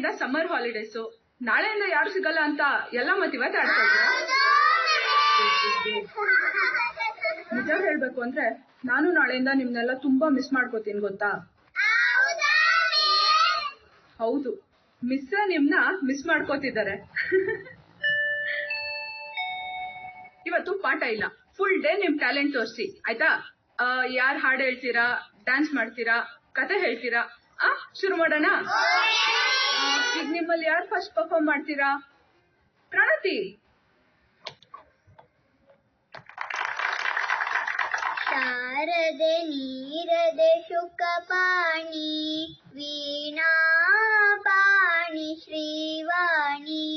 ನಾಳೆಯಿಂದ summer holidays, ನಾಳೆಯಿಂದ ಯಾರು ಸಿಗಲ್ಲ ಅಂತ ಎಲ್ಲ ಮತ್ತೆ ಇವತ್ತೇ ಆಡ್ತಾ ಇದ್ದೀರಾ? ನಿಜ ಹೇಳ್ಬೇಕು ಅಂದ್ರೆ ನಾನು ನಾಳೆಯಿಂದ ನಿಮ್ನೆಲ್ಲ ತುಂಬಾ ಮಿಸ್ ಮಾಡ್ಕೋತೀನಿ ಗೊತ್ತಾ? ಹೌದು, ಮಿಸ್ ನಿಮ್ನ ಮಿಸ್ ಮಾಡ್ಕೋತಿದ್ದಾರೆ. ಇವತ್ತು ಪಾಠ ಇಲ್ಲ, ಫುಲ್ ಡೇ ನಿಮ್ ಟ್ಯಾಲೆಂಟ್ ತೋರಿಸಿ ಆಯ್ತಾ? ಯಾರು ಹಾಡು ಹೇಳ್ತೀರಾ, ಡ್ಯಾನ್ಸ್ ಮಾಡ್ತೀರಾ, ಕತೆ ಹೇಳ್ತೀರಾ? ಶುರು ಮಾಡೋಣ. ಈಗ ನಿಮ್ಮಲ್ಲಿ ಯಾರು ಫಸ್ಟ್ ಪರ್ಫಾರ್ಮ್ ಮಾಡ್ತೀರಾ? ಪ್ರಣತಿ. ಶಾರದೆ ನೀರದೆ ಶುಕಪಾಣಿ ವೀಣಾ ಪಾಣಿ ಶ್ರೀವಾಣಿ.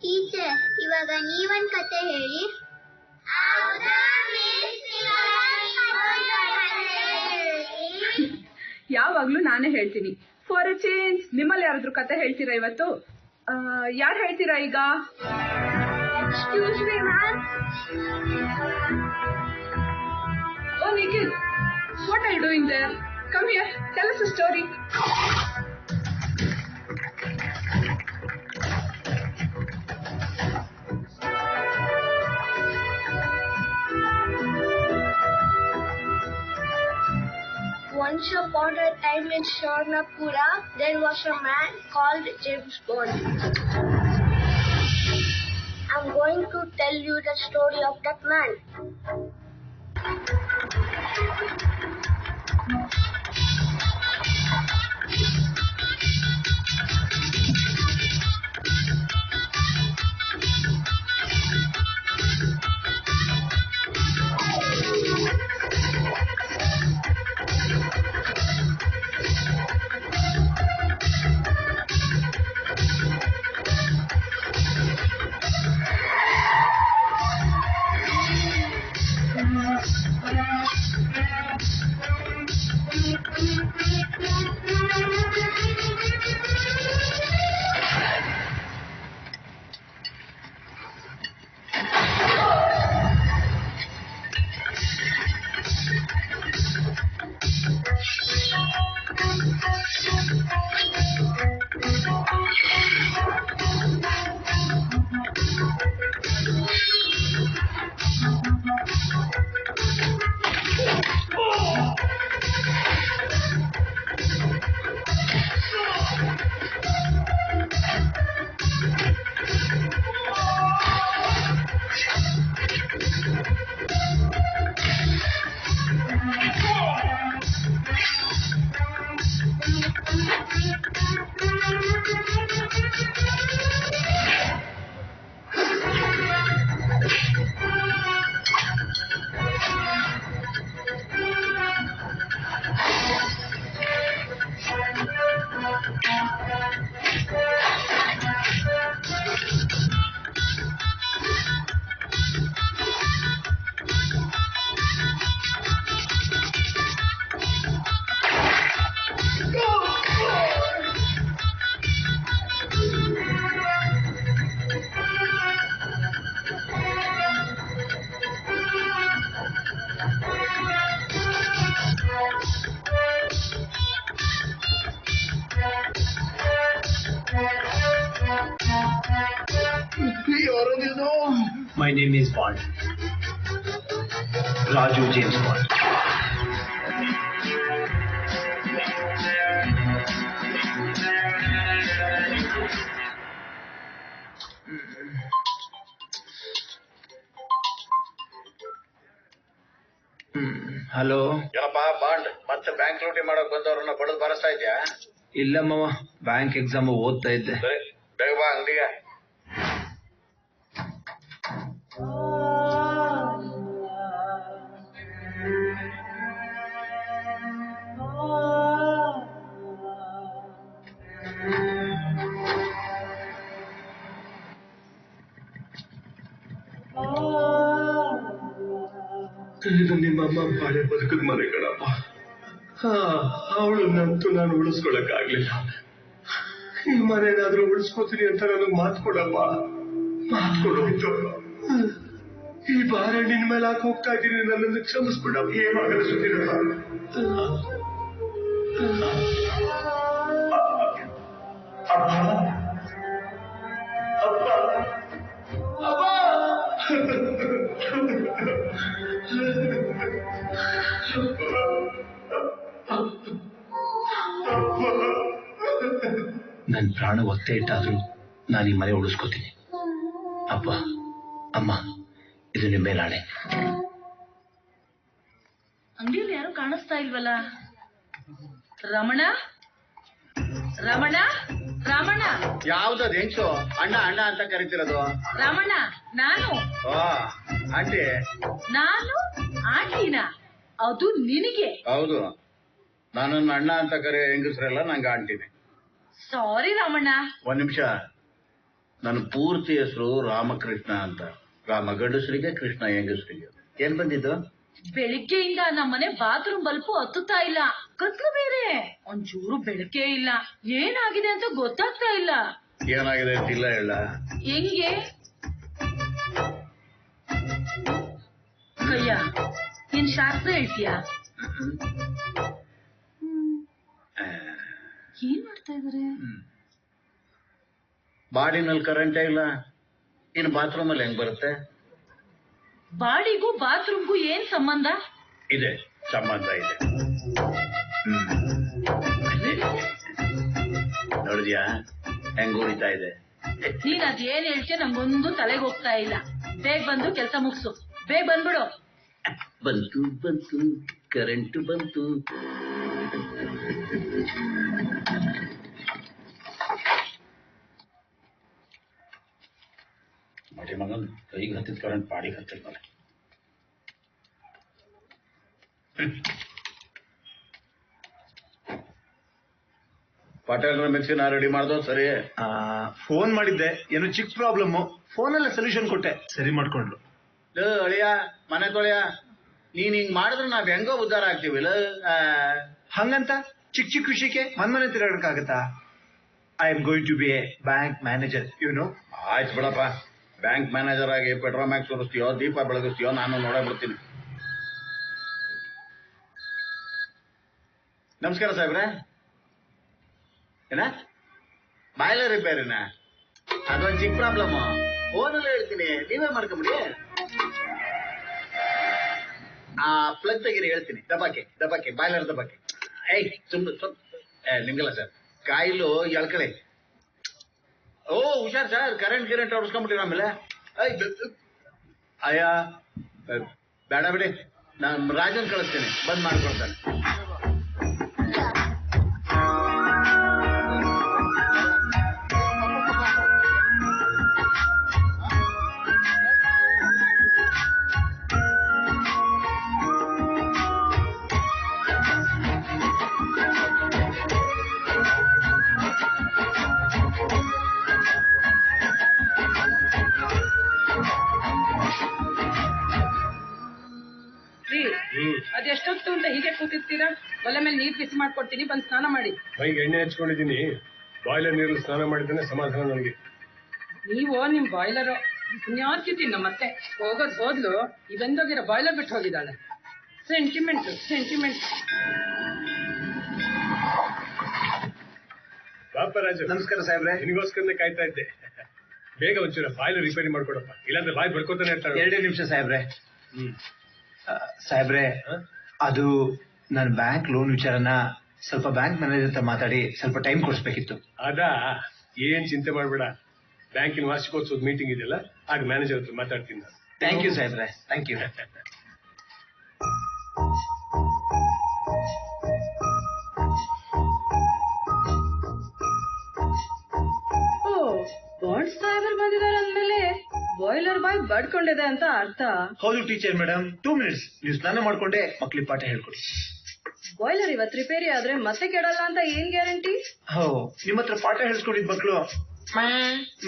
ಟೀಚರ್, ಇವಾಗ ನೀವೊಂದು ಕತೆ ಹೇಳಿ. ಯಾವಾಗ್ಲೂ ನಾನೇ ಹೇಳ್ತೀನಿ. ಫಾರ್ ಎ ಚೇಂಜ್ ನಿಮ್ಮಲ್ಲಿ ಯಾರಾದ್ರೂ ಕತೆ ಹೇಳ್ತೀರಾ ಇವತ್ತು? ಯಾರು ಹೇಳ್ತೀರಾ ಈಗ? Excuse me ma'am. Oh Nikhil, what are you doing there? Come here, tell us a story. Once upon a time in Swarnapura, there was a man called James Bond. I'm going to tell you the story of that man. My name is Bond. Raju James Bond. Hello. ಏನಪ್ಪ bond, ಮತ್ತೆ bank ಲೂಟಿ ಮಾಡಕ್ ಬಂದವ್ರನ್ನ ಬಡದ್ ಬರಸ್ತಾ ಇದ್ಯಾ? ಇಲ್ಲ ಮಾವ, bank exam ಓದ್ತಾ ಇದ್ದೆ. ಬೇಗ ಬಾ ಅಂಗಡಿಗೆ. ಇದು ನಿಮ್ಮಮ್ಮ ಬಾಳೆ ಬದುಕದ ಮನೆ ಕಣಪ್ಪ. ಅವಳನ್ನಂತೂ ನಾನು ಉಳಿಸ್ಕೊಳಕ್ಕಾಗ್ಲಿಲ್ಲ. ಈ ಮನೇನಾದ್ರೂ ಉಳಿಸ್ಕೋತೀನಿ ಅಂತ ನನಗೆ ಮಾತು ಕೊಡಪ್ಪ, ಮಾತು ಕೊಡೋಯ್ತು. ಈ ಭಾರ ನಿನ್ ಮೇಲೆ ಹಾಕಿ ಹೋಗ್ತಾ ಇದ್ದೀನಿ, ನನ್ನನ್ನು ಕ್ಷಮಿಸ್ಬಿಡ. ಏನಾಗಲ್ಲ ಸುಧೀರಪ್ಪ. ನನ್ನ ಪ್ರಾಣ ಒತ್ತೆ ಇಟ್ಟಾದ್ರೂ ನಾನು ಈ ಮನೆ ಉಳಿಸ್ಕೋತೀನಿ. ಅಪ್ಪ ಅಮ್ಮ, ಇದು ನಿಮ್ಮ ಮೇಲಾಣೆ. ಅಂಗಡಿಯಲ್ಲಿ ಯಾರು ಕಾಣಿಸ್ತಾ ಇಲ್ವಲ್ಲ? ರಮಣ ರಮಣ ರಮಣ, ಯಾವ್ದದ್ ಹೆಂಗ್ಸು ಅಣ್ಣ ಅಣ್ಣ ಅಂತ ಕರಿತಿರೋದು? ರಮಣ, ನಾನು ಆಂಟಿ. ನಾನು ಆಂಟಿನ? ಅದು ನಿನಗೆ. ಹೌದು, ನನ್ನನ್ನು ಅಣ್ಣ ಅಂತ ಕರೆಯೋ ಹೆಂಗಸ್ರೆಲ್ಲ ನಂಗೆ ಆಂಟಿನೇ. ಸಾರಿ ರಮಣ. ಒಂದ್ ನಿಮಿಷ, ನನ್ನ ಪೂರ್ತಿ ಹೆಸರು ರಾಮಕೃಷ್ಣ ಅಂತ. ರಾಮ ಗಂಡಸರಿಗೆ, ಕೃಷ್ಣ ಹೆಂಗಸರಿಗೆ. ಏನ್ ಬಂದಿದ್ದು? ಬೆಳಿಗ್ಗೆಯಿಂದ ನಮ್ಮನೆ ಬಾತ್ರೂಮ್ ಬಲ್ಪು ಹತ್ತುತ್ತಾ ಇಲ್ಲ, ಕತ್ಲು ಬೇರೆ, ಒಂಚೂರು ಬೆಳಕೆ ಇಲ್ಲ. ಏನಾಗಿದೆ ಅಂತ ಗೊತ್ತಾಗ್ತಾ ಇಲ್ಲ. ಏನಾಗಿದೆ ಅಂತಿಲ್ಲ ಹೇಳ. ಹೆಂಗೆ ಕಯ್ಯ, ಏನ್ ಶಾಸ್ತ್ರ ಹೇಳ್ತೀಯಾ? ಏನ್ ಮಾಡ್ತಾ ಇದಾರೆ? ಬಾಡಿನಲ್ಲಿ ಕರೆಂಟೇ ಇಲ್ಲ, ಇನ್ನು ಬಾತ್ರೂಮ್ ಅಲ್ಲಿ ಹೆಂಗ್ ಬರುತ್ತೆ? ಬಾಡಿಗೂ ಬಾತ್ರೂಮ್ಗೂ ಏನ್ ಸಂಬಂಧ? ಇದೆ, ಸಂಬಂಧ ಇದೆ. ನೋಡಿದ್ಯಾ ಹೆಂಗ್ ಉಳಿತಾ ಇದೆ? ನೀನ್ ಅದೇನ್ ಹೇಳ್ತೀಯ ನಂಗೊಂದು ತಲೆಗೆ ಹೋಗ್ತಾ ಇಲ್ಲ. ಬೇಗ ಬಂದು ಕೆಲಸ ಮುಗಿಸು, ಬೇಗ ಬಂದ್ಬಿಡು. ಬಂತು ಬಂತು, ಕರೆಂಟ್ ಬಂತು. ಮಡಿ ಮಗನ್ ಕೈಗೆ ಹತ್ತಿದ ಕರೆಂಟ್ ಪಾಡಿಗೆ ಹತ್ತಿರ್ತಾರೆ. ಪಟೇಲ್ರ ಮಿಕ್ಸಿನ ರೆಡಿ ಮಾಡ್ದೋ? ಸರಿ, ಫೋನ್ ಮಾಡಿದ್ದೆ, ಏನೋ ಚಿಕ್ಕ ಪ್ರಾಬ್ಲಮ್, ಫೋನಲ್ಲೇ ಸೊಲ್ಯೂಷನ್ ಕೊಟ್ಟೆ, ಸರಿ ಮಾಡ್ಕೊಂಡ್ರು. ಅಳಿಯ, ಮನೆ ತೊಳೆಯ, ನೀನ್ ಹಿಂಗ್ ಮಾಡಿದ್ರೆ ನಾವ್ ಹೆಂಗೋ ಉದ್ಧಾರ ಆಗ್ತೀವಿಲ್ಲ. ಹಂಗಂತ ಚಿಕ್ಕ ಚಿಕ್ಕ ವಿಷಯಕ್ಕೆ ಮನ್ಮನೆ ತಿರುಗಾಡಕ್ಕಾಗತ್ತಾ? I am going to be a bank manager, you know. ಆಯ್ತು ಬಿಡಪ್ಪ, ಬ್ಯಾಂಕ್ ಮ್ಯಾನೇಜರ್ ಆಗಿ ಪೆಟ್ರೋಮ್ಯಾಕ್ಸ್ ತೋರಿಸ್ತೀಯೋ, ದೀಪ ಬೆಳಗಿಸ್ತೀಯೋ, ನಾನು ನೋಡೇ ಬಿಡ್ತೀನಿ. ನಮಸ್ಕಾರ ಸಾಹೇಬ್ರೆ. ಏನ ಬಾಯ್ಲರ್ ರಿಪೇರಿನ? ಅದೊಂದು ಚಿಕ್ಕ ಪ್ರಾಬ್ಲಮ್, ಫೋನಲ್ಲಿ ಹೇಳ್ತೀನಿ, ನೀವೇ ಮಾಡ್ಕೊಂಬಿಡಿ. ಆ ಪ್ಲಗ್ ತೆಗೀರಿ, ಹೇಳ್ತೀನಿ. ದಬಾಕೆ ಬಾಯ್ಲರ್ ದಬಾಕೆ. ಏಯ್ ನಿಮ್ಗಲ್ಲ ಸರ್, ಕಾಯಿಲು ಎಳ್ಕಳಿ. ಓ ಹುಷಾರ್ ಸರ್, ಕರೆಂಟ್ ಹೊಡ್ಸ್ಕೊಂಡ್ಬಿಟ್ಟಿರ ಆಮೇಲೆ. ಅಯ್ಯ ಬೇಡ ಬಿಡಿ, ನಾನು ರಾಜನ್ ಕಳಿಸ್ತೀನಿ, ಬಂದ್ ಮಾಡ್ಕೊಳ್ತಾನೆ. ಅದೆಷ್ಟೊತ್ತು ಅಂತ ಹೀಗೆ ಕೂತಿರ್ತೀರಾ? ಒಲೆ ಮೇಲೆ ನೀರ್ ಬಿಸಿ ಮಾಡ್ಕೊಡ್ತೀನಿ, ಬಂದು ಸ್ನಾನ ಮಾಡಿ. ಮೈಗೆ ಎಣ್ಣೆ ಹಚ್ಕೊಂಡಿದ್ದೀನಿ, ಬಾಯ್ಲರ್ ನೀರಲ್ಲಿ ಸ್ನಾನ ಮಾಡಿದ್ರೆ ಸಮಾಧಾನ ನನಗೆ. ನೀವು ನಿಮ್ ಬಾಯ್ಲರ್ ಪುಣ್ಯಾರ್ಕಿತೀನಿ. ಮತ್ತೆ ಹೋಗೋದ್ ಹೋದ್ಲು, ಇವೆಂದೋಗಿರೋ ಬಾಯ್ಲರ್ ಬಿಟ್ಟು ಹೋಗಿದ್ದಾಳೆ. ಸೆಂಟಿಮೆಂಟ್. ಬಾಪರಾಜು, ನಮಸ್ಕಾರ ಸಾಹೇಬ್ರೆ. ನಿನಗೋಸ್ಕರನೇ ಕಾಯ್ತಾ ಇದ್ದೆ. ಬೇಗ ಒಂಚೂರ ಬಾಯ್ಲರ್ ರಿಪೇರಿ ಮಾಡ್ಕೊಡಪ್ಪ, ಇಲ್ಲಾಂದ್ರೆ ಬಾಯ್ ಬಡ್ಕೋತಾನೆ ಇರ್ತಾರೆ. 2 ನಿಮಿಷ ಸಾಹೇಬ್ರೆ. ಸಾಹೇಬ್ರೆ, ಅದು ನನ್ನ ಬ್ಯಾಂಕ್ ಲೋನ್ ವಿಚಾರನ ಸ್ವಲ್ಪ ಬ್ಯಾಂಕ್ ಮ್ಯಾನೇಜರ್ ಹತ್ರ ಮಾತಾಡಿ ಸ್ವಲ್ಪ ಟೈಮ್ ಕೊಡಿಸ್ಬೇಕಿತ್ತು. ಅದಾ, ಏನ್ ಚಿಂತೆ ಮಾಡ್ಬೇಡ, ಬ್ಯಾಂಕಿನ ವಾರ್ಷಿಕೋತ್ಸವದ ಮೀಟಿಂಗ್ ಇದೆಯಲ್ಲ, ಆಗ ಮ್ಯಾನೇಜರ್ ಹತ್ರ ಮಾತಾಡ್ತೀನಿ ನಾನು. ಥ್ಯಾಂಕ್ ಯು ಸಾಹೇಬ್ರೆ, ಥ್ಯಾಂಕ್ ಯು. ಬಾಂಡ್ ಸಾಹೇಬರ್ ಬಂದಿದ್ದಾರೆ ಅಂದ್ಮೇಲೆ ಬಾಯ್ಲರ್ ಬಾಯ್ ಬಡ್ಕೊಂಡಿದೆ ಅಂತ ಅರ್ಥ. ಹೌದು ಟೀಚರ್ ಮೇಡಮ್, 2 minutes ನೀವು ಸ್ನಾನ ಮಾಡ್ಕೊಂಡೆ ಮಕ್ಳಿಗೆ ಪಾಠ ಹೇಳ್ಕೊಡಿ. ಬಾಯ್ಲರ್ ಇವತ್ತು ರಿಪೇರಿ ಆದ್ರೆ ಮತ್ತೆ ಕೆಡಲ್ಲ ಅಂತ ಏನ್ ಗ್ಯಾರಂಟಿ? ಹೋ, ನಿಮ್ಮ ಹತ್ರ ಪಾಠ ಹೇಳ್ಸ್ಕೊಂಡಿದ್ ಮಕ್ಳು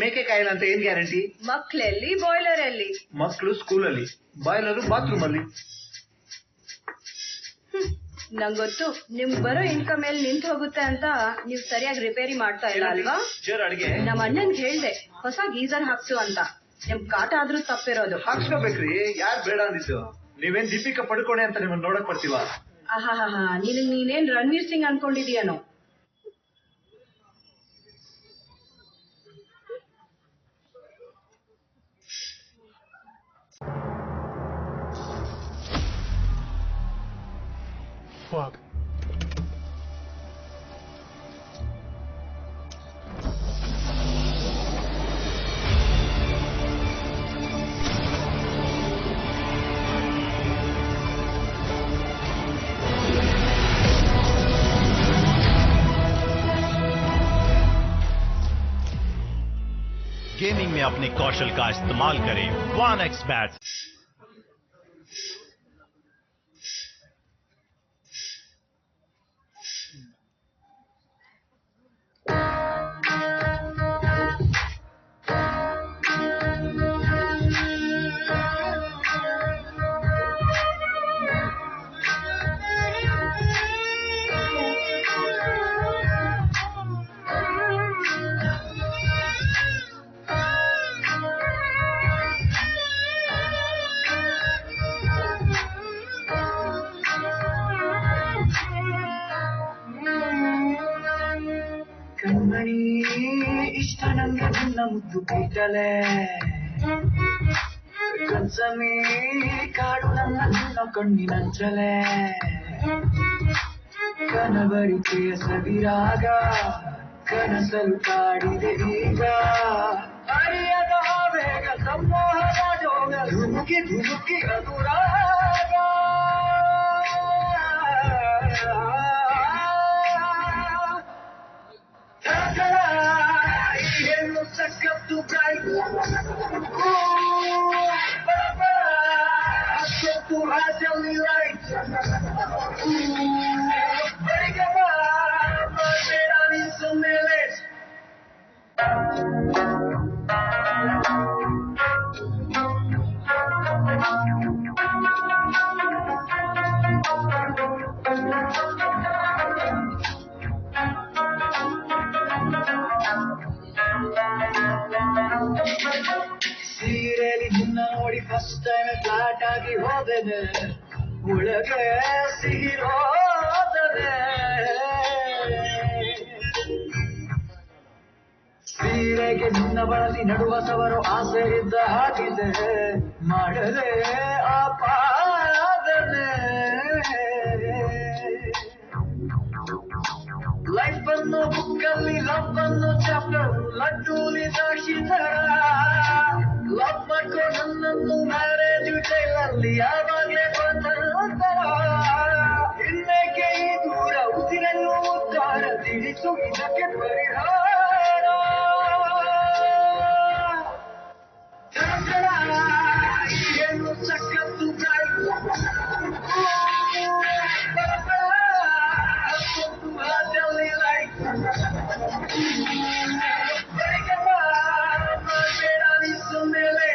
ಮೇಕೆ ಕಾಯಿಲ್ಲ ಅಂತ ಏನ್ ಗ್ಯಾರಂಟಿ? ಮಕ್ಳೆಲ್ಲಿ ಬಾಯ್ಲರ್ ಎಲ್ಲಿ? ಮಕ್ಳು ಸ್ಕೂಲಲ್ಲಿ, ಬಾಯ್ಲರು ಬಾತ್ರೂಮ್ ಅಲ್ಲಿ. ನಂಗೊತ್ತು ನಿಮ್ ಬರೋ ಇನ್ಕಮ್ ಎಲ್ಲಿ ನಿಂತು ಹೋಗುತ್ತೆ ಅಂತ ನೀವ್ ಸರಿಯಾಗಿ ರಿಪೇರಿ ಮಾಡ್ತಾ ಇಲ್ಲ ಅಲ್ವಾ? ಅಡಿಗೆ ನಮ್ಮ ಅಣ್ಣನ್ ಹೇಳ್ದೆ ಹೊಸ ಗೀಸರ್ ಹಾಕ್ಸು ಅಂತ. ನಿಮ್ ಕಾಟ ಆದ್ರೂ ತಪ್ಪಿರೋದು. ಹಾಕ್ಸ್ಕೋಬೇಕ್ರಿ, ಯಾರ್ ಬೇಡ ಅಂದಿದ್ದು? ನೀವೇನ್ ದೀಪಿಕಾ ಪಡ್ಕೊಣೆ ಅಂತ ನಿಮ್ಮನ್ನ ನೋಡಕ್ ಬರ್ತೀವ? ಆಹಾ, ನೀನೇನ್ ರಣವೀರ್ ಸಿಂಗ್ ಅನ್ಕೊಂಡಿದೀಯನೋ? Fuck. गेमिंग में अपने कौशल का इस्तेमाल करें 1x बैट। ಕಣ್ಮಣಿ ಇಷ್ಟ ನಂಗೆ ನಿನ್ನ ಮುದ್ದು ಪೀಟಲೆ, ಕನ್ಸಮಿ ಕಾಡು ನನ್ನ ನಿನ್ನ ಕಣ್ಣಿನಂಚಲೆ, ಕನವರಿಕೆಯ ಸವಿರಾಗ ಕನಸಲು ಕಾಡಿದೆ ಈಗ, ಅರಿಯದ ಬೇಗ ಸಂಮೋಹನ ಜೋಗ ಧುಮುಕಿ ಧುಮುಕಿ ಅನುರಾಗ. ಹೆಣ್ಣು ಸಕ್ಕತ್ತು ಸೊತ್ತು ಹಾಸಲ್ಲಿ ಲೈಟ್ ಬಳಿಗೆ ಬೇಡ ನೀ ಸುಮ್ಮನೆ. ಸೀರೆಲಿ ನಿನ್ನ ನೋಡಿ ಫಸ್ಟ್ ಟೈಮ್ ಫ್ಲಾಟ್ ಆಗಿ ಹೋದನೆ, ಒಳಗೆ ಸಿಹಿ ಹೋದನೆ. ಸೀರೆಗೆ ನಿನ್ನ ಬಳಸಿ ನಡುವ ಸವರು ಆಸೆ ಇದ್ದ ಹಾಗಿದೆ, ಮಾಡದೆ ಆಪಾದನೆ. ಲೈಫ್ ಅನ್ನು ಬುಕ್ಕಲ್ಲಿ ಲವ್ ಅನ್ನು ಚಾಪ್ಟರ್ ಲಡ್ಡೂಲಿ ದಾಕ್ಷಿತರ, ಲವ್ ಮಾಡ್ಕೊ ನನ್ನನ್ನು ಮ್ಯಾರೇಜ್ ಟೈಲಲ್ಲಿ ಯಾವಾಗ್ಲೇ ಬಂತರ. ಇನ್ನೇಕೆ ಈ ದೂರ ಉಸಿರನ್ನು ಉದ್ಧಾರ ತಿಳಿಸು ಇದಕ್ಕೆ ಪರಿಹಾರ. ಈ ಹೆಣ್ಣು ಸಕ್ಕತ್ತು ಬೇಡ ನೀ ಸುಮ್ಮನೆ.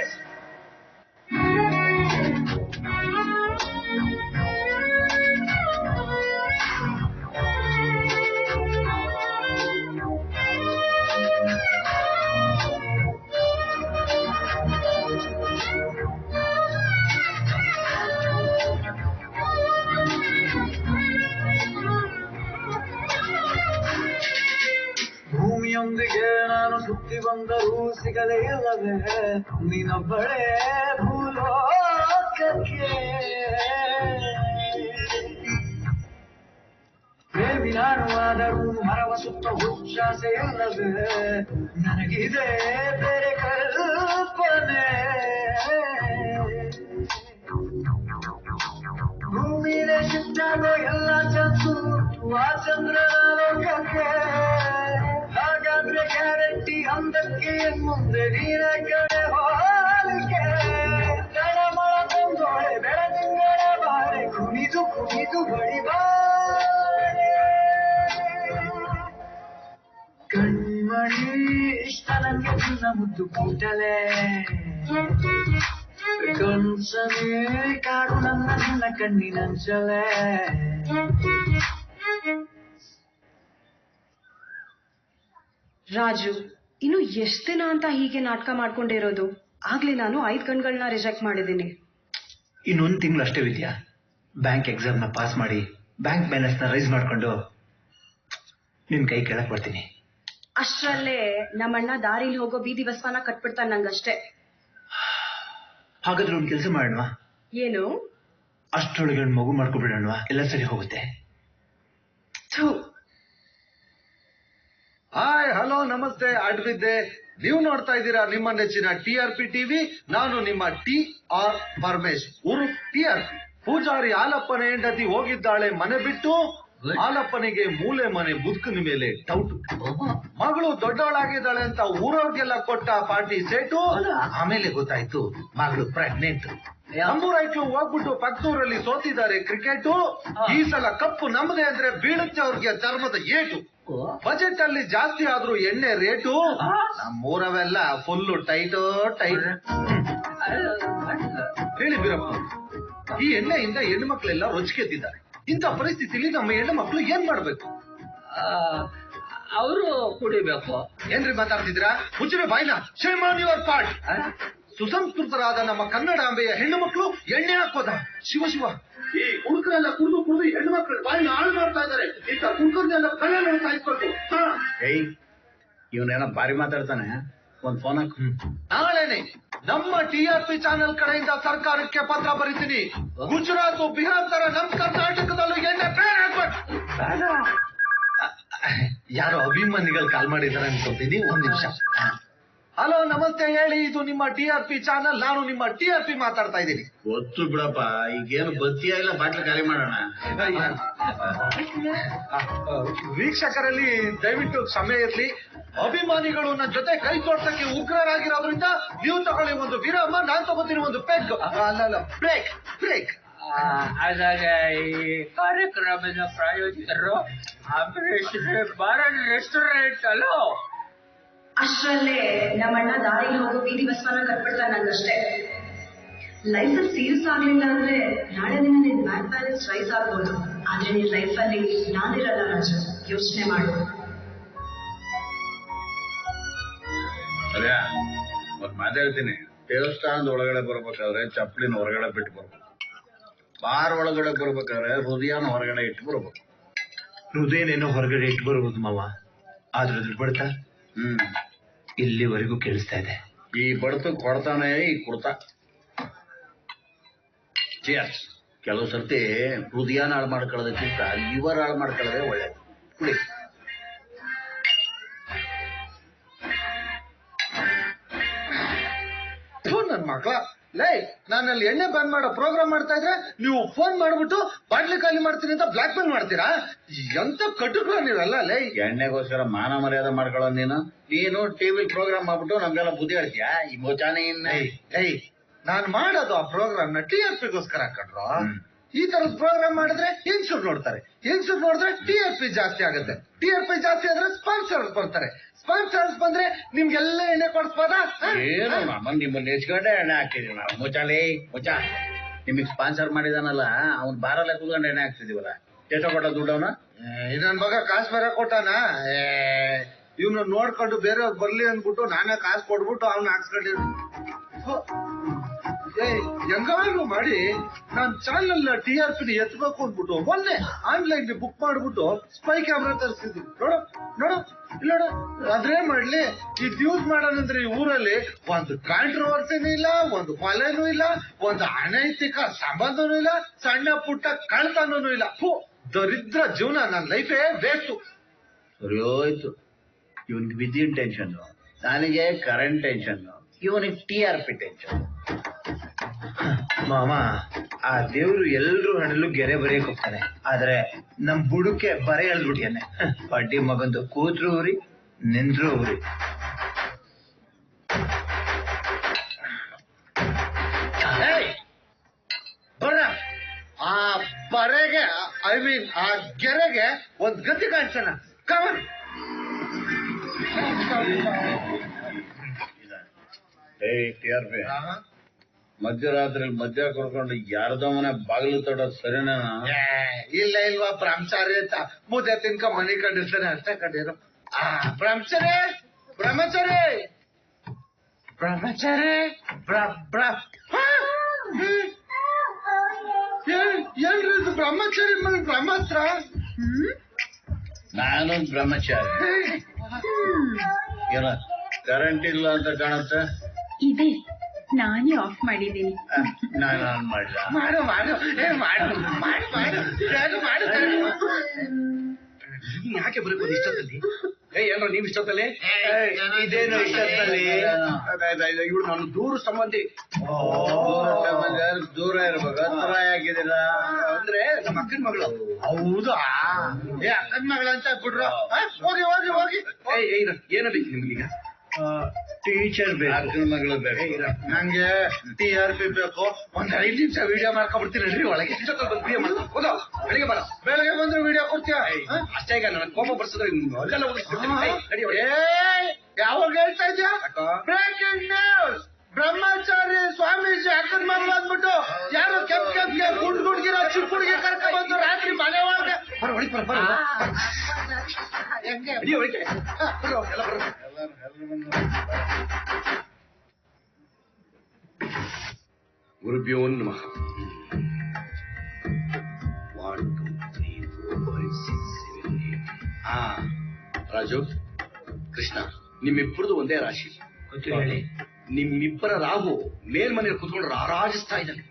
ಭೂಮಿಯೊಂದಿಗೆ ನಾನು ಸುತ್ತಿ ಬಂದರೂ ಸಿಗಲೇ ಇಲ್ಲವೇ ನೀನೊಬ್ಬಳೇ ಭೂಲೋಕಕ್ಕೆ. ಪ್ರೇಮಿ ನಾನು ಆದರೂ ಮರವ ಸುತ್ತ ಹುಚ್ಚಾಸೆ ಇಲ್ಲವೇ ನನಗಿದೆ ಬೇರೆ ಕಲ್ಪನೆ. ಭೂಮಿನೇ ಸಿಟ್ಟಾಗೋ ಎಲ್ಲ ಚಂದು ಆ ಚಂದ್ರನ ಲೋಕಕ್ಕೆ, ಹಾಗಾದ್ರೆ ಗ್ಯಾರಂಟಿ ಅಂದಕ್ಕೆ ಮುಂದೆ ನೀರ ಕಡೆ ಹೋಲಿಕೆ. ತಳಮಳ ತಂದೋಳೆ ಬೆಳದಿಂಗಳ ಬಾರೆ ಕುಣಿದು ಕುಣಿದು ಬಡಿಬಾರೆ. ಕಣ್ಮಣಿ ಇಷ್ಟ ನಂಗೆ ನಿನ್ನ ಮುದ್ದು ಪೂಟಲೆ, ಕನ್ಸಮೇ ಕಾಡು ನನ್ನ ನಿನ್ನ ಕಣ್ಣಿನಂಚಲೆ. ರಾಜು, ಇನ್ನು ಎಷ್ಟ್ ದಿನ ಅಂತ ಹೀಗೆ ನಾಟಕ ಮಾಡ್ಕೊಂಡಿರೋದು? ಆಗ್ಲೇ ನಾನು 5 ಗಂಟೆಗಳನ್ನ ರಿಜೆಕ್ಟ್ ಮಾಡಿದ್ದೀನಿ. ಇನ್ನೊಂದು ತಿಂಗಳು ಅಷ್ಟೇ ವಿದ್ಯಾ, ಬ್ಯಾಂಕ್ ಎಕ್ಸಾಮ್ನ ಪಾಸ್ ಮಾಡಿ ಬ್ಯಾಂಕ್ ಬ್ಯಾಲೆನ್ಸ್ನ ರೈಸ್ ಮಾಡ್ಕೊಂಡು ನಿನ್ ಕೈ ಕೆಳಕ್ ಬರ್ತೀನಿ. ಅಷ್ಟರಲ್ಲೇ ನಮ್ಮಣ್ಣ ದಾರಿಲಿ ಹೋಗೋ ಬೀದಿ ಬಸ್ವನ ಕಟ್ಬಿಡ್ತಾನೆ ನಂಗಷ್ಟೇ. ಹಾಗಾದ್ರೆ ಒಂದ್ ಕೆಲಸ ಮಾಡೋಣ, ಏನು? ಅಷ್ಟರೊಳಗೆ ಮಗು ಮಾಡ್ಕೊಬಿಡೋಣ, ಎಲ್ಲ ಸರಿ ಹೋಗುತ್ತೆ. ಹಾಯ್, ಹಲೋ, ನಮಸ್ತೆ, ಅಡ್ವಿದ್ದೆ. ನೀವು ನೋಡ್ತಾ ಇದ್ದೀರಾ ನಿಮ್ಮ ನೆಚ್ಚಿನ TRP ಟಿವಿ. ನಾನು ನಿಮ್ಮ TR ಪರಮೇಶ್, ಊರು TRP. ಪೂಜಾರಿ ಹಾಲಪ್ಪನ ಹೆಂಡತಿ ಹೋಗಿದ್ದಾಳೆ ಮನೆ ಬಿಟ್ಟು. ಹಾಲಪ್ಪನಿಗೆ ಮೂಲೆ ಮನೆ ಬುದ್ಕನ ಮೇಲೆ ಡೌಟು. ಮಗಳು ದೊಡ್ಡವಳಾಗಿದ್ದಾಳೆ ಅಂತ ಊರವ್ರಿಗೆಲ್ಲ ಕೊಟ್ಟ ಪಾರ್ಟಿ ಸೇಟು. ಆಮೇಲೆ ಗೊತ್ತಾಯ್ತು ಮಗಳು ಪ್ರೆಗ್ನೆಂಟ್. ನಮ್ಮೂರ ಐಕ್ಳು ಹೋಗ್ಬಿಟ್ಟು ಪಕ್ಕದೂರಲ್ಲಿ ಸೋತಿದ್ದಾರೆ ಕ್ರಿಕೆಟ್. ಈ ಸಲ ಕಪ್ಪು ನಮ್ಮದೇ ಅಂದ್ರೆ ಬೀಳುತ್ತೆ ಅವ್ರಿಗೆ ಚರ್ಮದ ಏಟು. ಬಜೆಟ್ ಅಲ್ಲಿ ಜಾಸ್ತಿ ಆದ್ರೂ ಎಣ್ಣೆ ರೇಟು. ನಮ್ಮೂರವೆಲ್ಲ ಫುಲ್ಲು ಟೈಟು ಟೈಟ್. ಹೇಳಿ ಬೀರಪ್ಪ, ಈ ಎಣ್ಣೆಯಿಂದ ಹೆಣ್ಣು ಮಕ್ಕಳೆಲ್ಲ ರೊಚ್ಚಿಗೆದ್ದಿದ್ದಾರೆ. ಇಂಥ ಪರಿಸ್ಥಿತಿಲಿ ನಮ್ಮ ಹೆಣ್ಣು ಮಕ್ಕಳು ಏನ್ ಮಾಡ್ಬೇಕು? ಅವರು ಕುಡಿಬೇಕು. ಏನ್ರಿ ಮಾತಾಡ್ತಿದ್ದೀರಾ? ಮುಚ್ಚಿನ ಬಾಯ್ನ. Shame on your part. ಸುಸಂಸ್ಕೃತರಾದ ನಮ್ಮ ಕನ್ನಡಾಂಬೆಯ ಹೆಣ್ಣು ಮಕ್ಕಳು ಎಣ್ಣೆ ಹಾಕೋದ? ಶಿವ ಶಿವ, ಈ ಕುಡುಕರೆಲ್ಲ ಕುಡಿದು ಹೆಣ್ಣು ಮಕ್ಕಳು ಬಾಯಿನ ಹಾಳು ಮಾಡ್ತಾ ಇದ್ದಾರೆ. ಇಂಥ ಕುಡುಕರನ್ನೆಲ್ಲ ಕಣ್ಣನ್ನು ಸಾಯಿಸ್ಬೇಕು. ಏಯ್, ಇವನೇನ ಬಾರಿ ಮಾತಾಡ್ತಾನೆ. ಒಂದ್ ಫೋನ್ ಹಾಕು. ನಾಳೆನೆ ನಮ್ಮ TRP ಚಾನೆಲ್ ಕಡೆಯಿಂದ ಸರ್ಕಾರಕ್ಕೆ ಪತ್ರ ಬರೀತೀನಿ. ಗುಜರಾತ್, ಬಿಹಾರ್ ತರ ನಮ್ ಕರ್ನಾಟಕದಲ್ಲೂ ಎಣ್ಣೆ ಬೇರೆ ಹಾಕ್ಬೇಕು. ಯಾರೋ ಅಭಿಮಾನಿಗಳು ಕಾಲ್ ಮಾಡಿದಾರೆ ಅನ್ಕೋತೀನಿ. ಒಂದ್ ನಿಮಿಷ. ಹಲೋ, ನಮಸ್ತೆ, ಹೇಳಿ, ಇದು ನಿಮ್ಮ TRP ಚಾನಲ್. ನಾನು ನಿಮ್ಮ TRP ಮಾತಾಡ್ತಾ ಇದ್ದೀನಿ. ಗೊತ್ತು ಬಿಡಪ್ಪ, ಈಗೇನು ಬತ್ತಿಯ ಇಲ್ಲ, ಬಾಟ್ಲು ಖಾಲಿ ಮಾಡೋಣ. ವೀಕ್ಷಕರಲ್ಲಿ ದಯವಿಟ್ಟು ಕ್ಷಮೆ ಇರ್ಲಿ. ಅಭಿಮಾನಿಗಳು ನನ್ನ ಜೊತೆ ಕೈ ತೋರ್ಸಕ್ಕೆ ಉಗ್ರರಾಗಿರೋದ್ರಿಂದ ನೀವು ತಗೊಳ್ಳಿ ಒಂದು ವಿರಾಮ, ನಾನ್ ತಗೋತೀನಿ ಒಂದು ಪೆಗ್. ಅಲ್ಲ, ಬ್ರೇಕ್ ಬ್ರೇಕ್. ಆದಾಗ ಈ ಕಾರ್ಯಕ್ರಮದ ಪ್ರಾಯೋಜಕರು ಅಂಬರೀಶ್ ಬಾರ್ ರೆಸ್ಟೋರೆಂಟ್ ಅಲ್ಲೋ. ಅಷ್ಟರಲ್ಲೇ ನಮ್ಮಣ್ಣ ದಾರಿಲಿ ಹೋಗೋ ಬೀದಿ ಬಸ್ವನ ಕಟ್ಬಿಡ್ತಾನೆ ನಂಗಷ್ಟೇ. ಲೈಫಲ್ಲಿ ಸೀರಿಯಸ್ ಆಗ್ಲಿಲ್ಲ ಅಂದ್ರೆ ನಾಳೆ ದಿನ ನಿನ್ ಬ್ಯಾಂಕ್ ಬ್ಯಾಲೆನ್ಸ್ ರೈಸ್ ಆಗ್ಬೋದು. ಆದ್ರೆ ನಿನ್ ಲೈಫಲ್ಲಿ ನಾನಿರಲ್ಲ ರಾಜು, ಯೋಚನೆ ಮಾಡು. ಅದ್ಯಾ, ಒಂದ್ ಮಾತು ಹೇಳ್ತೀನಿ. ದೇವಸ್ಥಾನದ ಒಳಗಡೆ ಬರ್ಬೇಕಾದ್ರೆ ಚಪ್ಪಲಿನ ಹೊರಗಡೆ ಬಿಟ್ಟು ಬರ್ಬೇಕು. ಬಾರ್ ಒಳಗಡೆ ಬರ್ಬೇಕಾದ್ರೆ ಹೃದಯನ ಹೊರಗಡೆ ಇಟ್ಟು ಬರ್ಬೇಕು. ಹೃದಯನೇನೋ ಹೊರಗಡೆ ಇಟ್ಟು ಬರ್ಬೋದು ಮಾವ, ಆದ್ರೆ ಅದ್ರ ಬಡ್ತ ಇಲ್ಲಿವರೆಗೂ ಕೇಳಿಸ್ತಾ ಇದೆ. ಈ ಬಡ್ತು ಕೊಡ್ತಾನೆ ಈ ಕುಡ್ತ. ಕೆಲವು ಸರ್ತಿ ಹೃದಯನ ಹಾಳು ಮಾಡ್ಕೊಳ್ಳೋದಕ್ಕಿಂತ ಲಿವರ್ ಹಾಳು ಮಾಡ್ಕೊಳ್ಳೋದೇ ಒಳ್ಳೇದು. ಕುಡಿ. ನನ್ ಮಕ್ಳ, ಲೈ, ನಾನಲ್ಲಿ ಎಣ್ಣೆ ಬಂದ್ ಮಾಡೋ ಪ್ರೋಗ್ರಾಮ್ ಮಾಡ್ತಾ ಇದ್ರೆ ನೀವು ಫೋನ್ ಮಾಡ್ಬಿಟ್ಟು ಬಾಟ್ಲಿ ಖಾಲಿ ಮಾಡ್ತೀನಿ ಅಂತ ಬ್ಲಾಕ್ ಮೇಲ್ ಮಾಡ್ತೀರಾ? ಎಂತ ಕಟುಕ್ರ ನೀವೆಲ್ಲ. ಲೈ, ಎಣ್ಣೆಗೋಸ್ಕರ ಮಾನ ಮರ್ಯಾದೆ ಮಾಡ್ಕೊಳ್ಳೋ ನೀನು ಟಿವಿ ಪ್ರೋಗ್ರಾಮ್ ಮಾಡ್ಬಿಟ್ಟು ನಮ್ಗೆಲ್ಲ ಬುದ್ಧಿ ಹೇಳ್ತೀಯಾ? ಈ ಮೋಚಾನೆ ನಾನ್ ಮಾಡೋದು ಆ ಪ್ರೋಗ್ರಾಮ್ ನ TRPಗೋಸ್ಕರ ಕಣ್ರು. ಈ ತರದ ಪ್ರೋಗ್ರಾಮ್ ಮಾಡಿದ್ರೆ ಹೆಂಗ್ಸೂರ್ ನೋಡ್ತಾರೆ, ಹೆಂಗ್ಸೂರ್ ನೋಡಿದ್ರೆ TRP ಜಾಸ್ತಿ ಆಗುತ್ತೆ. TRP ಜಾಸ್ತಿ ಆದ್ರೆ ಸ್ಪಾನ್ಸರ್ಸ್ ಬರ್ತಾರೆ, ಸ್ಪಾನ್ಸರ್ಸ್ ಬಂದ್ರೆ ನಿಮ್ಗೆಲ್ಲ ಎಣ್ಣೆ ಕೊಡ್ಸ್ಬೋದಾ? ಏನು ನಿಮ್ಮನ್ನ ನೆಚ್ಕೊಂಡೆ ಎಣ್ಣೆ ಹಾಕ್ತಿದೀವಿ ನಾವು. ಮುಚ್ಚಾ ನಿಮಗ್ ಸ್ಪಾನ್ಸರ್ ಮಾಡಿದಾನಲ್ಲ, ಅವ್ನ್ ಬಾರಲ್ಲೇ ಕೂತ್ಕೊಂಡು ಎಣ್ಣೆ ಹಾಕ್ತಿದೀವಲ್ಲ. ಎಷ್ಟೋ ಕೊಟ್ಟ ದುಡ್ಡು ಅವನ? ನನ್ ಮಗ ಕಾಸು ಬೇರೆ ಕೊಟ್ಟಾನ. ಇವ್ನ ನೋಡ್ಕೊಂಡು ಬೇರೆಯವ್ರು ಬರ್ಲಿ ಅಂದ್ಬಿಟ್ಟು ನಾನೇ ಕಾಸು ಕೊಡ್ಬಿಟ್ಟು ಅವ್ನ ಹಾಕ್ಸ್ಕೊಂಡಿರ್. ಹೆಂಗಾದ್ರು ಮಾಡಿ ನಾನ್ ಚಾನಲ್ TRP ಎತ್ಬೇಕು ಅಂದ್ಬಿಟ್ಟು ಮೊನ್ನೆ ಆನ್ಲೈನ್ ಬುಕ್ ಮಾಡ್ಬಿಟ್ಟು ಸ್ಪೈ ಕ್ಯಾಮ್ರಾ ತರಿಸಿದ್ವಿ. ನೋಡು ಇಲ್ಲ, ಅದ್ರೇ ಮಾಡ್ಲಿ, ಇದು ಯೂಸ್ ಮಾಡೋಣಂದ್ರೆ ಈ ಊರಲ್ಲಿ ಒಂದು ಕಾಂಟ್ರವರ್ಸಿನೂ ಇಲ್ಲ, ಒಂದು ಕೊಲೆನೂ ಇಲ್ಲ, ಒಂದು ಅನೈತಿಕ ಸಂಬಂಧನೂ ಇಲ್ಲ, ಸಣ್ಣ ಪುಟ್ಟ ಕಳ್ತನೂ ಇಲ್ಲ. ದರಿದ್ರ ಜೀವನ, ನನ್ನ ಲೈಫೇ ವೇಸ್ಟು. ಸರಿ ಹೋಯ್ತು. ಇವನ್ಗೆ ವಿದ್ಯುತ್ ಟೆನ್ಷನ್, ನನಗೆ ಕರೆಂಟ್ ಟೆನ್ಷನ್, ಇವನಿಗೆ TRP ಟೆನ್ಷನ್. ಮಾಮ, ಆ ದೇವ್ರು ಎಲ್ರೂ ಹಣಲು ಗೆರೆ ಬರೆಯಕ್ ಹೋಗ್ತಾನೆ, ಆದ್ರೆ ನಮ್ ಬುಡಕ್ಕೆ ಬರೆ ಎಳ್ದ್ಬಿಟ್ಯಾನೆ. ಬಡ್ಡಿ ಮಗಂದು ಕೂತ್ರು ಊರಿ, ನಿಂತ್ರು ಊರಿ. ಬರ್ರ, ಆ ಬರೆಗೆ, ಐ ಮೀನ್ ಆ ಗೆರೆಗೆ ಒಂದ್ ಗತಿ ಕಾಣಿಸೋಣ. ಕಮನ್. TRP ಮಧ್ಯರಾತ್ರಿ ಮದ್ಯ ಕೊಡ್ಕೊಂಡು ಯಾರ್ದೋ ಮನೆ ಬಾಗಿಲು ತೊಡೋದು ಸರಿನಾ? ಇಲ್ಲ ಇಲ್ವಾ ಬ್ರಹ್ಮಚಾರಿ ಅಂತ ಮುದ್ದೆ ತಿನ್ಕ ಮನೆ ಕಂಡಿರ್ತಾನೆ ಅಷ್ಟೇ ಕಂಡಿರೋ. ಬ್ರಹ್ಮಚಾರಿ, ಬ್ರಹ್ಮಚಾರಿ ಏನ್ರಿ ಇದು ಬ್ರಹ್ಮಚಾರಿ ಬ್ರಹ್ಮತ್ರ? ನಾನು ಬ್ರಹ್ಮಚಾರಿ. ಏನ ಕರೆಂಟ್ ಇಲ್ಲ ಅಂತ ಕಾಣುತ್ತೆ? ಇದೆ, ನಾನೇ ಆಫ್ ಮಾಡಿದ್ದೀನಿ. ನಾನು ಆನ್ ಮಾಡಿಲ್ಲ. ಮಾಡು ಮಾಡು ಮಾಡು ಮಾಡು ಮಾಡು ಮಾಡು. ಯಾಕೆ ಬರಬಹುದು ಇಷ್ಟದಲ್ಲಿ? ಏನೋ ನೀವು ಇಷ್ಟದಲ್ಲಿ? ಇದೇನು ಇಷ್ಟದಲ್ಲಿ? ಇವಳು ನನ್ನ ದೂರ ಸಂಬಂಧಿ. ದೂರ ಇರ್ಬೇಕು, ಹತ್ರ ಯಾಕಿದ್ದೀರ? ಅಂದ್ರೆ ನಮ್ಮ ಅಕ್ಕನ ಮಗಳು. ಹೌದಾ? ಅಕ್ಕನ ಮಗಳಂತ ಬಿಡ್ರು. ಹೋಗಿ ಹೋಗಿ ಹೋಗಿ. ಏನ ಬೇಕು ನಿಮ್ಗೀಗ? ಟೀಚರ್ ಬೇಕು. ಅಕ್ಕನ ಮಗಳು ಬೇಕು. ನಂಗೆ TRP ಬೇಕು. ಒಂದ್ 5 ನಿಮಿಷ ವಿಡಿಯೋ ಮಾಡ್ಕೊಂಡ್ಬಿಡ್ತೀನಿ ನಡ್ರಿ ಒಳಗೆ. ವಿಡಿಯೋ ಮಾಡ್ಕೊ. ಹೋದ ಬೆಳಿಗ್ಗೆ ಬರ. ಬೆಳಗ್ಗೆ ಬಂದ್ರೆ ವಿಡಿಯೋ ಕೊಡ್ತೀಯ? ಅಷ್ಟೇ ಈಗ ನನ್ನ ಕೋಪ ಬರ್ಸಿದ್ರೆ ಅದೆಲ್ಲ ಯಾವಾಗ ಹೇಳ್ತಾ ಇದ್ಯಾ? Breaking news! ಬ್ರಹ್ಮಚಾರಿ ಸ್ವಾಮೀಜಿ ಅಕ್ಕನ ಮಗಳು ಅಂದ್ಬಿಟ್ಟು ಯಾರು ಕೆಂಪ್ ಗುಡ್ಗಿರೋ ಚಿಕ್ಕ ಹುಡುಗಿ ಕರ್ಕೊಂಡ್ ಬಂದು ರಾತ್ರಿ ಮನೆ ಒಳಗೆ ಗುರುಭ್ಯೋ ನಮಃ. 1 2 3 4 5 6 7 8. ರಾಜು, ಕೃಷ್ಣ, ನಿಮ್ಮಿಬ್ಬರದು ಒಂದೇ ರಾಶಿ. ಹೇಳಿ. ನಿಮ್ಮಿಬ್ಬರ ರಾಹು ಮೇಲ್ಮನೆ ಕೂತ್ಕೊಂಡು ರಾರಾಜಿಸ್ತಾ ಇದ್ದಾನೆ.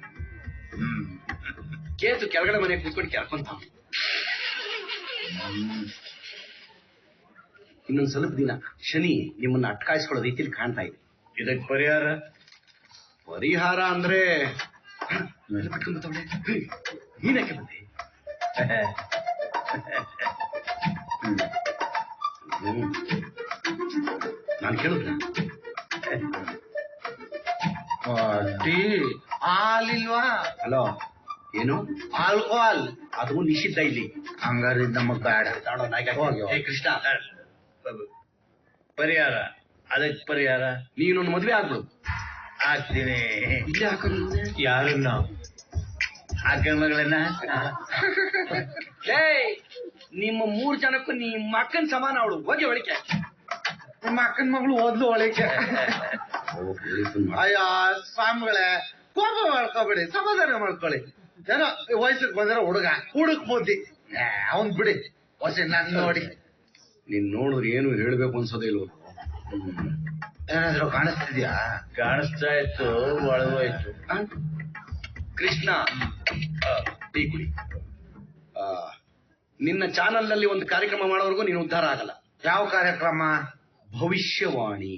ಕೇತು ಕೆಳಗಡೆ ಮನೆ ಕೂತ್ಕೊಂಡು ಕೆರ್ಕೊಂತ. ಇನ್ನೊಂದ್ ಸ್ವಲ್ಪ ದಿನ ಶನಿ ನಿಮ್ಮನ್ನ ಅಟ್ಕಾಯಿಸ್ಕೊಳ್ಳೋ ರೀತಿಯಲ್ಲಿ ಕಾಣ್ತಾ ಇದೆ. ಇದಕ್ಕೆ ಪರಿಹಾರ? ಪರಿಹಾರ ಅಂದ್ರೆ ನೀನ್ಯಾಕೆ ಬಂದೆ? ನಾನು ಕೇಳಿದ್ರ ಟೀ ಹಾಲಿಲ್ವಾ? ಹಲೋ, ಏನು ಆಲ್ಕೋಹಾಲ್? ಅದು ನಿಷಿದ್ಧ ಇಲ್ಲಿ. ಹಂಗಾರೆ ನಮಗ್ ಬೇಡ. ಏ ಕೃಷ್ಣ, ಪರಿಹಾರ? ಅದಕ್ಕೆ ಪರಿಹಾರ ನೀನೊಂದು ಮದ್ವೆ ಆಗ್ಬಿಡು. ಆಗ್ತೀನಿ. ಇಲ್ಲೇ ಹಾಕೋದು ಯಾರನ್ನ? ಅಕ್ಕನ ಮಗಳನ್ನ. ನಿಮ್ಮ 3 ಜನಕ್ಕೂ ನಿಮ್ಮ ಅಕ್ಕನ ಸಮಾನ ಅವಳು. ಹೋಗಿ ಒಳಿಕೆ. ನಿಮ್ಮ ಅಕ್ಕನ ಮಗಳು ಓದ್ಲು ಒಳಗೆ. ಅಯ್ಯ ಸ್ವಾಮಿಗಳೇ, ಕೋಪ ಮಾಡ್ಕೊಬೇಡಿ, ಸಮಾಧಾನ ಮಾಡ್ಕೊಳ್ಳಿ. ಏನೋ ವಯಸ್ಸಿಗೆ ಬಂದಿರೋ ಹುಡುಕ್ ಬುದ್ಧಿ ಅವನ್ ಬಿಡಿ. ಹೊಸ ನನ್ ನೋಡಿ ನೀನ್ ನೋಡಿದ್ರೆ ಏನು ಹೇಳ್ಬೇಕು ಅನ್ಸೋದೇ ಇಲ್ವ? ಏನಾದ್ರು ಕಾಣಿಸ್ತಿದ್ಯಾ? ಕಾಣಿಸ್ತಾ ಇತ್ತು, ಒಳಗೋಯ್ತು. ಕೃಷ್ಣ, ಟೀ ಕುಡಿ. ನಿನ್ನ ಚಾನಲ್ ನಲ್ಲಿ ಒಂದು ಕಾರ್ಯಕ್ರಮ ಮಾಡೋವರೆಗೂ ನೀನು ಉದ್ಧಾರ ಆಗಲ್ಲ. ಯಾವ ಕಾರ್ಯಕ್ರಮ? ಭವಿಷ್ಯವಾಣಿ.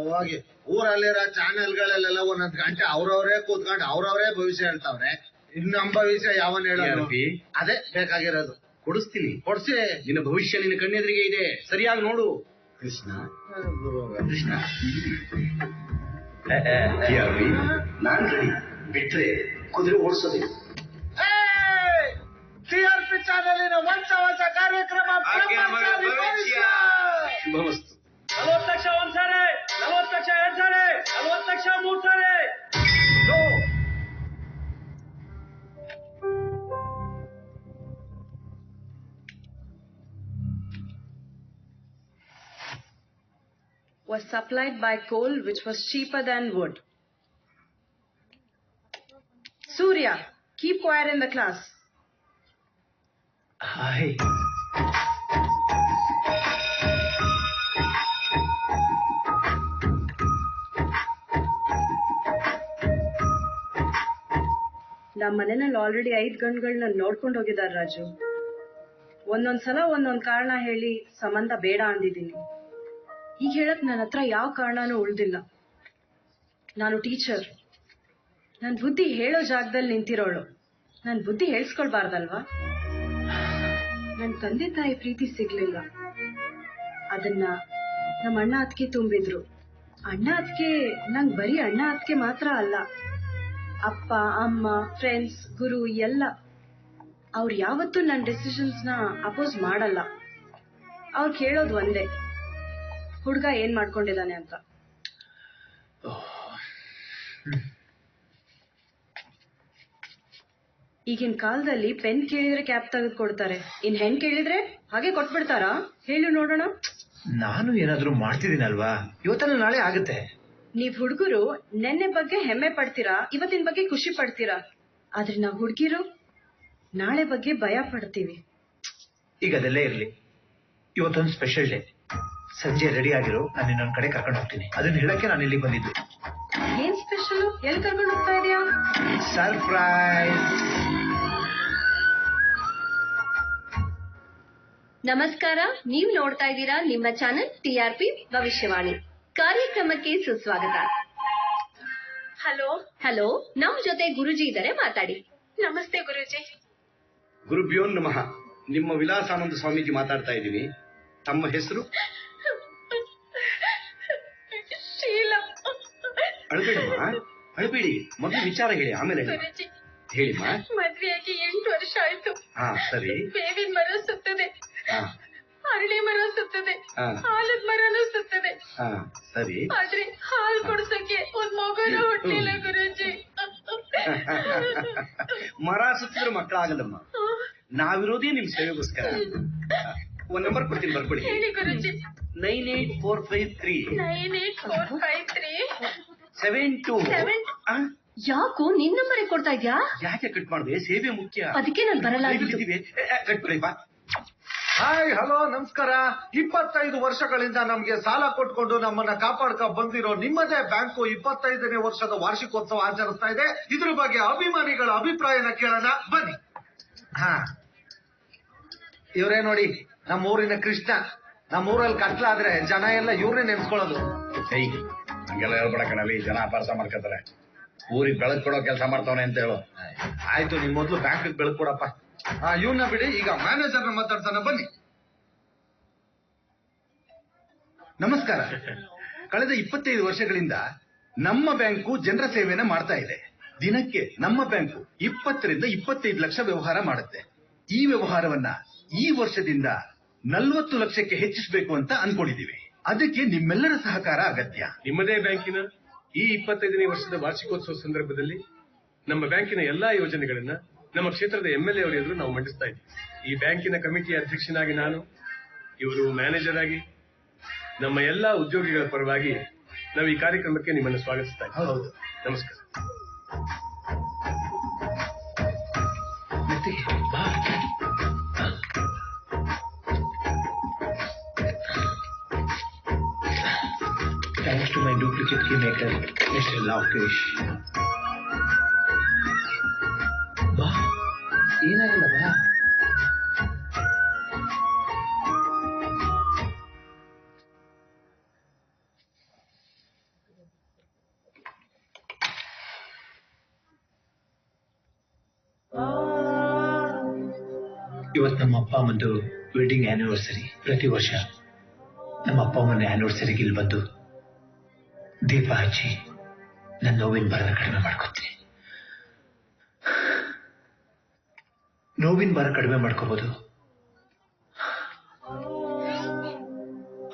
ಹೋಗಿ ಊರಲ್ಲಿರೋ ಚಾನೆಲ್ಗಳಲ್ಲೆಲ್ಲ ಒಂದೊಂದ್ ಗಂಟೆ ಅವ್ರವ್ರೇ ಕೂತ್ಕೊಂಡು ಅವ್ರವ್ರೇ ಭವಿಷ್ಯ ಹೇಳ್ತಾವ್ರೆ. ಇನ್ನು ನಮ್ಮ ಭವಿಷ್ಯ ಯಾವನ್ ಹೇಳೋದು? ಅದೇ ಬೇಕಾಗಿರೋದು. ಕೊಡಿಸ್ತೀನಿ, ಕೊಡ್ಸಿ. ನಿನ್ನ ಭವಿಷ್ಯ ನಿನ್ನ ಕಣ್ಣೆದುರಿಗೆ ಇದೆ, ಸರಿಯಾಗಿ ನೋಡು. ಕೃಷ್ಣ ಕೃಷ್ಣ, ನಾನ್ ರೆಡಿ. ಬಿಟ್ರೆ ಕುದುರೆ ಓಡಿಸೋದೆ. TRP ಚಾನಲಿನ ಹೊಸ ಹೊಸ ಕಾರ್ಯಕ್ರಮ ಶುಭಮಸ್ತು. 40 ಲಕ್ಷ ಒಂದ್ಸಾರಿ, 40 ಲಕ್ಷ 2 ಸಾರಿ, 40 ಲಕ್ಷ 3 ಸಾರಿ. Was supplied by coal which was cheaper than wood. Surya, keep quiet in the class. Hi. ನಮ್ಮ ಮನೆಯಲ್ಲಿ ಆಲ್ರೆಡಿ 5 ಗಂಡುಗಳನ್ನ ನೋಡ್ಕೊಂಡು ಹೋಗಿದ್ದಾರೆ ರಾಜು. ಒಂದೊಂದ್ಸಲ ಒಂದೊಂದ್ ಕಾರಣ ಹೇಳಿ ಸಂಬಂಧ ಬೇಡ ಅಂದಿದ್ದೀನಿ. ಈಗ ಹೇಳಕ್ ನನ್ನ ಹತ್ರ ಯಾವ ಕಾರಣನೂ ಉಳ್ದಿಲ್ಲ. ನಾನು ಟೀಚರ್, ನನ್ ಬುದ್ಧಿ ಹೇಳೋ ಜಾಗದಲ್ಲಿ ನಿಂತಿರೋಳು. ನನ್ ಬುದ್ಧಿ ಹೇಳ್ಸ್ಕೊಳ್ಬಾರ್ದಲ್ವಾ? ನನ್ ತಂದೆ ತಾಯಿ ಪ್ರೀತಿ ಸಿಗ್ಲಿಲ್ಲ. ಅದನ್ನ ನಮ್ಮ ಅಣ್ಣ ಅತ್ತಿಗೆ ತುಂಬಿದ್ರು. ಅಣ್ಣ ಅತ್ತಿಗೆ ನಂಗ್ ಬರೀ ಅಣ್ಣ ಅತ್ತಿಗೆ ಮಾತ್ರ ಅಲ್ಲ, ಅಪ್ಪ ಅಮ್ಮ ಫ್ರೆಂಡ್ಸ್ ಗುರು ಎಲ್ಲ. ಅವ್ರು ಯಾವತ್ತೂ ನನ್ನ ಡಿಸಿಷನ್ಸ್ ನ ಅಪೋಸ್ ಮಾಡಲ್ಲ. ಅವ್ರು ಕೇಳೋದು ಒಂದೇ, ಹುಡ್ಗ ಏನ್ ಮಾಡ್ಕೊಂಡಿದ್ದಾನೆ ಅಂತ. ಈಗಿನ ಕಾಲದಲ್ಲಿ ಪೆನ್ ಕೇಳಿದ್ರೆ ಕ್ಯಾಪ್ ತೆಗೆದು ಕೊಡ್ತಾರೆ. ಇನ್ ಹೆಣ್ ಕೇಳಿದ್ರೆ ಹಾಗೆ ಕೊಟ್ಬಿಡ್ತಾರಾ? ಹೇಳು ನೋಡೋಣ. ನಾನು ಏನಾದ್ರೂ ಮಾಡ್ತಿದ್ದೀನಲ್ವಾ, ಇವತ್ತಲ್ಲ ನಾಳೆ ಆಗುತ್ತೆ. ನೀವ್ ಹುಡುಗರು ನೆನ್ನೆ ಬಗ್ಗೆ ಹೆಮ್ಮೆ ಪಡ್ತೀರಾ, ಇವತ್ತಿನ ಬಗ್ಗೆ ಖುಷಿ ಪಡ್ತೀರಾ. ಆದ್ರೆ ನಾವ್ ಹುಡುಗಿರು ನಾಳೆ ಬಗ್ಗೆ ಭಯ ಪಡ್ತೀವಿ. ಈಗ ಅದೆಲ್ಲೇ ಇರ್ಲಿ, ಇವತ್ತೊಂದು ಸ್ಪೆಷಲ್ ಡೇ. ಸಂಜೆ ರೆಡಿ ಆಗಿರೋ, ನಾನು ಇನ್ನೊಂದ್ ಕಡೆ ಕರ್ಕೊಂಡು ಹೋಗ್ತೀನಿ. ಅದನ್ನ ಹೇಳಕ್ಕೆ ನಾನು ಇಲ್ಲಿ ಬಂದಿದ್ದು. ಏನ್ ಸ್ಪೆಷಲ್? ಎಲ್ಲಿ ಕರ್ಕೊಂಡು ಹೋಗ್ತಾ ಇದೀಯಾ? ಸರ್ಪ್ರೈಸ್. ನಮಸ್ಕಾರ, ನೀವು ನೋಡ್ತಾ ಇದ್ದೀರಾ ನಿಮ್ಮ ಚಾನೆಲ್ TRP ಭವಿಷ್ಯವಾಣಿ. ಕಾರ್ಯಕ್ರಮಕ್ಕೆ ಸುಸ್ವಾಗತ. ಹಲೋ, ನಮ್ ಜೊತೆ ಗುರುಜಿ ಇದ್ದಾರೆ, ಮಾತಾಡಿ. ನಮಸ್ತೆ ಗುರುಜಿ. ಗುರುಭ್ಯೋ ನಮಃ. ನಿಮ್ಮ ವಿಲಾಸಾನಂದ ಸ್ವಾಮೀಜಿ ಮಾತಾಡ್ತಾ ಇದ್ದೀನಿ. ತಮ್ಮ ಹೆಸರು? ಶೀಲಾ. ಅಳಬೇಡಮ್ಮ, ಅಳಬೇಡಿ. ಮೊದಲು ವಿಚಾರ ಹೇಳಿ, ಆಮೇಲೆ ಹೇಳಿಮ್ಮ. ಮದ್ವೆಯಾಗಿ 8 ವರ್ಷ ಆಯ್ತು. ಹಾ ಸರಿ. ಬೇವಿನ ಮರ ಸುತ್ತದೆ, ಅರಳಿ ಮರ ಸುತ್ತದೆ, ಆಲದ ಮರನೂ ಸುತ್ತದೆ. ಸರಿ. ಆದ್ರೆ ಹಾಲು ಕೊಡ್ಸಕ್ಕೆ ಒಂದ್ ಮಗುನ ಹುಟ್ಟಿಲ್ಲ ಗುರುಜಿ. ಮರ ಸುತ್ತಿದ್ರೆ ಮಕ್ಕಳಾಗಲ್ಲಮ್ಮ. ನಾವಿರೋದೇ ನಿಮ್ ಸೇವೆಗೋಸ್ಕರ. ಒಂದ್ ನಂಬರ್ ಕೊಡ್ತೀನಿ, ಬರ್ಕೊಳ್ಳಿ. ಹೇಳಿ ಗುರುಜಿ. 98453 72. ಯಾಕೋ ನಿನ್ ನಂಬರ್ ಕೊಡ್ತಾ ಇದ್ಯಾ? ಯಾಕೆ ಕಟ್ ಮಾಡಿದೆ? ಸೇವೆ ಮುಖ್ಯ. ಅದಕ್ಕೆ ನಾನು ಬರಲ್ಲ. ಕಟ್ಬಿಡಿ ಬಾ. ಹಾಯ್, ಹಲೋ, ನಮಸ್ಕಾರ. 25 ವರ್ಷಗಳಿಂದ ನಮ್ಗೆ ಸಾಲ ಕೊಟ್ಕೊಂಡು ನಮ್ಮನ್ನ ಕಾಪಾಡ್ಕ ಬಂದಿರೋ ನಿಮ್ಮದೇ ಬ್ಯಾಂಕು 25ನೇ ವರ್ಷದ ವಾರ್ಷಿಕೋತ್ಸವ ಆಚರಿಸ್ತಾ ಇದೆ. ಇದ್ರ ಬಗ್ಗೆ ಅಭಿಮಾನಿಗಳ ಅಭಿಪ್ರಾಯನ ಕೇಳೋಣ ಬನ್ನಿ. ಹಾ, ಇವರೇ ನೋಡಿ, ನಮ್ಮ ಊರಿನ ಕೃಷ್ಣ. ನಮ್ಮ ಊರಲ್ಲಿ ಕತ್ಲಾದ್ರೆ ಜನ ಎಲ್ಲ ಇವ್ರನ್ನೇ ನೆನ್ಸ್ಕೊಳ್ಳೋದು. ಹಂಗೆಲ್ಲ ಹೇಳ್ಬೇಡ ಕಣವಿ, ಜನ ಅಪಾರ್ಥ ಮಾಡ್ಕೊತಾರೆ. ಊರಿಗೆ ಬೆಳಕು ಕೊಡೋ ಕೆಲಸ ಮಾಡ್ತಾವನೆ ಅಂತ ಹೇಳು. ಆಯ್ತು, ನಿಮ್ ಮೊದ್ಲು ಬ್ಯಾಂಕ್ ಬೆಳಕು ಕೊಡಪ್ಪ. ಇವನ್ನ ಬಿಡಿ, ಈಗ ಮ್ಯಾನೇಜರ್ನ ಮಾತಾಡ್ತಾನೆ, ಬನ್ನಿ. ನಮಸ್ಕಾರ. ಕಳೆದ 25 ವರ್ಷಗಳಿಂದ ನಮ್ಮ ಬ್ಯಾಂಕು ಜನರ ಸೇವೆನ ಮಾಡ್ತಾ ಇದೆ. ದಿನಕ್ಕೆ ನಮ್ಮ ಬ್ಯಾಂಕು 20 ರಿಂದ 25 ಲಕ್ಷ ವ್ಯವಹಾರ ಮಾಡುತ್ತೆ. ಈ ವ್ಯವಹಾರವನ್ನ ಈ ವರ್ಷದಿಂದ 40 ಲಕ್ಷಕ್ಕೆ ಹೆಚ್ಚಿಸಬೇಕು ಅಂತ ಅನ್ಕೊಂಡಿದೀವಿ. ಅದಕ್ಕೆ ನಿಮ್ಮೆಲ್ಲರ ಸಹಕಾರ ಅಗತ್ಯ. ನಿಮ್ಮದೇ ಬ್ಯಾಂಕಿನ ಈ 25ನೇ ವರ್ಷದ ವಾರ್ಷಿಕೋತ್ಸವ ಸಂದರ್ಭದಲ್ಲಿ ನಮ್ಮ ಬ್ಯಾಂಕಿನ ಎಲ್ಲಾ ಯೋಜನೆಗಳನ್ನ ನಮ್ಮ ಕ್ಷೇತ್ರದ MLA ಅವರ ಎದುರು ನಾವು ಮಂಡಿಸ್ತಾ ಇದ್ದೀವಿ. ಈ ಬ್ಯಾಂಕಿನ ಕಮಿಟಿಯ ಅಧ್ಯಕ್ಷನಾಗಿ ನಾನು, ಇವರು ಮ್ಯಾನೇಜರ್ ಆಗಿ, ನಮ್ಮ ಎಲ್ಲಾ ಉದ್ಯೋಗಿಗಳ ಪರವಾಗಿ ನಾವು ಈ ಕಾರ್ಯಕ್ರಮಕ್ಕೆ ನಿಮ್ಮನ್ನು ಸ್ವಾಗತಿಸ್ತಾ ಇದ್ದೀವಿ. ಹೌದು. ನಮಸ್ಕಾರ. Thanks to my duplicate keymaker, Mr. Lavkesh. ಬಾ, ಏನಾಗಲ್ಲ ಬಾ. ಇವತ್ತು ನಮ್ಮ ಅಪ್ಪ ಅಮ್ಮಂದು ವೆಡ್ಡಿಂಗ್ ಆನಿವರ್ಸರಿ. ಪ್ರತಿ ವರ್ಷ ನಮ್ಮ ಅಪ್ಪ ಅಮ್ಮನ ಆನಿವರ್ಸರಿಗೆ ಇಲ್ಲಿ ಬಂದು ದೀಪ ಹಚ್ಚಿ ನನ್ನ ನೋವಿನ ಭಾರ ಕಡಿಮೆ ಮಾಡ್ಕೊತೀನಿ. ನೋವಿನ ಭಾರ ಕಡಿಮೆ ಮಾಡ್ಕೋಬಹುದು,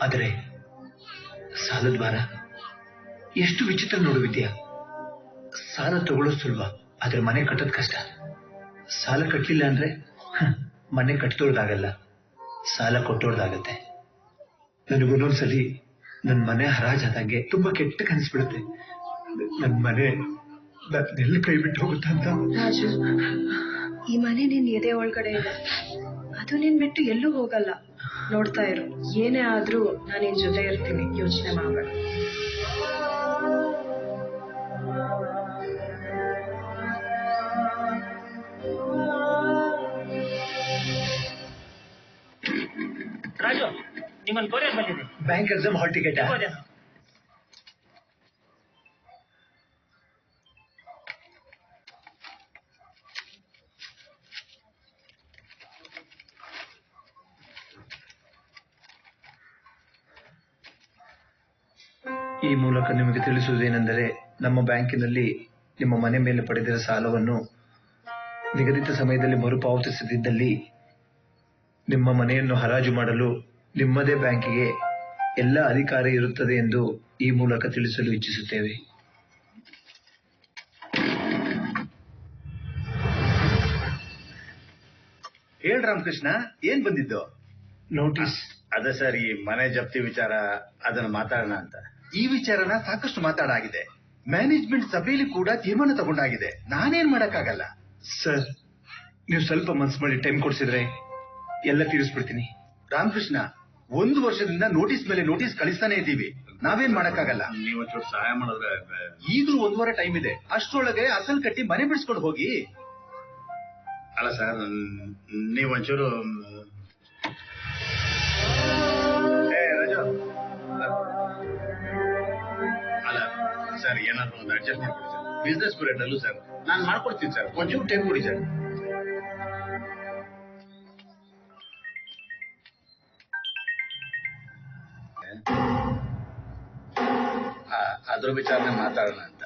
ಆದರೆ ಸಾಲದ ಭಾರ ಎಷ್ಟು ವಿಚಿತ್ರ ನೋಡು ವಿದ್ಯಾ. ಸಾಲ ತಗೊಳ್ಳೋದು ಸುಲಭ, ಆದ್ರೆ ಮನೆ ಕಟ್ಟೋದು ಕಷ್ಟ. ಸಾಲ ಕಟ್ಟಲಿಲ್ಲ ಅಂದ್ರೆ ಮನೆ ಕಟ್ಟೋದಾಗಲ್ಲ, ಸಾಲ ಕೊಟ್ಟೋದಾಗತ್ತೆ. ನನಗೊಂದೊಂದ್ಸಲಿ ನನ್ನ ಮನೆ ಹರಾಜಾದಂಗೆ ತುಂಬಾ ಕೆಟ್ಟ ಕನಸ್ಬಿಡುತ್ತೆ. ನನ್ನ ಮನೆ ನೆಲ್ಲ ಕೈ ಬಿಟ್ಟು ಹೋಗುತ್ತ ಅಂತ. ರಾಜು, ಈ ಮನೆ ನಿನ್ ಎದೆ ಒಳಗಡೆ ಇದೆ, ಅದು ನಿನ್ ಬಿಟ್ಟು ಎಲ್ಲೂ ಹೋಗಲ್ಲ. ನೋಡ್ತಾ ಇರು, ಏನೇ ಆದ್ರೂ ನಾನು ನಿನ್ ಜೊತೆ ಇರ್ತೀನಿ, ಯೋಚನೆ ಮಾಡಬೇಡ. ರಾಜು, ನಿಮ್ಮನ್ನು ಕೊರಿಯರ್ ಬಂದಿದೆ. Bank exam hall ticket. ಈ ಮೂಲಕ ನಿಮಗೆ ತಿಳಿಸುವುದೇನೆಂದರೆ, ನಮ್ಮ ಬ್ಯಾಂಕಿನಲ್ಲಿ ನಿಮ್ಮ ಮನೆ ಮೇಲೆ ಪಡೆದಿರುವ ಸಾಲವನ್ನು ನಿಗದಿತ ಸಮಯದಲ್ಲಿ ಮರುಪಾವತಿಸದಿದ್ದಲ್ಲಿ ನಿಮ್ಮ ಮನೆಯನ್ನು ಹರಾಜು ಮಾಡಲು ನಿಮ್ಮದೇ ಬ್ಯಾಂಕಿಗೆ ಎಲ್ಲ ಅಧಿಕಾರ ಇರುತ್ತದೆ ಎಂದು ಈ ಮೂಲಕ ತಿಳಿಸಲು ಇಚ್ಛಿಸುತ್ತೇವೆ. ಹೇಳ್ ರಾಮಕೃಷ್ಣ, ಏನ್ ಬಂದಿದ್ದು? ನೋಟಿಸ್. ಅದೇ ಸರ್, ಈ ಮನೆ ಜಪ್ತಿ ವಿಚಾರ ಅದನ್ನ ಮಾತಾಡೋಣ ಅಂತ. ಈ ವಿಚಾರನ ಸಾಕಷ್ಟು ಮಾತಾಡಾಗಿದೆ. ಮ್ಯಾನೇಜ್ಮೆಂಟ್ ಸಭೆಯಲ್ಲಿ ಕೂಡ ತೀರ್ಮಾನ ತಗೊಂಡಾಗಿದೆ. ನಾನೇನ್ ಮಾಡಕ್ಕಾಗಲ್ಲ. ಸರ್, ನೀವು ಸ್ವಲ್ಪ ಮನ್ಸು ಮಾಡಿ ಟೈಮ್ ಕೊಡ್ಸಿದ್ರೆ ಎಲ್ಲ ತೀರಿಸ್ಬಿಡ್ತೀನಿ. ರಾಮಕೃಷ್ಣ, 1 ವರ್ಷದಿಂದ ನೋಟಿಸ್ ಮೇಲೆ ನೋಟಿಸ್ ಕಳಿಸ್ತಾನೆ ಇದ್ದೀವಿ. ನಾವೇನ್ ಮಾಡಕ್ಕಾಗಲ್ಲ. ನೀವು ಒಂಚೂರು ಸಹಾಯ ಮಾಡಿದ್ರೆ. ಈಗಲೂ 1 ವಾರ ಟೈಮ್ ಇದೆ. ಅಷ್ಟ್ರೊಳಗೆ ಅಸಲ್ ಕಟ್ಟಿ ಮನೆ ಬಿಡಿಸ್ಕೊಂಡು ಹೋಗಿ. ಅಲ್ಲ ಸರ್, ನೀವೊಂಚೂರು ಅಲ್ಲ ಸರ್, ಏನಾದ್ರು ಒಂದು ಅಡ್ಜಸ್ಟ್ ಮಾಡ್ಕೊಡಿ ಸರ್. ಬಿಸ್ನೆಸ್ ಪೀರಿಯಡ್ ಅಲ್ಲೂ ಸರ್ ನಾನು ಮಾಡ್ಕೊಡ್ತೀನಿ ಸರ್. ಒಂಚೂರು ಟೈಮ್ ಕೊಡಿ ಸರ್. ಅದ್ರ ವಿಚಾರನೆ ಮಾತಾಡೋಣ ಅಂತ.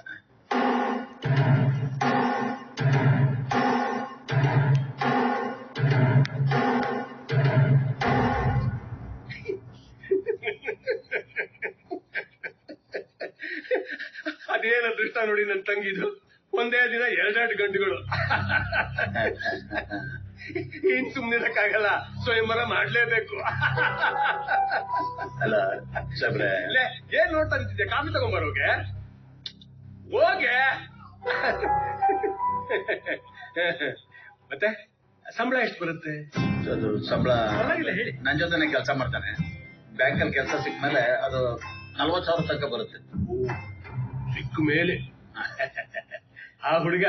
ಅದೇನ ಅದೃಷ್ಟ ನೋಡಿ ನನ್ನ ತಂಗಿದು. ಒಂದೇ ದಿನ 2 ಗಂಟೆಗಳು. ಏನ್ ಸುಮ್ನಿರಕ್ಕಾಗಲ್ಲ, ಸ್ವಯಂವರ ಮಾಡ್ಲೇಬೇಕು. ಅಲ್ಲ ಸಾಬ್ರೆ, ಏನ್ ನೋಡ್ತಾ ನಿಂತಿದ್ದೆ? ಕಾಫಿ ತಗೊಂಬರೋಗೆ ಹೋಗೆ. ಮತ್ತೆ ಸಂಬಳ ಎಷ್ಟು ಬರುತ್ತೆ? ಅದು ಸಂಬಳ ಪರವಾಗಿಲ್ಲ ಹೇಳಿ. ನನ್ ಜೊತೆನೆ ಕೆಲಸ ಮಾಡ್ತಾನೆ. ಬ್ಯಾಂಕಲ್ಲಿ ಕೆಲಸ ಸಿಕ್ಮೇಲೆ ಅದು 40,000 ತನಕ ಬರುತ್ತೆ. ಸಿಕ್ಕ ಮೇಲೆ ಆ ಹುಡುಗ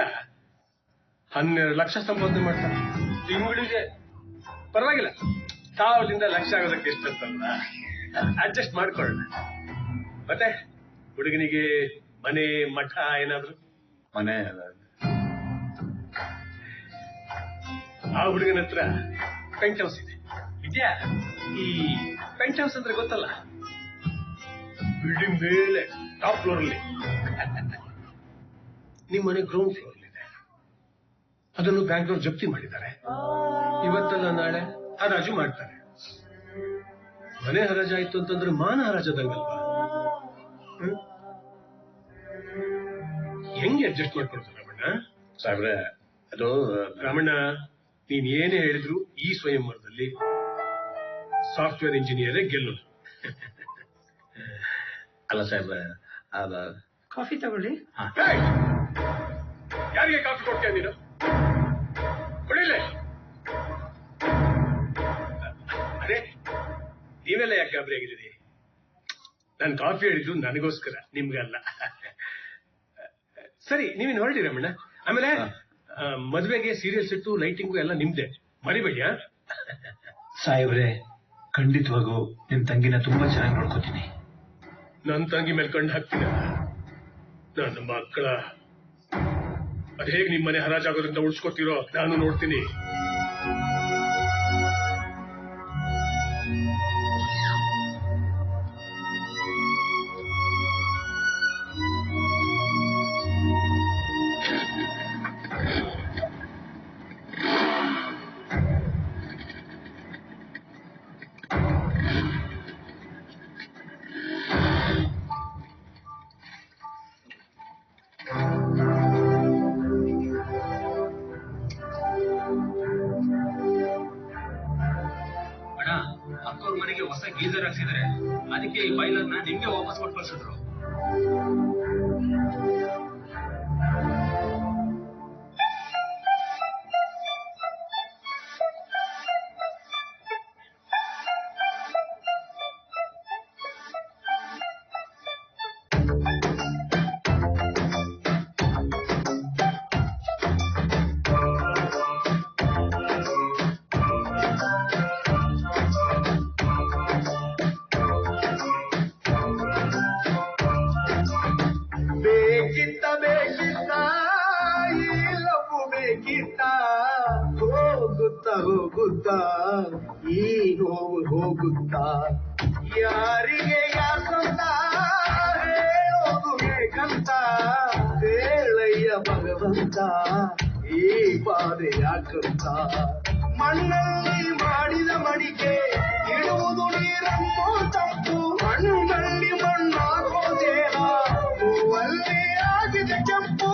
12 ಲಕ್ಷ ಸಂಪಾದನೆ ಮಾಡ್ತಾನೆ ತಿಂಗಳಿಗೆ. ಪರವಾಗಿಲ್ಲ, 1000ದಿಂದ ಲಕ್ಷ ಆಗೋದಕ್ಕೆ ಎಷ್ಟಂತಲ್ಲ, ಅಡ್ಜಸ್ಟ್ ಮಾಡ್ಕೊಳ್ಳೋಣ. ಮತ್ತೆ ಹುಡುಗನಿಗೆ ಮನೆ ಮಠ ಏನಾದ್ರು? ಮನೆ ಆ ಹುಡುಗನ ಹತ್ರ ಪೆಂಟ್ ಹೌಸ್ ಇದೆ. ವಿದ್ಯಾ, ಈ ಪೆಂಟ್ ಹೌಸ್ ಅಂದ್ರೆ ಗೊತ್ತಲ್ಲ? ಬಿಲ್ಡಿಂಗ್ ಮೇಲೆ ಟಾಪ್ ಫ್ಲೋರ್ ಅಲ್ಲಿ. ನಿಮ್ಮ ಮನೆ ಗ್ರೌಂಡ್ ಫ್ಲೋರ್ ಇದೆ. ಅದನ್ನು ಬ್ಯಾಂಕ್ನವ್ರು ಜಪ್ತಿ ಮಾಡಿದ್ದಾರೆ. ಇವತ್ತಲ್ಲ ನಾಳೆ ಹರಾಜು ಮಾಡ್ತಾರೆ. ಮನೆ ಹರಾಜಾಯ್ತು ಅಂತಂದ್ರೆ ಮಾನ ಹರಾಜದಂಗಲ್ವಾ? ಹೆಂಗೆ ಅಡ್ಜಸ್ಟ್ ಮಾಡ್ಕೊಳ್ತಾರೆ ರಾಮಣ್ಣ? ಸಾಬ್ರೆ, ಅದು ರಾಮಣ್ಣ, ನೀನ್ ಏನೇ ಹೇಳಿದ್ರು ಈ ಸ್ವಯಂವರದಲ್ಲಿ ಸಾಫ್ಟ್ವೇರ್ ಇಂಜಿನಿಯರೇ ಗೆಲ್ಲೋದು. ಅಲ್ಲ ಸಾಹೇಬ್, ಕಾಫಿ ತಗೊಳ್ಳಿ. ಯಾರಿಗೆ ಕಾಫಿ ಕೊಡ್ತೀಯ ನೀನು? ಕೊಡಿಲೆ. ಅದೇ ನೀವೆಲ್ಲ ಯಾಕೆ ಗಾಬರಿ ಆಗಿದ್ದೀರಿ? ನಾನು ಕಾಫಿ ಹೇಳಿದ್ದು ನನಗೋಸ್ಕರ, ನಿಮ್ಗಲ್ಲ. ಸರಿ, ನೀವೇನು ಹೊರಡಿ ರಮಣ್ಣ. ಆಮೇಲೆ ಮದುವೆಗೆ ಸೀರಿಯಲ್ ಸೆಟ್ಟು ಲೈಟಿಂಗು ಎಲ್ಲ ನಿಮ್ದೆ, ಮರಿಬೇಡಿ. ಸಾಹೇಬ್ರೆ, ಖಂಡಿತವಾಗೂ ನಿಮ್ ತಂಗಿನ ತುಂಬಾ ಚೆನ್ನಾಗಿ ನೋಡ್ಕೋತೀನಿ. ನನ್ನ ತಂಗಿ ಮೇಲೆ ಕಣ್ಣು ಹಾಕ್ತೀನಿ. ನನ್ನ ಮಕ್ಕಳ ಅದ್ ಹೇಗೆ ನಿಮ್ ಮನೆ ಹರಾಜಾಗೋದ್ರಿಂದ ಉಳಿಸ್ಕೊತೀರೋ ನಾನು ನೋಡ್ತೀನಿ. ಅಕ್ಕವ್ರ ಮನೆಗೆ ಹೊಸ ಗೀಸರ್ ಹಾಕ್ಸಿದ್ದಾರೆ. ಅದಕ್ಕೆ ಈ ಬಾಯ್ಲರ್ನ ನಿಮ್ಗೆ ವಾಪಸ್ ಕೊಟ್ಟು ಕಳ್ಸಿದ್ರು. ಹೋಗುತ್ತಾ ಈ ನೋವು ಹೋಗುತ್ತಾ ಯಾರಿಗೆ ಯಾಕಂತ ಹೇಳೋದು ಬೇಕಂತ ಹೇಳಯ್ಯ ಭಗವಂತ ಈ ಬಾಧೆ ಯಾಕಂತ ಮಣ್ಣಲ್ಲಿ ಮಾಡಿದ ಮಡಿಕೆ ಇಡುವುದು ನೀರನ್ನು ತಪ್ಪು ಮಣ್ಣಲ್ಲಿ ಮಣ್ಣಾಗೋದೇನ ಹೂವಲ್ಲಿ ಆಗಿದೆ ಕೆಂಪು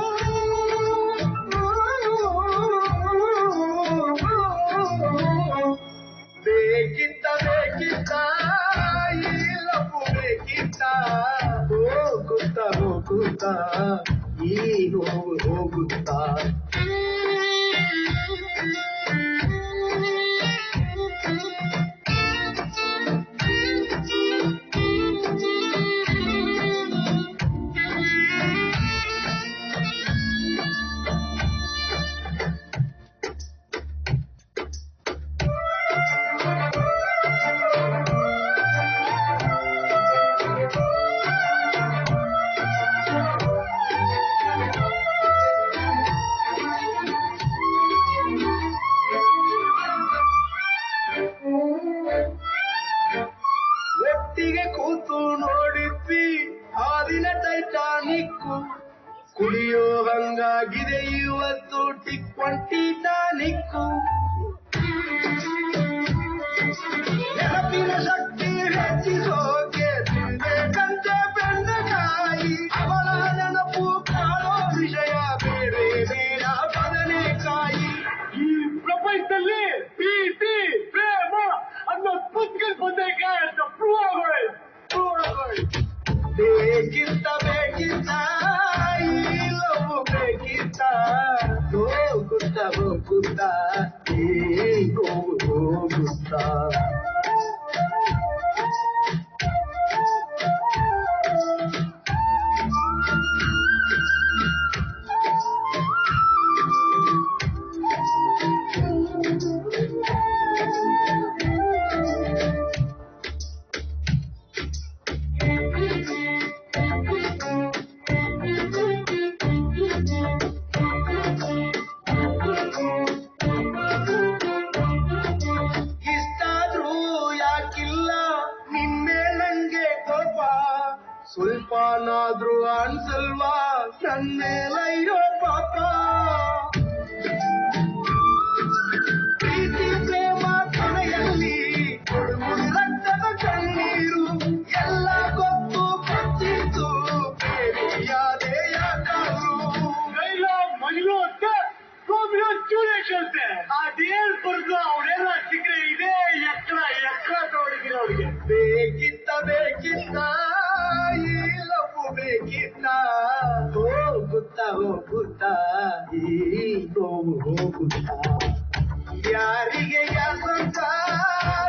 ಬೇಕಿತ್ತ ಹಾಕುತ್ತಾ ಈ ನೋವು ಹೋಗುತ್ತಾ. ಒಟ್ಟಿಗೆ ಕೂತು ನೋಡಿದ್ವಿ ಆ ದಿನ ಟೈಟಾನಿಕ್ಕು, ಕುಡಿಯೋ ಹಂಗಾಗಿದೆ ಇವತ್ತು ಟಿಕ್ಕೊಂಟಿ ಟಾನಿಕ್ಕು. ನೆನಪಿನ ಶಕ್ತಿ ಹೆಚ್ಚಿಸೋಕೆ ತಿನ್ಬೇಕಂತೆ ಬೆಂಡೆಕಾಯಿ, ಅವಳ ನೆನಪು ಕಾಣೋ ವಿಷಯ ಬೇರೆ ಬೇಡ ಬದನೆಕಾಯಿ. ಈ ಪ್ರಪಂಚದಲ್ಲಿ ಪ್ರೀತಿ ಪ್ರೇಮ ಅನ್ನೋ ಪುಸ್ತಕದಲ್ಲಿ ಬಂದೇಕಾಯಿ ಅಂತ ಬೇಕಿತ್ತ ಬೇಕಿತ್ತ ಈ ಲವ್ ಬೇಕಿತ್ತ, ಹೋಗುತ್ತಾ ಹೋಗುತ್ತಾ ಈ ನೋವು ಹೋಗುತ್ತಾ. ಇಷ್ಟಾದ್ರೂ ಯಾಕಿಲ್ಲ ನಿನ್ನೆ ನಂಗೆ ಕೋಪ, ಸ್ವಲ್ಪನಾದ್ರೂ ಅನ್ಸಲ್ವಾ ನನ್ನೇಲಯ್ಯೋ ಪಾಪ. ಪ್ರೀತಿ ಪ್ರೇಮ ಕೊನೆಯಲ್ಲಿ ಕೊಡುಗುಡಿ ರಕ್ತದ ಕಣ್ಣೀರು, ಎಲ್ಲ ಗೊತ್ತು ಗೊತ್ತಿತ್ತು ಬೇರೆಯಾದೆ ಯಾಕಾದ್ರು. ಮೈಲು ಅಂತ ರೋಮಿಯೋ ಜೂಲಿಯಟ್ ಅಂತೆ, ಅದೇಳ್ಬಾರ್ದು ಅವರೆಲ್ಲ ಸಿಕ್ಕರೆ ಇದೇ ಎಕ್ರ ಎಕ್ರ ತಗೊಂಡಿದ್ದೀನಿ ಅವ್ರಿಗೆ. ಬೇಕಿತ್ತ ಬೇಕಿತ್ತ ಈ ಲವ್ ಬೇಕಿತ್ತ, ಹೋಗುತ್ತಾ ಹೋಗುತ್ತಾ ಈ ನೋವು ಹೋಗುತ್ತಾ. ಯಾರಿಗೆ ಯಾಕಂತ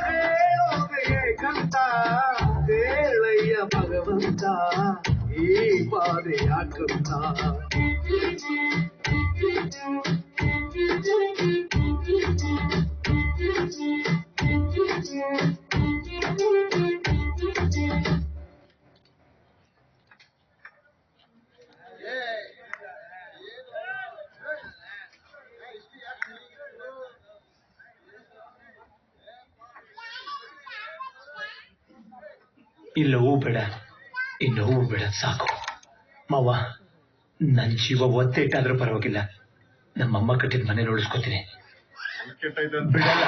ಹೇಳೋದು ಹೇಗಂತ, ಹೇಳಯ್ಯ ಭಗವಂತ ಈ ಬಾಧೆ ಯಾಕಂತ. ಈ ಲವ್ ಬೇಡ, ಈ ನೋವು ಬೇಡ, ಸಾಕು ಮಾವ. ನನ್ ಜೀವ ಒತ್ತಿಟ್ಟಾದ್ರೂ ಪರವಾಗಿಲ್ಲ, ನಮ್ಮಮ್ಮ ಕಟ್ಟಿದ ಮನೆ ನೋಡಿಸ್ಕೊತೀನಿ. ಬಿಡಲ್ಲ.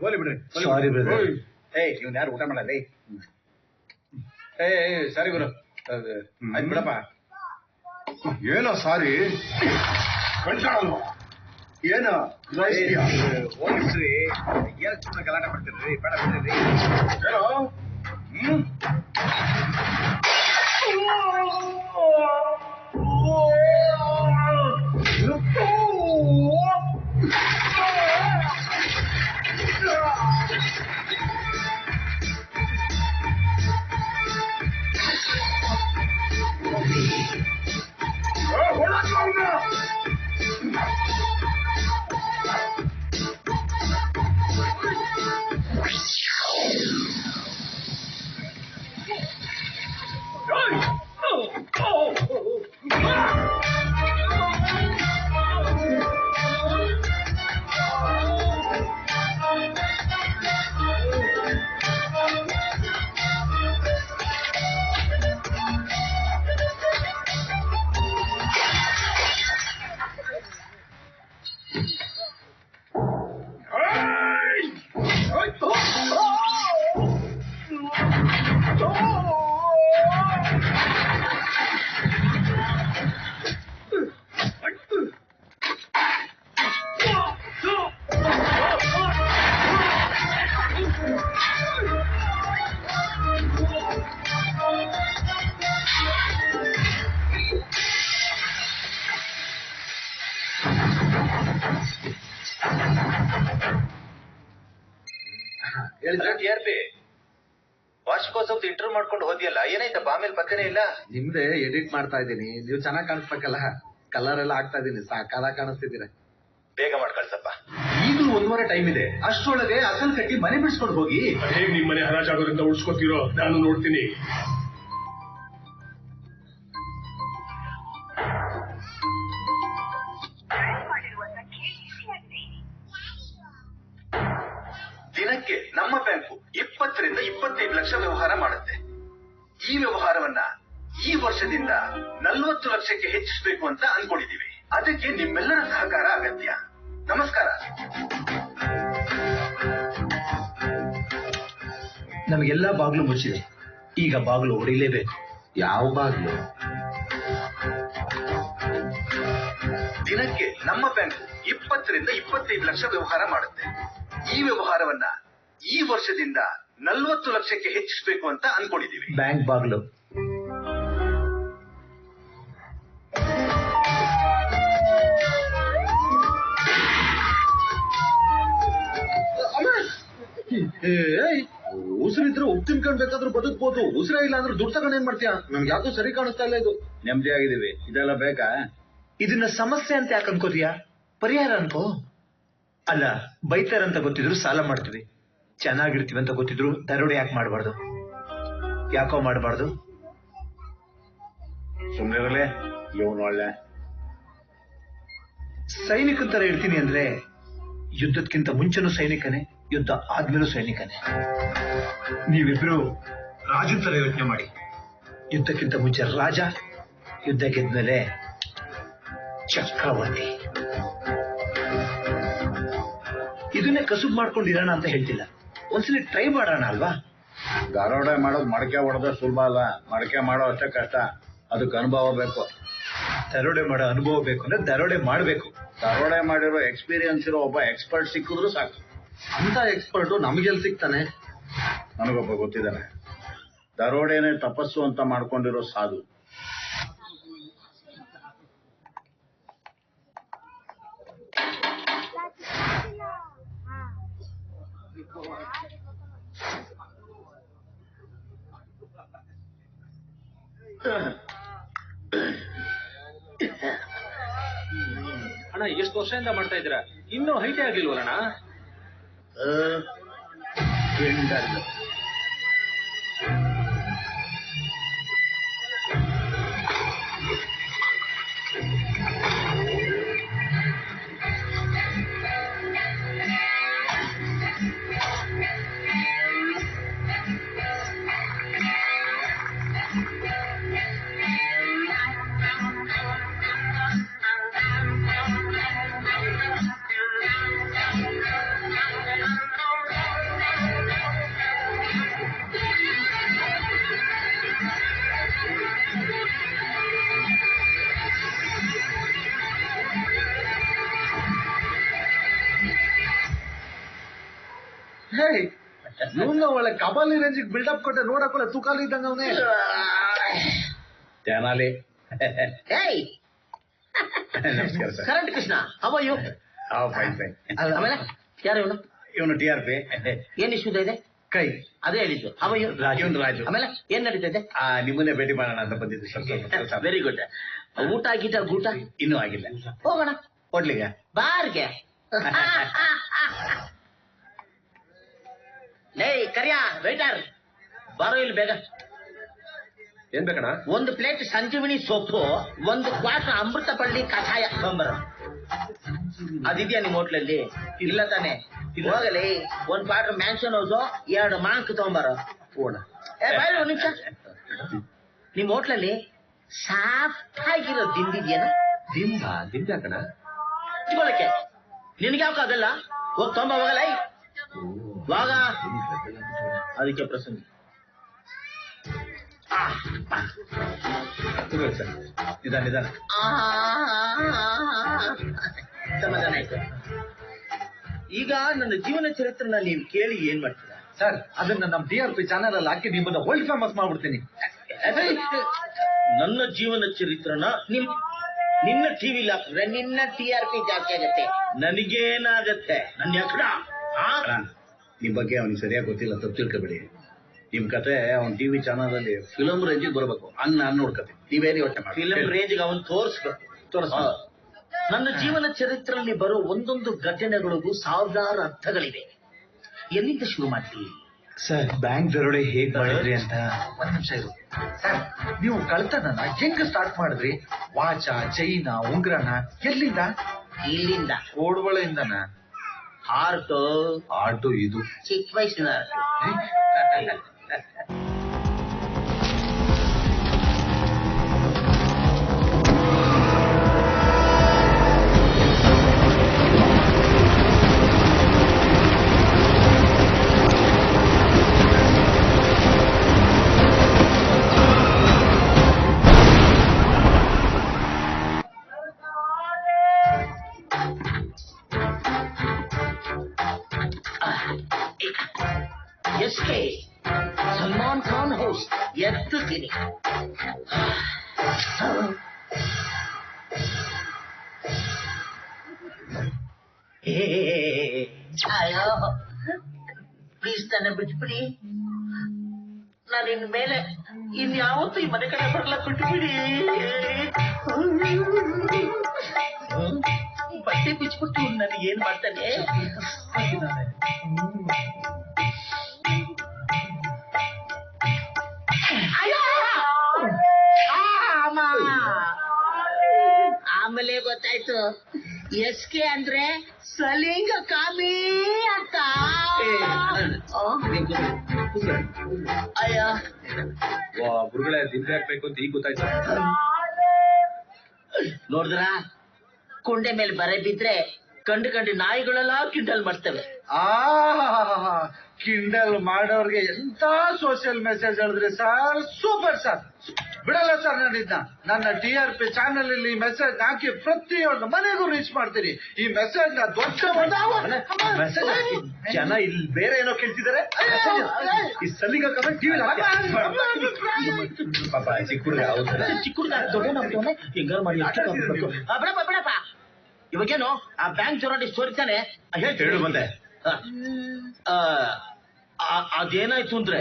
ಹೋಲಿ ಬಿಡ್ರಿ. Sorry brother. ಇವ್ನ ಯಾರು ಊಟ ಮಾಡಲ್ಲ. ಸಾರಿ ಗುರು, ಆಯ್ತು ಬಿಡಪ್ಪ. ಏನೋ ಸಾರಿ ಕಣ್ಕಾಣಲ್ವಾ? ಏನೋ ಹೋಗಿಸ್ರಿ, ಏನ್ ಸುಮ್ಮನೆ ಗಲಾಟೆ ಮಾಡ್ತಿರ್ರಿ, ಬೇಡ ಬಿಡ್ರಿ. ಏನೋ TRP ವಾರ್ಷಿಕೋತ್ಸವದ ಇಂಟರ್ವ್ಯೂ ಮಾಡ್ಕೊಂಡು ಹೋದಿಯಲ್ಲ, ಏನಾಯ್ತಪ್ಪ? ಆಮೇಲೆ ಪಕ್ಕನೇ ಇಲ್ಲ. ನಿಮ್ದೆ ಎಡಿಟ್ ಮಾಡ್ತಾ ಇದ್ದೀನಿ, ನೀವು ಚೆನ್ನಾಗಿ ಕಾಣಿಸ್ಬೇಕಲ್ಲ, ಕಲರ್ ಎಲ್ಲ ಹಾಕ್ತಾ ಇದೀನಿ, ಸಾಕಾದ ಕಾಣಿಸ್ತಿದ್ದೀರ. ಬೇಗ ಮಾಡ್ಕಳ್ಸಪ್ಪ, ಈಗಲೂ 1 ವಾರ ಟೈಮ್ ಇದೆ. ಅಷ್ಟೊಳಗೆ ಅಸಲ್ ಕಟ್ಟಿ ಮನೆ ಬಿಡಿಸ್ಕೊಂಡು ಹೋಗಿ. ಹೇಗ್ ನಿಮ್ ಮನೆ ಹರಾಜಾಗೋದ್ರಿಂದ ಉಳ್ಸ್ಕೊತೀರೋ ನಾನು ನೋಡ್ತೀನಿ. ದಿನಕ್ಕೆ ನಮ್ಮ ಬ್ಯಾಂಕು 20 ರಿಂದ 25 ಲಕ್ಷ ವ್ಯವಹಾರ ಮಾಡುತ್ತೆ. ಈ ವ್ಯವಹಾರವನ್ನ ಈ ವರ್ಷದಿಂದ 40 ಲಕ್ಷಕ್ಕೆ ಹೆಚ್ಚಿಸಬೇಕು ಅಂತ ಅನ್ಕೊಂಡಿದೀವಿ. ಅದಕ್ಕೆ ನಿಮ್ಮೆಲ್ಲರ ಸಹಕಾರ ಅಗತ್ಯ. ನಮಸ್ಕಾರ. ನಮಗೆಲ್ಲ ಬಾಗ್ಲು ಮುಚ್ಚಿದೆ, ಈಗ ಬಾಗ್ಲು ಹೊಡಿಲೇಬೇಕು. ಯಾವ ಬಾಗ್ಲು? ದಿನಕ್ಕೆ ನಮ್ಮ ಬ್ಯಾಂಕು 20 ರಿಂದ 25 ಲಕ್ಷ ವ್ಯವಹಾರ ಮಾಡುತ್ತೆ. ಈ ವ್ಯವಹಾರವನ್ನ ಈ ವರ್ಷದಿಂದ 40 ಲಕ್ಷಕ್ಕೆ ಹೆಚ್ಚಿಸಬೇಕು ಅಂತ ಅನ್ಕೊಂಡಿದೀವಿ. ಬ್ಯಾಂಕ್ ಬಾಗ್ಲು. ಉಸಿರಿದ್ರೆ ಉಪ್ಪು ತಿನ್ಕೊಂಡ್ ಬೇಕಾದ್ರೂ ಬದುಕ್ಬೋದು, ಉಸಿರೇ ಇಲ್ಲ ಅಂದ್ರೆ ದುಡ್ಡು ತಗೊಂಡ್ ಏನ್ ಮಾಡ್ತೀಯ? ನಮ್ಗೆ ಯಾಕೋ ಸರಿ ಕಾಣಿಸ್ತಾ ಇಲ್ಲ ಇದು. ನೆಮ್ಮದಿ ಆಗಿದೀವಿ, ಇದೆಲ್ಲ ಬೇಕಾ? ಇದನ್ನ ಸಮಸ್ಯೆ ಅಂತ ಯಾಕೆ ಅನ್ಕೋತೀಯ? ಪರಿಹಾರ ಅನ್ಕೋ. ಅಲ್ಲ, ಬೈತಾರಂತ ಗೊತ್ತಿದ್ರು ಸಾಲ ಮಾಡ್ತೀವಿ, ಚೆನ್ನಾಗಿರ್ತೀವಿ ಅಂತ ಗೊತ್ತಿದ್ರು ದರೋಡೆ ಯಾಕೆ ಮಾಡಬಾರ್ದು? ಯಾಕೋ ಮಾಡಬಾರ್ದು? ಸುಮ್ಮನೆ ಇವನು ಒಳ್ಳೆ ಸೈನಿಕನ ತರ ಇರ್ತೀನಿ ಅಂದ್ರೆ ಯುದ್ಧಕ್ಕಿಂತ ಮುಂಚೆನೂ ಸೈನಿಕನೇ, ಯುದ್ಧ ಆದ್ಮೇಲೂ ಸೈನಿಕನೇ. ನೀವಿಬ್ರು ರಾಜನ್ ತರ ಯೋಚನೆ ಮಾಡಿ. ಯುದ್ಧಕ್ಕಿಂತ ಮುಂಚೆ ರಾಜ, ಯುದ್ಧ ಗೆದ್ಮೇಲೆ ಚಕ್ರವರ್ತಿ. ಇದನ್ನೇ ಕಸುಬು ಮಾಡ್ಕೊಂಡಿರೋಣ ಅಂತ ಹೇಳ್ತಿಲ್ಲ, ಒಂದ್ಸಲಿ ಟ್ರೈ ಮಾಡೋಣ ಅಲ್ವಾ? ದರೋಡೆ ಮಾಡೋದು ಮಡಕೆ ಹೊಡೆದ ಸುಲಭ ಅಲ್ಲ, ಮಡಕೆ ಮಾಡೋ ಅಷ್ಟೇ ಕಷ್ಟ. ಅದಕ್ಕೆ ಅನುಭವ ಬೇಕು. ದರೋಡೆ ಮಾಡೋ ಅನುಭವ ಬೇಕು ಅಂದ್ರೆ ದರೋಡೆ ಮಾಡ್ಬೇಕು. ದರೋಡೆ ಮಾಡಿರೋ ಎಕ್ಸ್ಪೀರಿಯನ್ಸ್ ಇರೋ ಒಬ್ಬ ಎಕ್ಸ್ಪರ್ಟ್ ಸಿಕ್ಕಿದ್ರು ಸಾಕು. ಅಂತ ಎಕ್ಸ್ಪರ್ಟು ನಮಗೆಲ್ಲಿ ಸಿಗ್ತಾನೆ? ನನಗೊಬ್ಬ ಗೊತ್ತಿದ್ದಾನೆ, ದರೋಡೆನೆ ತಪಸ್ಸು ಅಂತ ಮಾಡ್ಕೊಂಡಿರೋ ಸಾಧು. ಅಣ್ಣ, ಎಷ್ಟು ವರ್ಷದಿಂದ ಮಾಡ್ತಾ ಇದ್ದೀರಾ? ಇನ್ನೂ ಹೈಟೇ ಆಗ್ಲಿಲ್ವಲ್ಲಣ್ಣ? ಇವನ್ನ ಒಳ್ಳೆ ಕಬಾಲಿ ರೇಂಜಿಗೆ ಬಿಲ್ಡಪ್ ಕೊಟ್ಟೆ, ನೋಡಕ್ಕೊಳ್ಳೆ ತೂಕಾಲಿ ಇದ್ದಂಗ ಅವನೇ. ತೆನಾಲಿ. ನಮಸ್ಕಾರ sir. Current Krishna, how are you? Fine fine. ಆಮೇಲೆ ಯಾರು ಇವನು? ಇವನು TRP. ಏನ್ ಇಶ್ಯೂ ಇದೆ? ಕೈ. ಅದೇ ಹೇಳಿದ್ದು. How are you? ಇವನು ರಾಜು. ಆಮೇಲೆ ಏನ್ ನಡೀತಿದೆ? ನಿಮ್ಮನ್ನೇ ಭೇಟಿ ಮಾಡೋಣ ಅಂತ ಬಂದಿದ್ದು. ಸ್ವಲ್ಪ ವೆರಿ ಗುಡ್. ಊಟ ಗೀಟ ಗೂಟ ಇನ್ನೂ ಆಗಿಲ್ಲ. ಹೋಗೋಣ ಹೋಟ್ಲಿಗೆ. ಬಾರ್ಗೆ. ಲೇ ಕರಿಯ ವೇಟರ್, ಬಾರೋ ಇಲ್ಲಿ ಬೇಗ. ಏನ್ ಬೇಕಣ್ಣ? 1 ಪ್ಲೇಟ್ ಸಂಜೀವಿನಿ ಸೊಪ್ಪು, 1 ಕ್ವಾರ್ಟರ್ ಅಮೃತ ಬಳ್ಳಿ ಕಷಾಯ ತೊಂಬರ. ಅದಿದ್ಯಾ ನಿಮ್ ಹೋಟ್ಲಲ್ಲಿ? ಇಲ್ಲ ತಾನೆ? ಹೋಗಲಿ, 1 ಕ್ವಾರ್ಟರ್ ಮ್ಯಾನ್ಷನ್ ಹೌಸು, 2 ಮಾಂಕ್ ತೊಂಬರ. ಬಾಯ್ 1 ನಿಮಿಷ. ನಿಮ್ ಹೋಟ್ಲಲ್ಲಿ ಸಾಫ್ಟ್ ಆಗಿರೋ ದಿಂದಿದ್ಯೇನ? ದಿಂಬ ಕಣ ಇಟ್ಕೊಳಕ್ಕೆ ನಿನ್ಗೆ ಯಾಕೆ ಅದೆಲ್ಲ? ಹೋಗ್ ತೊಂಬ ಹೋಗಲ್ಲ. ವಾಗ ಅದಕ್ಕೆ ಪ್ರಸಂಗ ನಿಧಾನ. ಸಮಾಧಾನ ಆಯ್ತು. ಈಗ ನನ್ನ ಜೀವನ ಚರಿತ್ರೆನ ನೀವು ಕೇಳಿ ಏನ್ ಮಾಡ್ತೀರಾ? ಸರ್, ಅದನ್ನ ನಮ್ಮ TRP ಚಾನೆಲ್ ಅಲ್ಲಿ ಹಾಕಿ ನಿಮ್ಮನ್ನ ವರ್ಲ್ಡ್ ಫೇಮಸ್ ಮಾಡ್ಬಿಡ್ತೀನಿ. ನನ್ನ ಜೀವನ ಚರಿತ್ರನ ನಿನ್ನ ಟಿವಿಲಿ ಹಾಕಿದ್ರೆ ನಿನ್ನ TRP ಜಾಸ್ತಿ ಆಗತ್ತೆ, ನನಗೇನಾಗತ್ತೆ? ನನ್ನ ಎಕ್ಕಡ ನಿಮ್ ಬಗ್ಗೆ ಅವ್ನಿಗೆ ಸರಿಯಾಗಿ ಗೊತ್ತಿಲ್ಲ, ತಪ್ಪು ತಿಳ್ಕೊಬೇಡಿ. ನಿಮ್ ಕತೆ ಅವ್ನ್ ಟಿವಿ ಚಾನಲ್ ಅಲ್ಲಿ ಫಿಲಂ ರೇಂಜಿಗೆ ಬರ್ಬೇಕು, ಹಂಗ್ ನಾನ್ ನೋಡ್ಕತೆ. ನೀವೇನು ಯೋಚನೆ ಮಾಡಿ ಫಿಲಂ ರೇಂಜ್ಗೆ ಅವನ್ ತೋರಿಸ್ಬೇಕು. ನನ್ನ ಜೀವನ ಚರಿತ್ರೆಯಲ್ಲಿ ಬರೋ ಒಂದೊಂದು ಘಟನೆಗಳಿಗೂ ಸಾವಿರಾರು ಅರ್ಥಗಳಿವೆ. ಎಲ್ಲಿಂದ ಶುರು ಮಾಡ್ತೀವಿ ಸರ್? ಬ್ಯಾಂಕ್ ದರೋಡೆ ಹೇಗ್ ಮಾಡಿದ್ರಿ ಅಂತ. ಒಂದ್ ನಿಮಿಷ ಇರು ಸರ್. ನೀವು ಕಳ್ತನನ ಹೆಂಗ್ ಸ್ಟಾರ್ಟ್ ಮಾಡಿದ್ರಿ? ವಾಚ, ಚೈನಾ, ಉಂಗ್ರನ ಎಲ್ಲಿಂದ? ಇಲ್ಲಿಂದ, ಕೋಡ್ಬಳೆಯಿಂದನ? ಆಟೋ ಇದು ಚಿಕ್ಕ ವಯಸ್ಸಿನ ಸಲ್ಮಾನ್ ಖಾನ್ ಹೌಸ್ ಎತ್ತುತ್ತೀನಿ. ಅಯ್ಯೋ ಪ್ಲೀಸ್ ನನ್ನ ಬಿಟ್ಬಿಡಿ. ನಾನು ಇನ್ ಮೇಲೆ ಇನ್ಯಾವತ್ತೂ ಈ ಮನೆ ಕಡೆ ಬರಲ್ಲ, ಬಿಟ್ಬಿಡಿ. ಬಟ್ಟೆ ಬಿಚ್ಬಿಟ್ಟು ನನಗೆ ಏನ್ ಮಾಡ್ತಾನೆ? ಆಮೇಲೆ ಗೊತ್ತಾಯ್ತು SK ಅಂದ್ರೆ ಸಲಿಂಗ ಕಾಮಿ ಅಂತ. ಅಯ್ಯ ಗುರುಗಳೇ ದಿಂಬೆ ಹಾಕ್ಬೇಕು ಅಂತ ಈಗ ಗೊತ್ತಾಯ್ತು. ನೋಡಿದ್ರ ಕೊಂಡೆ ಮೇಲೆ ಬರೆ ಬಿದ್ರೆ ಕಂಡು ನಾಯಿಗಳೆಲ್ಲ ಕಿಂಡಲ್ ಮಾಡ್ತವೆ. ಕಿಂಡಲ್ ಮಾಡೋರ್ಗೆ ಎಂತ ಸೋಷಿಯಲ್ ಮೆಸೇಜ್ ಹೇಳಿದ್ರಿ ಸರ್, ಸೂಪರ್ ಸರ್. ಬಿಡಲ್ಲ ಸರ್ ನಾನಿದ್ನ ನನ್ನ TRP ಚಾನಲ್ ಅಲ್ಲಿ ಮೆಸೇಜ್ ಹಾಕಿ ಪ್ರತಿಯೊಂದು ಮನೆಗೂ ರೀಚ್ ಮಾಡ್ತೀನಿ. ಈ ಮೆಸೇಜ್ ನ ದೊಡ್ಡ ಜನ ಇಲ್ಲಿ ಬೇರೆ ಏನೋ ಕೇಳ್ತಿದ್ದಾರೆ. ಈ ಸಲಿಗ ಟಿವಿ ಪಾಪ ಚಿಕ್ಕ ಹುಡುಗ ದೊಡ್ಡ ಹಿಂಗಾರು ಮಾಡಿ ಬಿಡಪ್ಪ. ಇವಾಗೇನು ಆ ಬ್ಯಾಂಕ್ ಜೊರಾಟಿ ಸ್ಟೋರಿ ತಾನೆ ಹೇಳು ಬಂದೆ. ಅದೇನಾಯ್ತು ಅಂದ್ರೆ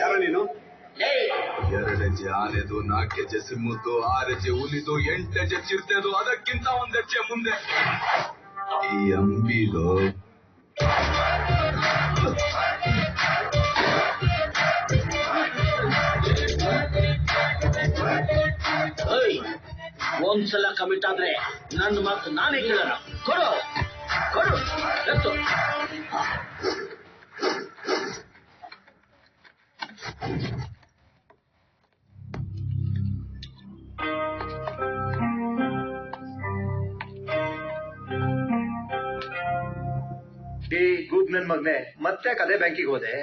ಯಾರ ನೀನು? 2 ಹೆಜ್ಜೆ ಆನೆದು, 4 ಹೆಜ್ಜೆ ಸಿಮ್ಮುದು, 6 ಹೆಜ್ಜೆ ಹುಲಿದು, 8 ಹೆಜ್ಜೆ ಚಿರತೆದು, ಅದಕ್ಕಿಂತ 1 ಹೆಜ್ಜೆ ಮುಂದೆ ಈ ಅಂಬಿದು. ಒಂದ್ಸಲ ಕಮಿಟ್ ಆದ್ರೆ ನನ್ನ ಮಾತು ನಾನೇ ಕೇಳೋಣ. ಕೊಡು ಎತ್ತು. ಗೂಬ್ ನನ್ ಮಗ್ನೆ, ಮತ್ತೆ ಅದೇ ಬ್ಯಾಂಕಿಗೆ ಹೋದೆ?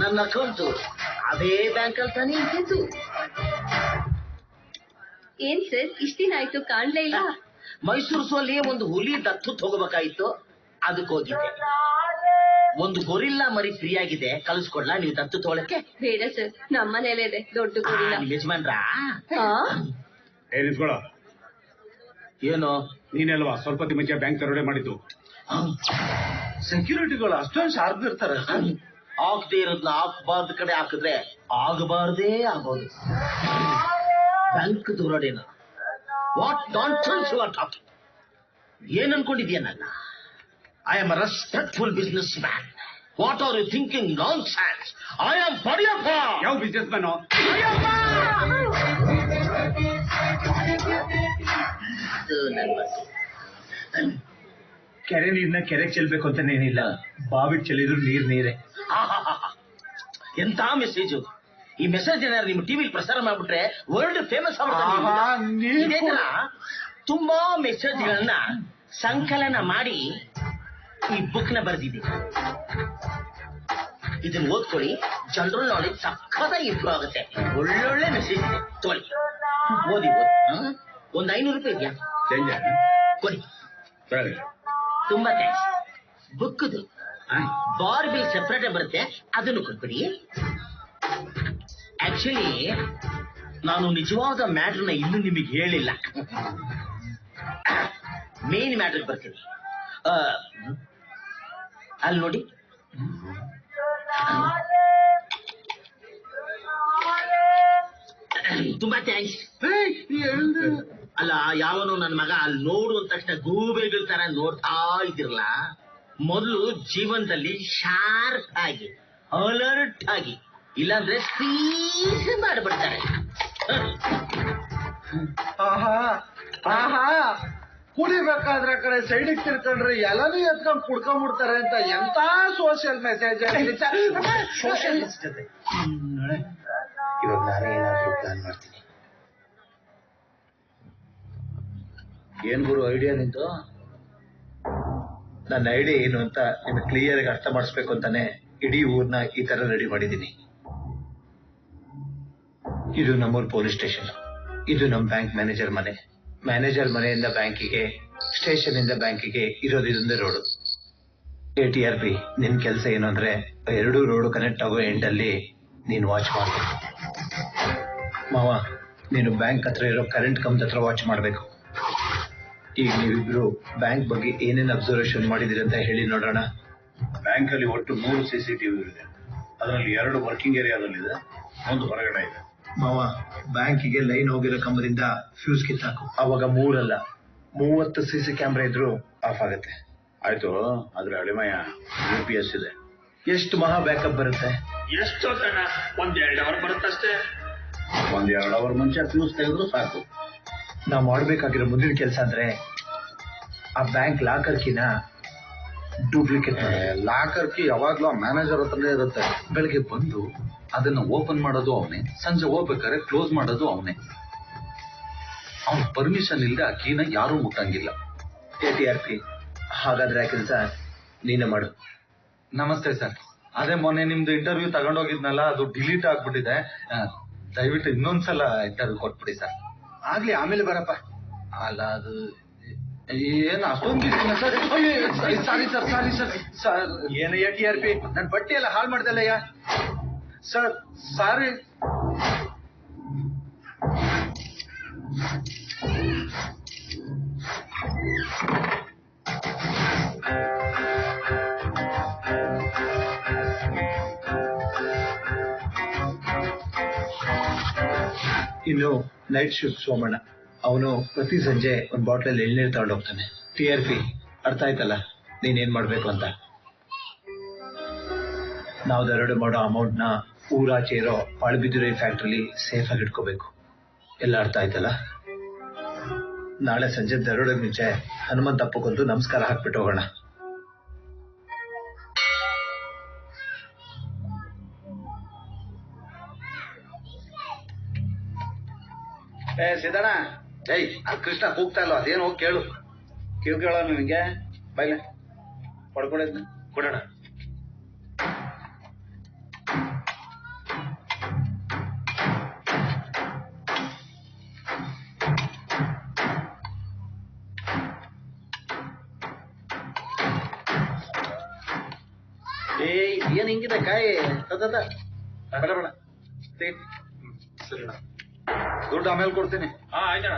ನನ್ನ ಅಕೌಂಟು ಅದೇ ಬ್ಯಾಂಕಲ್ಲಿ ತಾನೇ ಇದ್ದಿದ್ದು. ಏನ್ ಸರ್ ಇಷ್ಟ ದಿನ ಆಯ್ತು ಕಾಣ್ಲೇ ಇಲ್ಲ? ಮೈಸೂರು ಸೋಲಿ ಒಂದು ಹುಲಿ ದತ್ತು ಹೋಗಬೇಕಾಯ್ತು, ಅದಕ್ಕೆ ಹೋಗಿದ್ದೆ. ಒಂದು ಗೊರಿಲ್ಲಾ ಮರಿ ಫ್ರೀ ಆಗಿದೆ, ಕಳಿಸ್ಕೊಡ್ಲಾ ನೀವು ದತ್ತು ತಗೊಳಕ್ಕೆ? ಬೇಡ ಸರ್, ನಮ್ಮನೇಲೆ ಇದೆ ದೊಡ್ಡ ಗೊರಿಲ್ಲಾ. ಯಜಮಾನ್ರಾ ನಿಂತ್ಕೊಳ್ಳೋ. ಏನು ನೀನೆಲ್ವಾ ಸ್ವಲ್ಪ ಹೊತ್ತಿಗೆ ಮುಂಚೆ ಬ್ಯಾಂಕ್ ದರೋಡೆ ಮಾಡಿದ್ದು? ಸೆಕ್ಯೂರಿಟಿಗಳು ಅಷ್ಟೊಂದು ಶಾರ್ಪ್ ಇರ್ತಾರೆ. ಆಗದೆ ಇರೋದ್ನ ಆಗಬಾರ್ದು ಕಡೆ ಹಾಕಿದ್ರೆ ಆಗಬಾರ್ದೇ ಆಗೋದು. ಬ್ಯಾಂಕ್ ದರೋಡೆನ? What nonsense you are talking? ಏನ್ ಅನ್ಕೊಂಡಿದ್ಯಾ ನನ್ನ? I am a respectful businessman. What are you thinking? Nonsense. I am Padiyappa. ಯಾವ ಬಿಸ್ನೆಸ್ ಮ್ಯಾನು? ಕೆರೆ ನೀರ್ನ ಕೆರೆಗೆ ಚೆಲ್ಬೇಕು ಅಂತಾನೇನಿಲ್ಲ, ಬಾವಿಗೆ ಚೆಲ್ಲಿದ್ರು ನೀರೇ. ಎಂತ ಮೆಸೇಜು! ಈ ಮೆಸೇಜ್ ಏನಾದ್ರು ನಿಮ್ಮ ಟಿವಿಲಿ ಪ್ರಸಾರ ಮಾಡ್ಬಿಟ್ರೆ ವರ್ಲ್ಡ್ ಫೇಮಸ್ ಆಗ್ಬಿಡ್ತಾರೆ. ತುಂಬಾ ಮೆಸೇಜ್ಗಳನ್ನ ಸಂಕಲನ ಮಾಡಿ ಈ ಬುಕ್ ನ ಬರೆದಿದ್ದೀನಿ. ಇದನ್ನ ಓದ್ಕೊಳ್ಳಿ, ಜನರಲ್ ನಾಲೆಜ್ ಸಕ್ಕತ್ತಾಗಿ ಇಂಪ್ರೂವ್ ಆಗುತ್ತೆ. ಒಳ್ಳೊಳ್ಳೆ ಮೆಸೇಜ್ ಇದೆ, ತಗೊಳ್ಳಿ, ಓದಿ. ಒಂದು 500 ರೂಪಾಯಿ ಇದೆಯಾ? ಕೊಡಿ. ತುಂಬಾ ಥ್ಯಾಂಕ್ಸ್. ಬುಕ್ದು ಬಾರ್ ಬಿಲ್ ಸೆಪರೇಟ್ ಬರುತ್ತೆ, ಅದನ್ನು ಕೊಟ್ಬಿಡಿ. ಆಕ್ಚುಲಿ ನಾನು ನಿಜವಾದ ಮ್ಯಾಟರ್ನ ಇನ್ನೂ ನಿಮಗೆ ಹೇಳಿಲ್ಲ. ಮೇನ್ ಮ್ಯಾಟರ್ ಬರ್ತೀನಿ. ಅಲ್ಲಿ ನೋಡಿ, ತುಂಬಾ ಥ್ಯಾಂಕ್ಸ್. ಅಲ್ಲ, ಯಾವನು ನನ್ನ ಮಗ ಅಲ್ಲಿ ನೋಡು ಅಂದ ತಕ್ಷಣ ಗೂಬೆಗಳ ತರ ನೋಡ್ತಾ ಇದ್ದಿರಲ್ಲ. ಮೊದಲು ಜೀವನದಲ್ಲಿ ಶಾರ್ಪ್ ಆಗಿ, ಅಲರ್ಟ್ ಆಗಿ, ಇಲ್ಲಾಂದ್ರೆ ಸ್ಕ್ರೀಸ್ ಮಾಡ್ಬಿಡ್ತಾರೆ. ಆಹಾ ಆಹಾ, ಕುಡಿಬೇಕಾದ್ರೆ ಕಡೆ ಸೈಡಿಗೆ ತಿರ್ಕೊಂಡ್ರೆ ಎಲ್ಲರೂ ಎತ್ಕೊಂಡ್ ಕುಡ್ಕೊಂಡ್ಬಿಡ್ತಾರೆ ಅಂತ ಎಂತ ಸೋಷಿಯಲ್ ಮೆಸೇಜ್. ಸೋಷಿಯಲ್ ಜೊತೆ ಇವಾಗ ನಾನೇ ಏನಾದ್ರೂ ಪ್ಲಾನ್ ಮಾಡ್ತೀನಿ. ಏನ್ ಗುರು ಐಡಿಯಾ ನಿಂತು? ನನ್ನ ಐಡಿಯಾ ಏನು ಅಂತ ನಿಮ್ಗೆ ಕ್ಲಿಯರ್ ಆಗಿ ಅರ್ಥ ಮಾಡಿಸ್ಬೇಕು ಅಂತಾನೆ ಇಡೀ ಊರ್ನ ಈ ತರ ರೆಡಿ ಮಾಡಿದ್ದೀನಿ. ಇದು ನಮ್ಮೂರ್ ಪೊಲೀಸ್ ಸ್ಟೇಷನ್, ಇದು ನಮ್ ಬ್ಯಾಂಕ್ ಮ್ಯಾನೇಜರ್ ಮನೆ. ಮ್ಯಾನೇಜರ್ ಮನೆಯಿಂದ ಬ್ಯಾಂಕಿಗೆ, ಸ್ಟೇಷನ್ ಇಂದ ಬ್ಯಾಂಕಿಗೆ ಇರೋದು ಇದೊಂದೇ ರೋಡು. ATRP, ನಿನ್ ಕೆಲಸ ಏನು ಅಂದ್ರೆ ಎರಡೂ ರೋಡ್ ಕನೆಕ್ಟ್ ಆಗೋ ಎಂಡ್ ಅಲ್ಲಿ ನೀನು ವಾಚ್ ಮಾಡ್ಬೇಕು. ಮಾವ, ನೀನು ಬ್ಯಾಂಕ್ ಹತ್ರ ಇರೋ ಕರೆಂಟ್ ಕಂಬದ ಹತ್ರ ವಾಚ್ ಮಾಡ್ಬೇಕು. ಈಗ ನೀವಿಬ್ರು ಬ್ಯಾಂಕ್ ಬಗ್ಗೆ ಏನೇನು ಅಬ್ಸರ್ವೇಷನ್ ಮಾಡಿದಿರಿ ಅಂತ ಹೇಳಿ ನೋಡೋಣ. ಬ್ಯಾಂಕ್ ಅಲ್ಲಿ ಒಟ್ಟು 3 CCTV ಇದೆ. ಅದರಲ್ಲಿ 2 ವರ್ಕಿಂಗ್ ಏರಿಯಾದಲ್ಲಿದೆ, 1 ಹೊರಗಡೆ ಇದೆ. ಮಾವ, ಬ್ಯಾಂಕಿಗೆ ಲೈನ್ ಹೋಗಿರೋ ಕಂಬದಿಂದ ಫ್ಯೂಸ್ ಕಿತ್ತಾಕು. ಅವಾಗ 3 ಅಲ್ಲ 30 CC ಕ್ಯಾಮ್ರಾ ಇದ್ರು ಆಫ್ ಆಗುತ್ತೆ. ಆಯ್ತು, ಆದ್ರೆ ಅಳಿಮಯ UPS ಇದೆ. ಎಷ್ಟು ಮಹಾ ಬ್ಯಾಕಪ್ ಬರುತ್ತೆ? ಎಷ್ಟು ತಡ? 1-2 ಅವರ್ ಬರುತ್ತಷ್ಟೇ. 1-2 ಅವರ್ ಮುಂಚೆ ಫ್ಯೂಸ್ ತೆಗೆದ್ರು ಸಾಕು. ನಾವು ಮಾಡ್ಬೇಕಾಗಿರೋ ಮುಂದಿನ ಕೆಲಸ ಅಂದ್ರೆ ಆ ಬ್ಯಾಂಕ್ ಲಾಕರ್ ಕಿನ ಡೂಪ್ಲಿಕೇಟ್. ಲಾಕರ್ ಕಿ ಯಾವಾಗ್ಲೂ ಆ ಮ್ಯಾನೇಜರ್ ಹತ್ರನೇ ಇರುತ್ತೆ. ಬೆಳಗ್ಗೆ ಬಂದು ಅದನ್ನ ಓಪನ್ ಮಾಡೋದು ಅವನೇ, ಸಂಜೆ ಹೋಗ್ಬೇಕಾದ್ರೆ ಕ್ಲೋಸ್ ಮಾಡೋದು ಅವನೇ. ಅವನ ಪರ್ಮಿಷನ್ ಇಲ್ಲದೆ ಆ ಕೀನ ಯಾರೂ ಮುಟ್ಟಂಗಿಲ್ಲ. ATRP, ಹಾಗಾದ್ರೆ ಆ ಕೆಲಸ ನೀನೇ ಮಾಡು. ನಮಸ್ತೆ ಸರ್. ಅದೇ ಮೊನ್ನೆ ನಿಮ್ದು ಇಂಟರ್ವ್ಯೂ ತಗೊಂಡೋಗಿದ್ನಲ್ಲ, ಅದು ಡಿಲೀಟ್ ಆಗ್ಬಿಟ್ಟಿದೆ. ದಯವಿಟ್ಟು ಇನ್ನೊಂದ್ಸಲ ಇಂಟರ್ವ್ಯೂ ಕೊಟ್ಬಿಡಿ ಸರ್. ಆಗ್ಲಿ, ಆಮೇಲೆ ಬರಪ್ಪ. ಅಲ್ಲ, ಅದು ಏನು ಅಷ್ಟೊಂದು sir? Sorry sir, sorry sir. Sir ಏನು ATRP, ನನ್ ಬಟ್ಟೆ ಎಲ್ಲ ಹಾಳು ಮಾಡ್ದಲ್ಲಯ್ಯ. Sir sorry. ಇನ್ನು ನೈಟ್ ಶಿಫ್ಟ್ ಸೋಮಣ್ಣ, ಅವನು ಪ್ರತಿ ಸಂಜೆ ಒಂದು ಬಾಟ್ಲಲ್ಲಿ ಎಳ್ನೀರು ತಗೊಂಡು ಹೋಗ್ತಾನೆ. TRP, ಅರ್ಥ ಆಯ್ತಲ್ಲ ನೀನೇನ್ ಮಾಡ್ಬೇಕು ಅಂತ? ನಾವು ದರೋಡೆ ಮಾಡೋ ಅಮೌಂಟ್ ನ ಊರಾಚೆ ಇರೋ ಪಾಳ್ಬಿದಿರೆ ಫ್ಯಾಕ್ಟ್ರಿಲಿ ಸೇಫ್ ಆಗಿ ಇಟ್ಕೋಬೇಕು. ಎಲ್ಲ ಅರ್ಥ ಆಯ್ತಲ್ಲ? ನಾಳೆ ಸಂಜೆ ದರೋಡೆ ಮುಂಚೆ ಹನುಮಂತಪ್ಪಗೊಂದು ನಮಸ್ಕಾರ ಹಾಕ್ಬಿಟ್ಟು ಹೋಗೋಣ. ಸಿದ್ದಣ್ಣ, ಕೃಷ್ಣ ಕೂಗ್ತಾ ಇಲ್ವ? ಅದೇನು ಹೋಗಿ ಕೇಳು. ಕಿವ್ ಕೇಳೋ ನಿನಗೆ ಬೈಲೆ ಪಡ್ಕೊಡೋದ್ನ ಕೊಡೋಣ. ಏನ್ ಹಿಂಗಿದೆ ಕಾಯಿ? ಬೇಡ ಬೇಡ, ಸರಿಣ್ಣ. ದುಡ್ಡು ಆಮೇಲೆ ಕೊಡ್ತೀನಿ. ಆಯ್ತಣ್ಣ.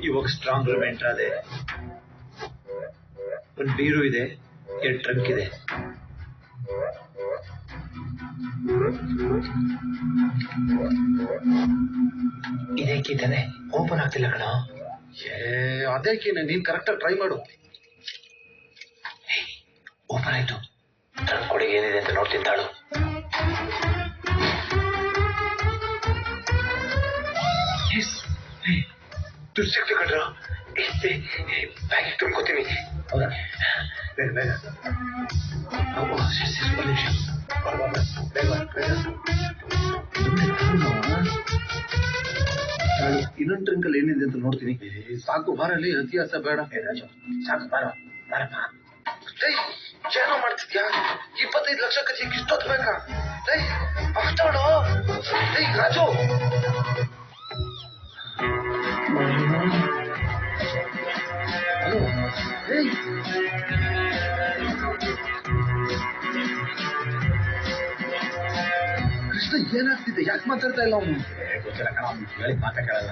ಇವಾಗ ಸ್ಟ್ರಾಂಗ್ ರೂಮ್ ಎಂಟರ್ ಅದೇ. ಒಂದು ಬೀರು ಇದೆ, 2 ಟ್ರಂಕ್ ಇದೆ. ಇದೇಕಿದ್ದಾನೆ ಓಪನ್ ಆಗ್ತಿಲ್ಲ ಕಣ. ಅದೇಕೇನೆ, ನೀನ್ ಕರೆಕ್ಟ್ ಆಗಿ ಟ್ರೈ ಮಾಡು. ಓಪನ್ ಆಯ್ತು. ಟ್ರಂಕ್ ಒಳಗೆ ಏನಿದೆ ಅಂತ ನೋಡ್ತಿದ್ದಾಳು. ದುಡ್ಡು ಸಿಕ್ತು ಕಣ್ರ. ಬ್ಯಾಗಿಗೆ ತುಂಬ್ಕೋತೀನಿ. ಹೌದಾ? ಬೇಗ ಬೇಗ. ಇನ್ನೊಂದು ಟ್ರಂಕಲ್ಲಿ ಏನಿದೆ ಅಂತ ನೋಡ್ತೀನಿ. ಸಾಕು ಬಾರಲ್ಲಿ, ಇತಿಹಾಸ ಬೇಡ. ರಾಜು ಸಾಕು, ಬಾರ ಬಾರಪ್ಪ. ಏನೋ ಮಾಡ್ತಿದ್ಯಾ? 25 ಲಕ್ಷ ಕಚ್ಚಿಗೆ ಇಷ್ಟೊತ್ತು ಬೇಕಾ? ಮಾತಾಡೋ ರಾಜು. ಕೃಷ್ಣ ಏನಾಗ್ತಿದೆ? ಯಾಕೆ ಮಾತಾಡ್ತಾ ಇಲ್ಲ ಅವನು? ಗೊತ್ತಿಲ್ಲ ಕಣ, ಅವ್ನು ಹೇಳಿದ ಮಾತಾ ಕೇಳಲ್ಲ.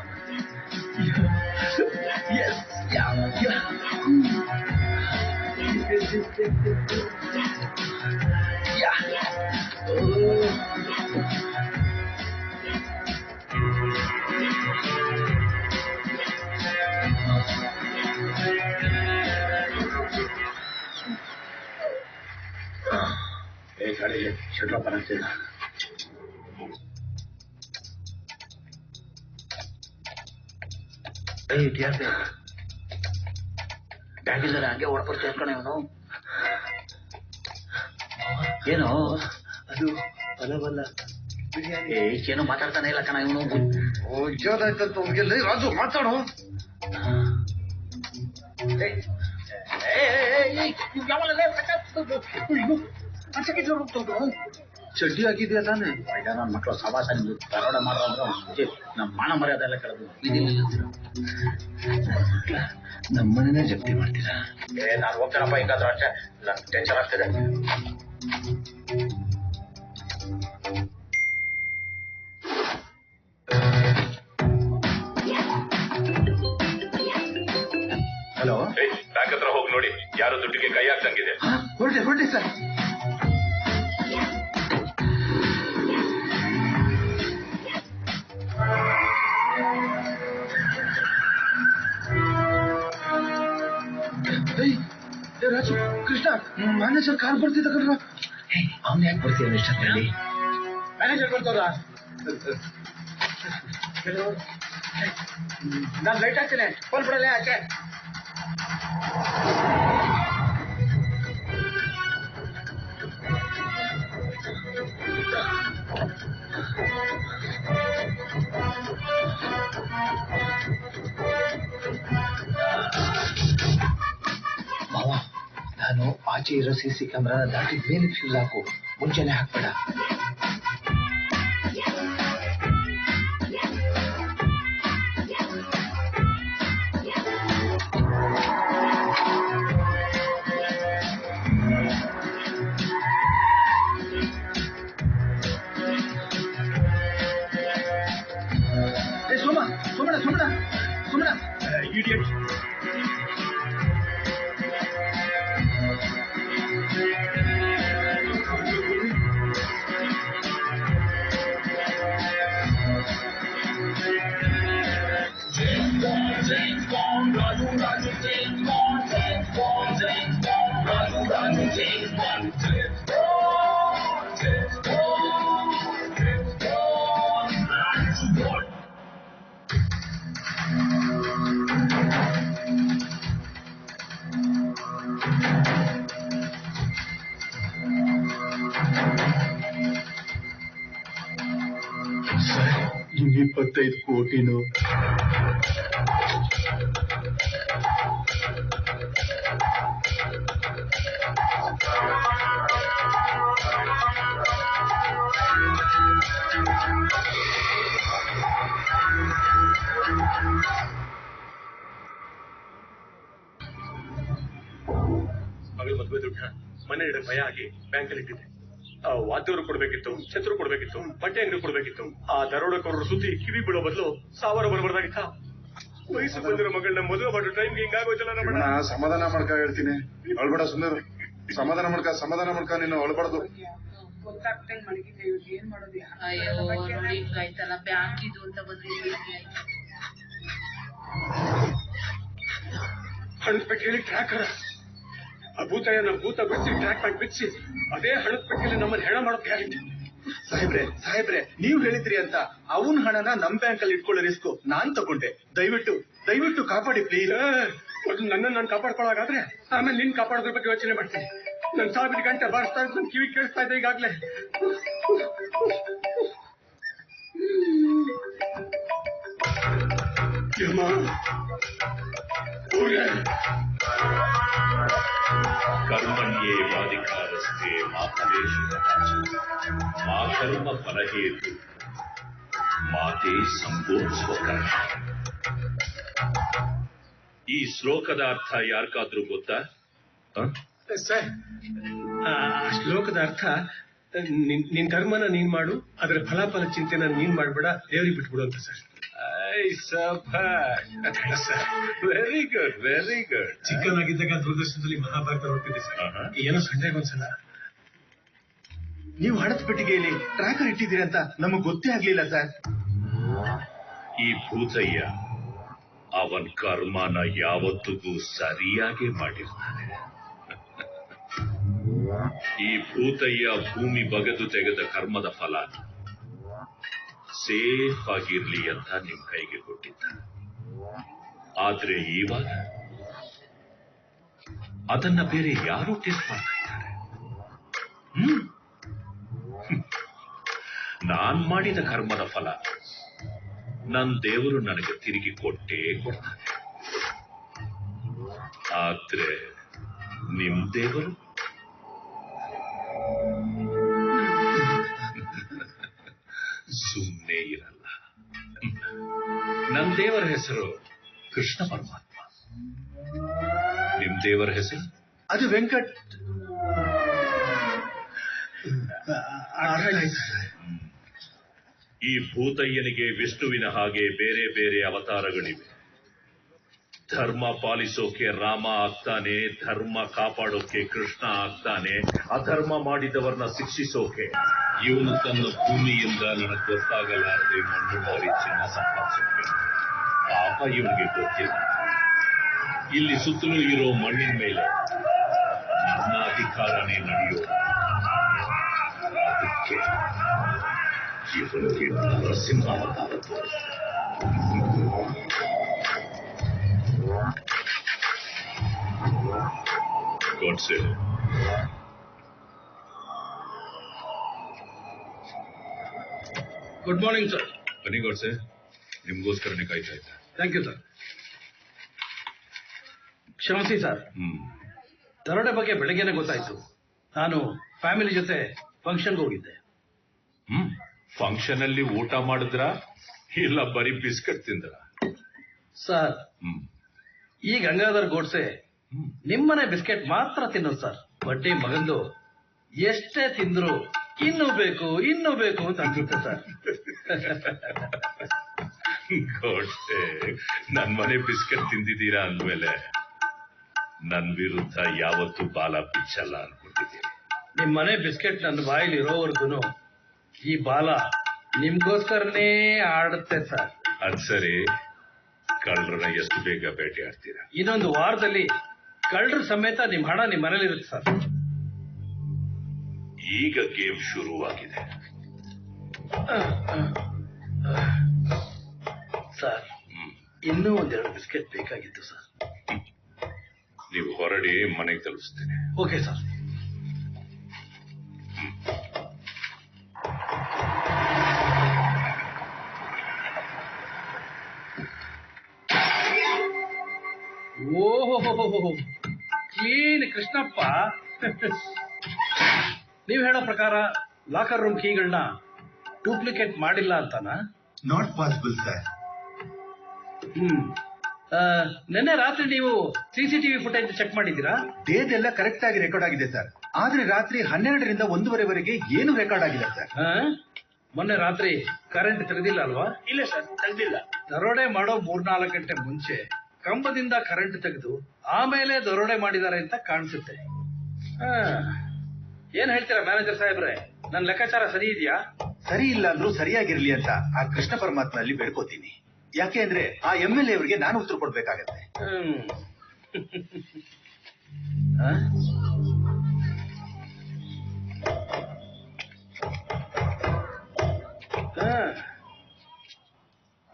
ಗಾಡಿಗೆ ಶೆಡ್ ಓಪನ್ ಆಗ್ತಿಲ್ಲ. ಬ್ಯಾಗಿಲ್ಲದೆ ಹಂಗೆ ಹೊಡ್ಕೊಡ್ತಾ ಕಣ ಇವನು. ಏನು ಅದು ಬಲವಲ್ಲ ಏನೋ ಮಾತಾಡ್ತಾನೆ ಇಲ್ಲ ಕಣ ಇವನು. ಇದಾಯ್ತಂತ ಅವ್ನಿಗೆ. ರಾಜು ಮಾತಾಡೋ. ಚಡ್ಡಿ ಹಾಕಿದ್ಯಾ ತಾನೆ? ನನ್ನ ಮಕ್ಕಳು ಸವಾಸ ನಿಮ್ದು ದರೋಡೆ ಮಾಡೋದು ನಮ್ಮ ಮಾನ ಮರ್ಯಾದೆ ಎಲ್ಲ ಕಳೆದು ನಮ್ಮನ್ನೇ ಜಪ್ತಿ ಮಾಡ್ತೀರಾ? ನಾನು ಹೋಗ್ತೇನಪ್ಪ. ಹಿಂಗಾದ್ರೂ ಅಷ್ಟೇ ನನ್ಗೆ ಟೆನ್ಷನ್ ಆಗ್ತಿದೆ. ಹಲೋ, ಬ್ಯಾಂಕ್ ಹತ್ರ ಹೋಗಿ ನೋಡಿ, ಯಾರು ದುಡ್ಡಿಗೆ ಕೈ ಹಾಕ್ದಂಗಿದೆ. ಹೊರಟೆ sir. Raju, Krishna, manager car ಬರ್ತಿದ್ದ ಕಣ್ರ. ಅವ್ನು ಯಾಕೆ ಬರ್ತೀರ ಇಷ್ಟೊತ್ತಲ್ಲಿ? ಮ್ಯಾನೇಜರ್ ಬರ್ತಾರ. ನಾನು ಲೈಟ್ ಹಾಕ್ತೇನೆ, ಫೋನ್ ಬಿಡಲ್ಲ ಯಾಕೆ? ಮಾವ, ನಾನು ಆಚೆ ಇರೋ CC ಕ್ಯಾಮ್ರಾನ ದಾಟಿದ ಮೇಲೆ ಫ್ಯೂಸ್ ಹಾಕು, ಮುಂಚೆನೆ ಹಾಕ್ಬೇಡ. ಸುಮ್ಮನೆ ಇಡಿಯಟ್. ಇನ್ನು 25 ಕೋಟಿನು ಮಗಳ ಮದುವೆ ದುಡ್ಡ ಮನೆ ಇಡ ಭಯ ಆಗಿ ಬ್ಯಾಂಕಲ್ಲಿ ಇಟ್ಟಿದ್ದೆ. ವಾದ್ಯವರು ಕೊಡ್ಬೇಕಿತ್ತು, ಛತ್ರು ಕೊಡ್ಬೇಕಿತ್ತು, ಬಟ್ಟೆ ಅಂಗಡಿ ಕೊಡ್ಬೇಕಿತ್ತು. ಆ ದರೋಡಕೋರರ ಸುದ್ದಿ ಕಿವಿ ಬೀಳೋ ಬದಲು ಸಾವಿರ ಬರಬಾರ್ದಾಗಿತ್ತ. ವಯಸ್ಸು ಬಂದಿರೋ ಮಗಳನ್ನ ಮದುವೆ ಮಾಡೋ ಟೈಮ್ಗೆ ಹಿಂಗಾಗೋಯ್ತಲ್ಲ ನಮ್ಮ. ಸಮಾಧಾನ ಮಾಡ್ಕ ಹೇಳ್ತೀನಿ, ಅಳ್ಬೇಡ ಸುಂದರ. ಸಮಾಧಾನ ಮಾಡ್ಕ, ನೀನು ಅಳ್ಬಾರ್ದು. ಅಯ್ಯೋ ನೋಡಿ ಹಿಂಗಾಯ್ತಲ್ಲ, ಬ್ಯಾಂಕ್ ಇದು ಅಂತ ಬಂದಿದ್ದೀವಿ. ಹಣದ ಪೆಟ್ಟಿಗೆಯಲ್ಲಿ ಟ್ರ್ಯಾಕರ್. ಆ ಭೂತಾಯನ ಭೂತ ಬಿಡಿಸಿ ಟ್ರ್ಯಾಕ್ ಮಾಡಿ ಬಿಡಿಸಿ ಅದೇ ಹಣದ ಪೆಟ್ಟಿಗೆಯಲ್ಲಿ ನಮ್ಮನ್ನ ಹೆಣ ಮಾಡೋಕೆ ಗ್ಯಾರಂಟಿ. ಸಾಹೇಬ್ರೆ ನೀವ್ ಹೇಳಿದ್ರಿ ಅಂತ ಅವನ್ ಹಣನ ನಮ್ ಬ್ಯಾಂಕ್ ಅಲ್ಲಿ ಇಟ್ಕೊಳ್ಳೋ ರಿಸ್ಕ್ ನಾನ್ ತಗೊಂಡೆ. ದಯವಿಟ್ಟು ಕಾಪಾಡಿ ಪ್ಲೀಸ್. ನನ್ನ ನಾನು ಕಾಪಾಡ್ಕೊಳ್ಳೋಗಾದ್ರೆ ಆಮೇಲೆ ನಿನ್ ಕಾಪಾಡೋದ್ರ ಬಗ್ಗೆ ಯೋಚನೆ ಮಾಡ್ತೀನಿ. ನನ್ 1000 ಗಂಟೆ ಬಾರಿಸ್ತಾ ಇದ್ದು ನನ್ ಕಿವಿ ಕೇಳಿಸ್ತಾ ಇದೆ ಈಗಾಗ್ಲೇ. ಕರ್ಮಣ್ಯೇ ವಾದಿಕಾರಸ್ತೆ ಮಾ ಫಲೇಶು ಮಾ ಕರ್ಮ ಫಲಹೇತು ಮಾತೆ ಸಂಬೋಧಿಸುವ ಕರ್ಮ. ಈ ಶ್ಲೋಕದ ಅರ್ಥ ಯಾರಿಗಾದ್ರೂ ಗೊತ್ತಾ? ಸರ್, ಆ ಶ್ಲೋಕದ ಅರ್ಥ ನಿನ್ ಕರ್ಮನ ನೀನ್ ಮಾಡು, ಅದರ ಫಲಾಫಲ ಚಿಂತೆನ ನೀನ್ ಮಾಡ್ಬೇಡ, ದೇವ್ರಿಗೆ ಬಿಟ್ಬಿಡು ಅಂತ ಸರ್. Very good. ಚಿಕ್ಕನಾಗಿದ್ದಾಗ ದೂರದರ್ಶನದಲ್ಲಿ ಮಹಾಭಾರತ ನೋಡ್ತಿದ್ದೆ ಸರ್. ಏನೋ ಸಂಜೆಗೆ ಒಂದ್ಸಲ ನೀವು ಹಣದ ಪೆಟ್ಟಿಗೆಯಲ್ಲಿ ಟ್ರ್ಯಾಕರ್ ಇಟ್ಟಿದ್ದೀರಿ ಅಂತ ನಮಗ್ ಗೊತ್ತೇ ಆಗ್ಲಿಲ್ಲ ಸರ್. ಈ ಭೂತಯ್ಯ ಅವನ್ ಕರ್ಮನ ಯಾವತ್ತಿಗೂ ಸರಿಯಾಗಿ ಮಾಡಿರ್ತಾನೆ. ಈ ಭೂತಯ್ಯ ಭೂಮಿ ಬಗೆದು ತೆಗೆದ ಕರ್ಮದ ಫಲ ಸೇಫ್ ಆಗಿರ್ಲಿ ಅಂತ ನಿಮ್ ಕೈಗೆ ಕೊಟ್ಟಿದ್ದ. ಆದ್ರೆ ಇವಾಗ ಅದನ್ನ ಬೇರೆ ಯಾರು ಟೆಸ್ಟ್ ಮಾಡ್ತಾ ಇದ್ದಾರೆ. ನಾನ್ ಮಾಡಿದ ಕರ್ಮದ ಫಲ ನನ್ ದೇವರು ನನಗೆ ತಿರುಗಿ ಕೊಟ್ಟೇ ಕೊಡ್ತಾನೆ. ಆದ್ರೆ ನಿಮ್ ದೇವರು ಸುಮ್ಮನೆ ಇರಲ್ಲ. ನಮ್ ದೇವರ ಹೆಸರು ಕೃಷ್ಣ ಪರಮಾತ್ಮ. ನಿಮ್ ದೇವರ ಹೆಸರು? ಅದು ವೆಂಕಟ್. ಈ ಭೂತಯ್ಯನಿಗೆ ವಿಷ್ಣುವಿನ ಹಾಗೆ ಬೇರೆ ಬೇರೆ ಅವತಾರಗಳಿವೆ. ಧರ್ಮ ಪಾಲಿಸೋಕೆ ರಾಮ ಆಗ್ತಾನೆ, ಧರ್ಮ ಕಾಪಾಡೋಕೆ ಕೃಷ್ಣ ಆಗ್ತಾನೆ, ಅಧರ್ಮ ಮಾಡಿದವರನ್ನ ಶಿಕ್ಷಿಸೋಕೆ ಇವನು ತನ್ನ ಭೂಮಿಯಿಂದ ನನಗೆ ಗೊತ್ತಾಗಲಾರದೆ ಮಣ್ಣು ಮಾರಿ ಚಿನ್ನ ಸಂಪಾದಿಸೋಕೆ. ಪಾಪ ಇವನಿಗೆ ಗೊತ್ತಿಲ್ಲ. ಇಲ್ಲಿ ಸುತ್ತಲೂ ಇರೋ ಮಣ್ಣಿನ ಮೇಲೆ ನನ್ನ ಅಧಿಕಾರನೇ ನಡೆಯೋ. ಅದಕ್ಕೆ ಇವನಿಗೆ ನರಸಿಂಹ ಅವತಾರ ತೋರಿಸ್ತಾರೆ. Good morning sir. ಬನ್ನಿ ಗೋಡ್ಸೆ, ನಿಮ್ಗೋಸ್ಕರನೇ ಕಾಯ್ತಾ ಇದ್ದೆ. Thank you sir. ಕ್ಷಮಿಸಿ ಸರ್, ದರೋಡೆ ಬಗ್ಗೆ ಬೆಳಗ್ಗೆನೆ ಗೊತ್ತಾಯ್ತು. ನಾನು ಫ್ಯಾಮಿಲಿ ಜೊತೆ ಫಂಕ್ಷನ್ಗೆ ಹೋಗಿದ್ದೆ. ಫಂಕ್ಷನ್ ಅಲ್ಲಿ ಊಟ ಮಾಡಿದ್ರ ಇಲ್ಲ ಬರೀ ಬಿಸ್ಕಟ್ ತಿಂದ್ರ? ಸರ್, ಈ ಗಂಗಾಧರ್ ಗೋಡ್ಸೆ ನಿಮ್ಮನೆ ಬಿಸ್ಕೆಟ್ ಮಾತ್ರ ತಿನ್ನೋದು ಸರ್. ಬಡ್ಡಿ ಮಗಂದು ಎಷ್ಟೇ ತಿಂದ್ರು ಇನ್ನೂ ಬೇಕು ಅಂತ ಅನ್ಸುತ್ತೆ ಸರ್. ಗೋಡ್ಸೆ, ನನ್ ಮನೆ ಬಿಸ್ಕಟ್ ತಿಂದಿದ್ದೀರಾ ಅಂದ್ಮೇಲೆ ನನ್ ವಿರುದ್ಧ ಯಾವತ್ತೂ ಬಾಲ ಬಿಚ್ಚಲ್ಲ ಅನ್ಕೊಂಡಿದ್ದೀನಿ. ನಿಮ್ ಮನೆ ಬಿಸ್ಕೆಟ್ ನನ್ನ ಬಾಯಲ್ಲಿ ಇರೋವರೆಗೂ ಈ ಬಾಲ ನಿಮ್ಗೋಸ್ಕರನೇ ಆಡುತ್ತೆ ಸರ್. ಅದ್ ಸರಿ, ಕಳ್ಳರನ್ನ ಎಷ್ಟು ಬೇಗ ಭೇಟಿ ಆಡ್ತೀರಾ? ಇನ್ನೊಂದು ವಾರದಲ್ಲಿ ಕಳ್ಳರ ಸಮೇತ ನಿಮ್ ಹಣ ನಿಮ್ ಮನೇಲಿ ಇರುತ್ತೆ ಸರ್. ಈಗ ಗೇಮ್ ಶುರುವಾಗಿದೆ. ಸರ್ ಇನ್ನೂ ಒಂದೆರಡು ಬಿಸ್ಕೆಟ್ ಬೇಕಾಗಿತ್ತು ಸರ್. ನೀವು ಹೊರಡಿ, ಮನೆಗೆ ತಲುಪಿಸ್ತೇನೆ. Okay sir. ಓಹೋ, ಕ್ಲೀನ್ ಕೃಷ್ಣಪ್ಪ. ನೀವು ಹೇಳೋ ಪ್ರಕಾರ ಲಾಕರ್ ರೂಮ್ ಕೀಗಳನ್ನ ಡೂಪ್ಲಿಕೇಟ್ ಮಾಡಿಲ್ಲ ಅಂತಾನ? Not possible sir. ನಿನ್ನೆ ರಾತ್ರಿ ನೀವು ಸಿಸಿಟಿವಿ ಫುಟೇಜ್ ಚೆಕ್ ಮಾಡಿದ್ದೀರಾ? ಡೇಟ್ ಎಲ್ಲ ಕರೆಕ್ಟ್ ಆಗಿ ರೆಕಾರ್ಡ್ ಆಗಿದೆ ಸರ್. ಆದ್ರೆ ರಾತ್ರಿ 12ರಿಂದ 1:30ವರೆಗೆ ಏನು ರೆಕಾರ್ಡ್ ಆಗಿಲ್ಲ ಸರ್. ಮೊನ್ನೆ ರಾತ್ರಿ ಕರೆಂಟ್ ತೆಗೆದಿಲ್ಲ ಅಲ್ವಾ? ಇಲ್ಲ ಸರ್, ತೆಗ್ದಿಲ್ಲ. ದರೋಡೆ ಮಾಡೋ 3-4 ಗಂಟೆ ಮುಂಚೆ ಕಂಬದಿಂದ ಕರೆಂಟ್ ತೆಗೆದು ಆಮೇಲೆ ದರೋಡೆ ಮಾಡಿದ್ದಾರೆ ಅಂತ ಕಾಣಿಸುತ್ತೆ. ಏನ್ ಹೇಳ್ತೀರಾ ಮ್ಯಾನೇಜರ್ ಸಾಹೇಬ್ರೆ, ನನ್ನ ಲೆಕ್ಕಾಚಾರ ಸರಿ ಇದೆಯಾ? ಸರಿ ಇಲ್ಲ ಅಂದ್ರೂ ಸರಿಯಾಗಿರ್ಲಿ ಅಂತ ಆ ಕೃಷ್ಣ ಪರಮಾತ್ಮನಲ್ಲಿ ಬೇಡ್ಕೋತೀನಿ. ಯಾಕೆ ಅಂದ್ರೆ ಆ MLA ಅವರಿಗೆ ನಾನು ಉತ್ತರ ಕೊಡ್ಬೇಕಾಗತ್ತೆ.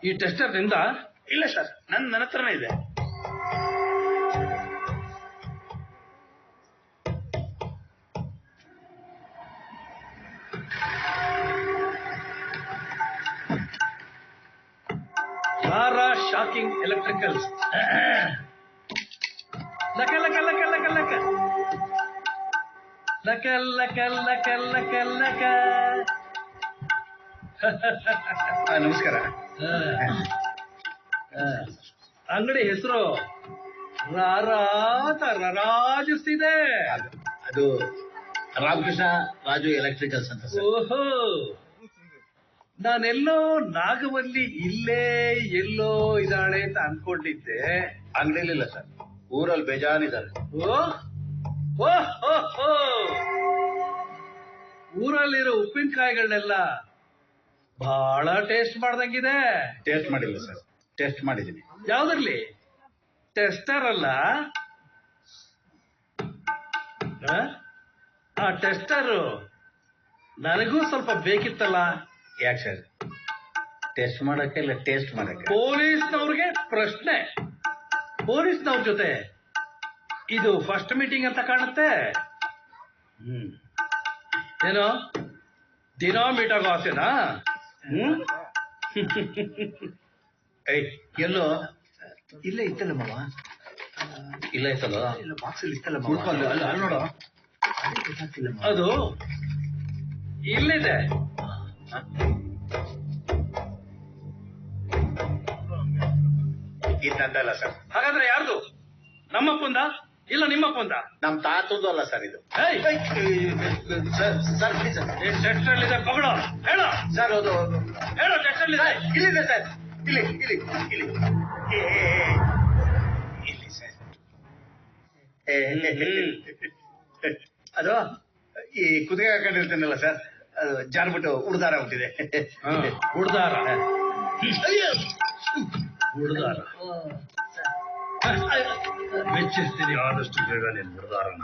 ಈ ಟೆಸ್ಟರ್ ನಿಂದ? ಇಲ್ಲ ಸರ್, ನನ್ನ ಹತ್ರನೇ ಇದೆ. Lara shocking electricals. ಲಕ ಲಕ ಲಕ ಲಕ ಲಕ ಲಕ ಲಕ ಲಕ ಲಕ ಲಕ. ನಮಸ್ಕಾರ. ಅಂಗಡಿ ಹೆಸರು ರಾರಾತ ರಾರಾಜಿಸ್ತಿದೆ. ಅದು ರಾಮಕೃಷ್ಣ ರಾಜು ಎಲೆಕ್ಟ್ರಿಕಲ್ಸ್ ಅಂತ ಸರ್. ಓಹೋ, ನಾನೆಲ್ಲೋ ನಾಗವಲ್ಲಿ ಇಲ್ಲೇ ಎಲ್ಲೋ ಇದ್ದಾಳೆ ಅಂತ ಅನ್ಕೊಂಡಿದ್ದೆ. ಅಂಗಡಿಲಿಲ್ಲ ಸರ್, ಊರಲ್ಲಿ ಬೇಜಾನಿದ್ದಾರೆ. ಊರಲ್ಲಿರೋ ಉಪ್ಪಿನಕಾಯಿಗಳನ್ನೆಲ್ಲ ಬಹಳ ಟೇಸ್ಟ್ ಮಾಡ್ದಂಗಿದೆ. ಟೇಸ್ಟ್ ಮಾಡಿಲ್ಲ ಸರ್, ಟೆಸ್ಟ್ ಮಾಡಿದ್ದೀನಿ. ಯಾವ್ದ್ರಲ್ಲಿ? ಟೆಸ್ಟರ್ ಅಲ್ಲ, ಆ ಟೆಸ್ಟರ್ ನನಗೂ ಸ್ವಲ್ಪ ಬೇಕಿತ್ತಲ್ಲ. ಯಾಕೆ ಸರ್, ಟೆಸ್ಟ್ ಮಾಡಕ್ಕೆ ಇಲ್ಲ ಟೇಸ್ಟ್ ಮಾಡಕ್ಕೆ? ಪೊಲೀಸ್ನವ್ರಿಗೆ ಪ್ರಶ್ನೆ. ಪೊಲೀಸ್ನವ್ರ ಜೊತೆ ಇದು ಫಸ್ಟ್ ಮೀಟಿಂಗ್ ಅಂತ ಕಾಣುತ್ತೆ. ಏನೋ ದಿನ ಮೀಟ್ ಆಗೋ ಆಸೆನಾ? ಎಲ್ಲೋ ಇಲ್ಲೇ ಇತ್ತಲ್ಲ ಮಾವ, ಇಲ್ಲ ಇತ್ತಲ್ಲ, ಬಾಕ್ಸ್ ಅಲ್ಲಿ ಇತ್ತಲ್ಲ ಅಲ್ಲಿ ನೋಡು. ಅದು ಇಲ್ಲಿದೆ. ಇದಂತಲ್ಲ ಸರ್. ಹಾಗಾದ್ರೆ ಯಾರ್ದು? ನಮ್ಮಪ್ಪಂದ ಇಲ್ಲ ನಿಮ್ಮಪ್ಪಂದ? ನಮ್ ತಾತಂದು ಅಲ್ಲ ಸರ್ ಇದು. Sir please sir. ಟೆಸ್ಟ್ ಅಲ್ಲಿದೆ, ಪಗಡ ಹೇಳ ಸರ್. ಅದು ಹೇಳೋ, ಟೆಸ್ಟ್ ಅಲ್ಲಿದೆ. ಇಲ್ಲಿದೆ ಸರ್, ಇಲ್ಲಿ ಇಲ್ಲಿ ಇಲ್ಲಿ ಇಲ್ಲಿ ಸರ್. ಅದು ಈ ಕುದುರೆ ಹಾಕೊಂಡಿರ್ತೀನಲ್ಲ ಸರ್, ಅದು ಜಾರ್ಬಿಟ್ಟು ಉಡ್ದಾರ ಹುಟ್ಟಿದೆ. ಉಡ್ದಾರ ಉಡ್ದಾರ ಮೆಚ್ಚಿಸ್ತೀನಿ. ಆದಷ್ಟು ಬೇಗ ನೀನು ಉಡ್ದಾರನ.